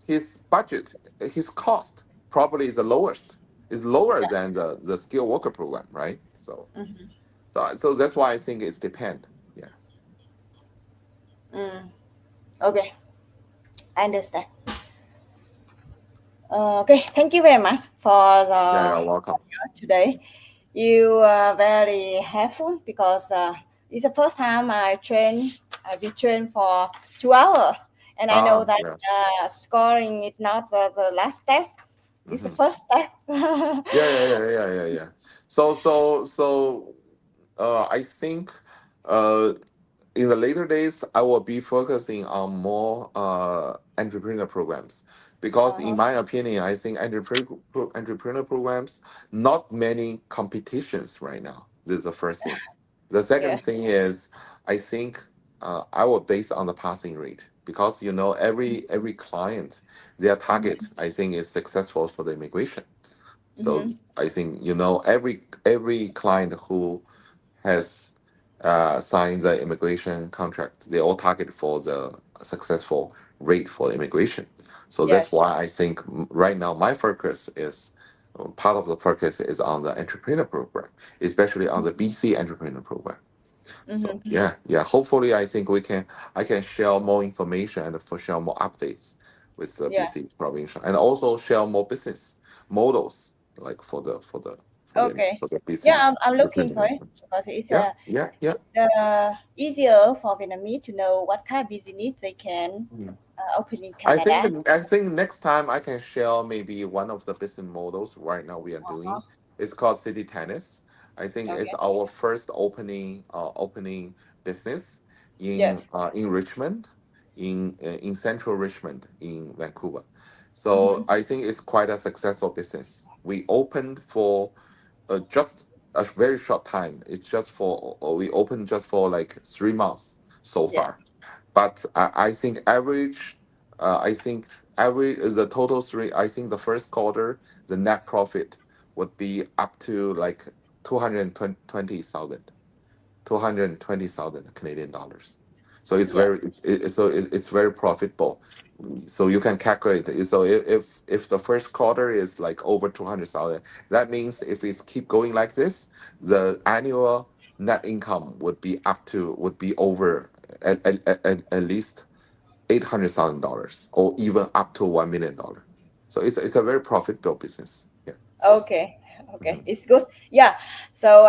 his budget, his cost probably is the lowest. Is lower Yeah. than the skilled worker program, right? So Mm-hmm. so that's why I think it's depend. Yeah. Mm. Okay, I understand. Okay, thank you very much for Yeah, the you're welcome. podcast today. You are very helpful because it's the first time we train for 2 hours, and I know that Yeah. scoring is not the last step; it's the Hmm. first step. Yeah. So I think uh in the later days, I will be focusing on more entrepreneur programs, because, in Uh-huh. my opinion, I think entrepreneur programs, not many competitions right now. This is the first thing. The second Yes. thing is, I think I will base on the passing rate, because every client, their Mm-hmm. target, I think, is successful for the immigration. So Mm-hmm. I think every client who has signed the immigration contract, they all target for the successful rate for immigration. So Yes. that's why I think right now my focus is part of the focus is on the entrepreneur program, especially on the BC entrepreneur program. So yeah. Hopefully, I think I can share more information and share more updates with the BC provincial, and also share more business models like for the Okay. BC. Yeah, I'm looking for it because it's easier for Vietnamese to know what kind of business they can open in Canada. I think next time I can share maybe one of the business models right now we are doing. It's called City Tennis. I think it's our first opening business in Richmond, in central Richmond in Vancouver. So I think it's quite a successful business. We opened for just a very short time. It's just for we opened just for like 3 months so far, but I think average. The total three. I think the first quarter the net profit would be up to like 220,000 Canadian dollars. So it's it's very profitable. So you can calculate it. So if the first quarter is like over 200,000, that means if it's keep going like this, the annual net income would be over at least $800,000 or even up to $1 million. So it's a very profitable business. Yeah. Okay. It's good. Yeah. So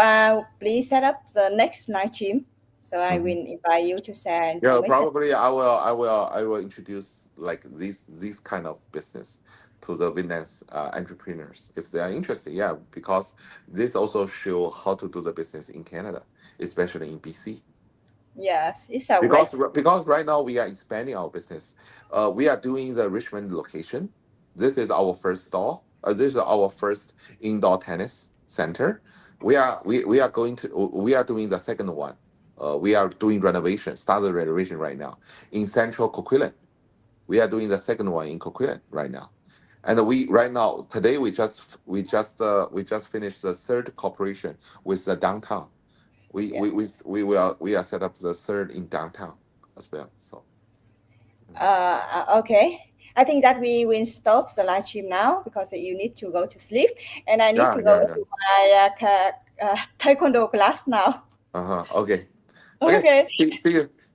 please set up the next live stream. So I will invite you to share information. Yeah, probably I will introduce like this kind of business to the Vietnamese entrepreneurs if they are interested. Yeah, because this also show how to do the business in Canada, especially in BC. Yes, it's a because right now we are expanding our business. We are doing the Richmond location. This is our first store. This is our first indoor tennis center. We are doing the second one. We are doing started renovation right now in Central Coquitlam. We are doing the second one in Coquitlam right now, and today we just finished the third cooperation with the downtown. We are set up the third in downtown as well. So okay. I think that we will stop the live stream now because you need to go to sleep and I need to go to my taekwondo class now. Okay. See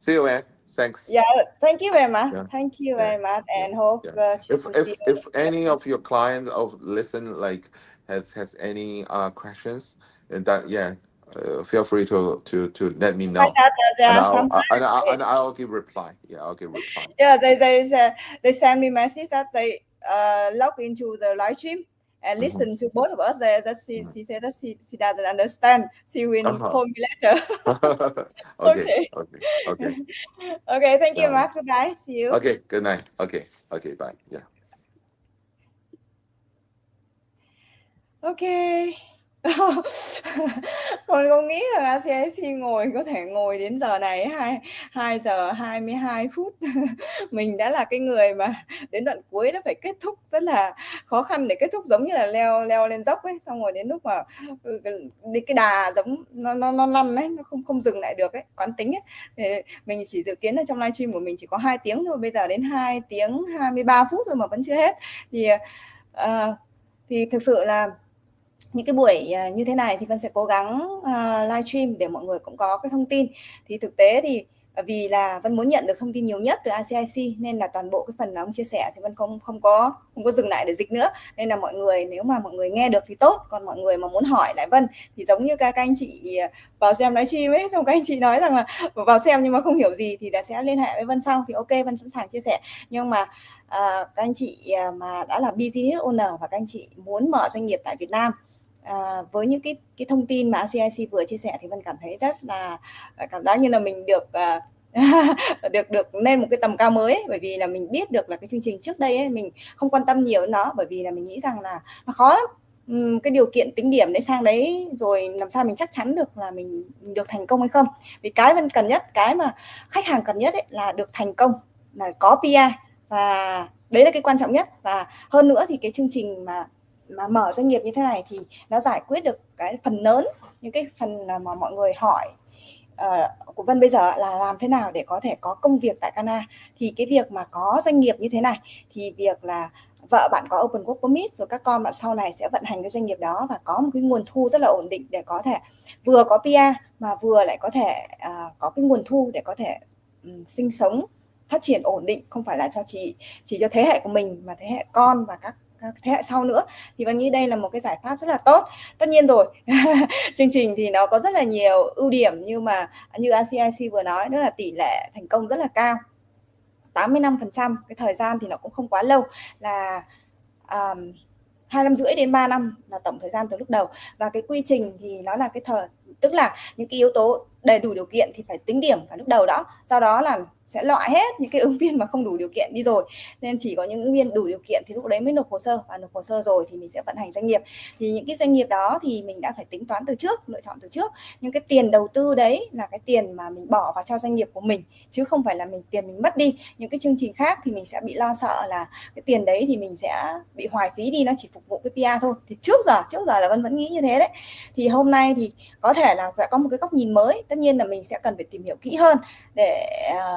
you, man. Thanks. Yeah, thank you very much. Thank you very much, and hope if any of your clients listen like has any questions, and that feel free to let me know. And I'll give reply. Yeah, I'll give reply. Yeah, they send me message that they log into the live stream and listen to both of us. She said that she doesn't understand. She will call me later. Okay. Okay, thank you, Mark. Goodbye. See you. Okay, good night. Okay, bye. Yeah. Okay. Con không nghĩ rằng RCIC có thể ngồi đến giờ này 2 giờ 22 phút. Mình đã là cái người mà đến đoạn cuối đã phải kết thúc rất là khó khăn để kết thúc, giống như là leo lên dốc ấy, xong rồi đến lúc mà cái đà giống nó lăn ấy, nó không dừng lại được ấy, quán tính ấy. Thì mình chỉ dự kiến là trong livestream của mình chỉ có 2 tiếng thôi, bây giờ đến 2 tiếng 23 phút rồi mà vẫn chưa hết. Thì thực sự là những cái buổi như thế này thì Vân sẽ cố gắng livestream để mọi người cũng có cái thông tin. Thì thực tế thì vì là Vân muốn nhận được thông tin nhiều nhất từ RCIC nên là toàn bộ cái phần mà ông chia sẻ thì Vân không có dừng lại để dịch nữa. Nên là mọi người, nếu mà mọi người nghe được thì tốt, còn mọi người mà muốn hỏi lại Vân thì giống như các anh chị vào xem livestream ấy, xong các anh chị nói rằng là vào xem nhưng mà không hiểu gì thì đã sẽ liên hệ với Vân sau, thì ok, Vân sẵn sàng chia sẻ. Nhưng mà các anh chị mà đã là business owner và các anh chị muốn mở doanh nghiệp tại Việt Nam, với những cái thông tin mà RCIC vừa chia sẻ thì Vân cảm thấy rất là cảm giác như là mình được được lên một cái tầm cao mới ấy, bởi vì là mình biết được là cái chương trình trước đây ấy, mình không quan tâm nhiều đến nó, bởi vì là mình nghĩ rằng là nó khó lắm. Cái điều kiện tính điểm đấy sang đấy rồi làm sao mình chắc chắn được là mình được thành công hay không. Vì cái Vân cần nhất, cái mà khách hàng cần nhất ấy, là được thành công, là có PR, và đấy là cái quan trọng nhất. Và hơn nữa thì cái chương trình mà mở doanh nghiệp như thế này thì nó giải quyết được cái phần lớn những cái phần mà mọi người hỏi của Vân bây giờ là làm thế nào để có thể có công việc tại Canada. Thì cái việc mà có doanh nghiệp như thế này thì việc là vợ bạn có Open Work Permit, rồi các con bạn sau này sẽ vận hành cái doanh nghiệp đó và có một cái nguồn thu rất là ổn định để có thể vừa có PR mà vừa lại có thể có cái nguồn thu để có thể sinh sống phát triển ổn định, không phải là cho chỉ cho thế hệ của mình mà thế hệ con và các thế hệ sau nữa. Thì Vân nghĩ đây là một cái giải pháp rất là tốt. Tất nhiên rồi chương trình thì nó có rất là nhiều ưu điểm, nhưng mà như RCIC vừa nói, đó là tỷ lệ thành công rất là cao, 85%. Cái thời gian thì nó cũng không quá lâu, là 2 năm rưỡi đến 3 năm là tổng thời gian từ lúc đầu. Và cái quy trình thì nó là cái tức là những cái yếu tố đầy đủ điều kiện thì phải tính điểm cả lúc đầu đó, sau đó là sẽ loại hết những cái ứng viên mà không đủ điều kiện đi rồi, nên chỉ có những ứng viên đủ điều kiện thì lúc đấy mới nộp hồ sơ, và nộp hồ sơ rồi thì mình sẽ vận hành doanh nghiệp. Thì những cái doanh nghiệp đó thì mình đã phải tính toán từ trước, lựa chọn từ trước. Nhưng cái tiền đầu tư đấy là cái tiền mà mình bỏ vào cho doanh nghiệp của mình, chứ không phải là tiền mình mất đi. Những cái chương trình khác thì mình sẽ bị lo sợ là cái tiền đấy thì mình sẽ bị hoài phí đi, nó chỉ phục vụ cái PR thôi. Thì trước giờ là Vân vẫn nghĩ như thế đấy. Thì hôm nay thì có thể là sẽ có một cái góc nhìn mới. Tất nhiên là mình sẽ cần phải tìm hiểu kỹ hơn để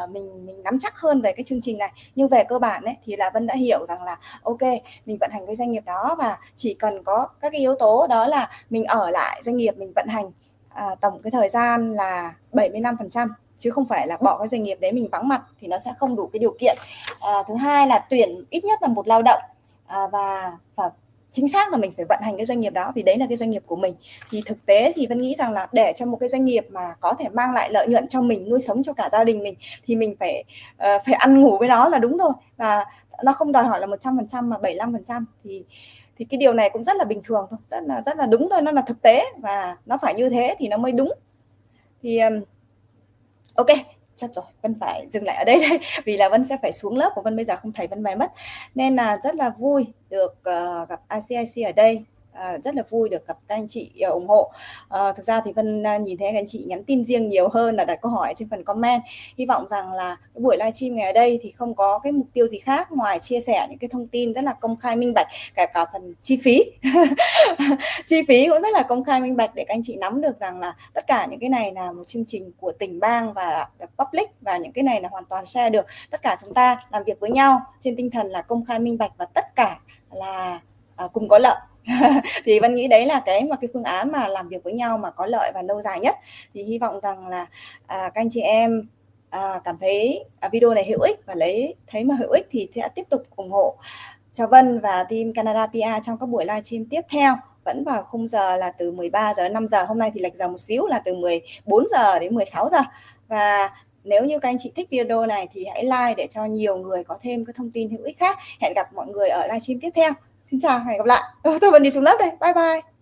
mình nắm chắc hơn về cái chương trình này. Nhưng về cơ bản ấy, thì là Vân đã hiểu rằng là ok, mình vận hành cái doanh nghiệp đó và chỉ cần có các cái yếu tố, đó là mình ở lại doanh nghiệp mình vận hành tổng cái thời gian là 75%, chứ không phải là bỏ cái doanh nghiệp đấy mình vắng mặt thì nó sẽ không đủ cái điều kiện. Thứ hai là tuyển ít nhất là một lao động, và chính xác là mình phải vận hành cái doanh nghiệp đó vì đấy là cái doanh nghiệp của mình. Thì thực tế thì Vân nghĩ rằng là để cho một cái doanh nghiệp mà có thể mang lại lợi nhuận cho mình, nuôi sống cho cả gia đình mình, thì mình phải ăn ngủ với nó là đúng thôi. Và nó không đòi hỏi là 100% mà 75%, thì cái điều này cũng rất là bình thường thôi, rất là đúng thôi, nó là thực tế và nó phải như thế thì nó mới đúng. Thì ok, chắc rồi, Vân phải dừng lại ở đây vì là Vân sẽ phải xuống lớp của Vân, bây giờ không thấy Vân về mất. Nên là rất là vui được gặp RCIC ở đây, rất là vui được gặp các anh chị ủng hộ. Thực ra thì Vân nhìn thấy các anh chị nhắn tin riêng nhiều hơn là đặt câu hỏi trên phần comment. Hy vọng rằng là cái buổi livestream ngày ở đây thì không có cái mục tiêu gì khác ngoài chia sẻ những cái thông tin rất là công khai minh bạch, cả phần chi phí chi phí cũng rất là công khai minh bạch để các anh chị nắm được rằng là tất cả những cái này là một chương trình của tỉnh bang và public, và những cái này là hoàn toàn share được. Tất cả chúng ta làm việc với nhau trên tinh thần là công khai minh bạch và tất cả là cùng có lợi. Thì Vân nghĩ đấy là cái phương án mà làm việc với nhau mà có lợi và lâu dài nhất. Thì hy vọng rằng là các anh chị em cảm thấy video này hữu ích và thấy mà hữu ích thì sẽ tiếp tục ủng hộ cho Vân và team CanadaPR trong các buổi livestream tiếp theo, vẫn vào khung giờ là từ 13 giờ đến 5 giờ. Hôm nay thì lệch giờ một xíu là từ 14 giờ đến 16 giờ. Và nếu như các anh chị thích video này thì hãy like để cho nhiều người có thêm các thông tin hữu ích khác. Hẹn gặp mọi người ở livestream tiếp theo. Xin chào, hẹn gặp lại. Tôi Vân đi xuống lớp đây. Bye bye.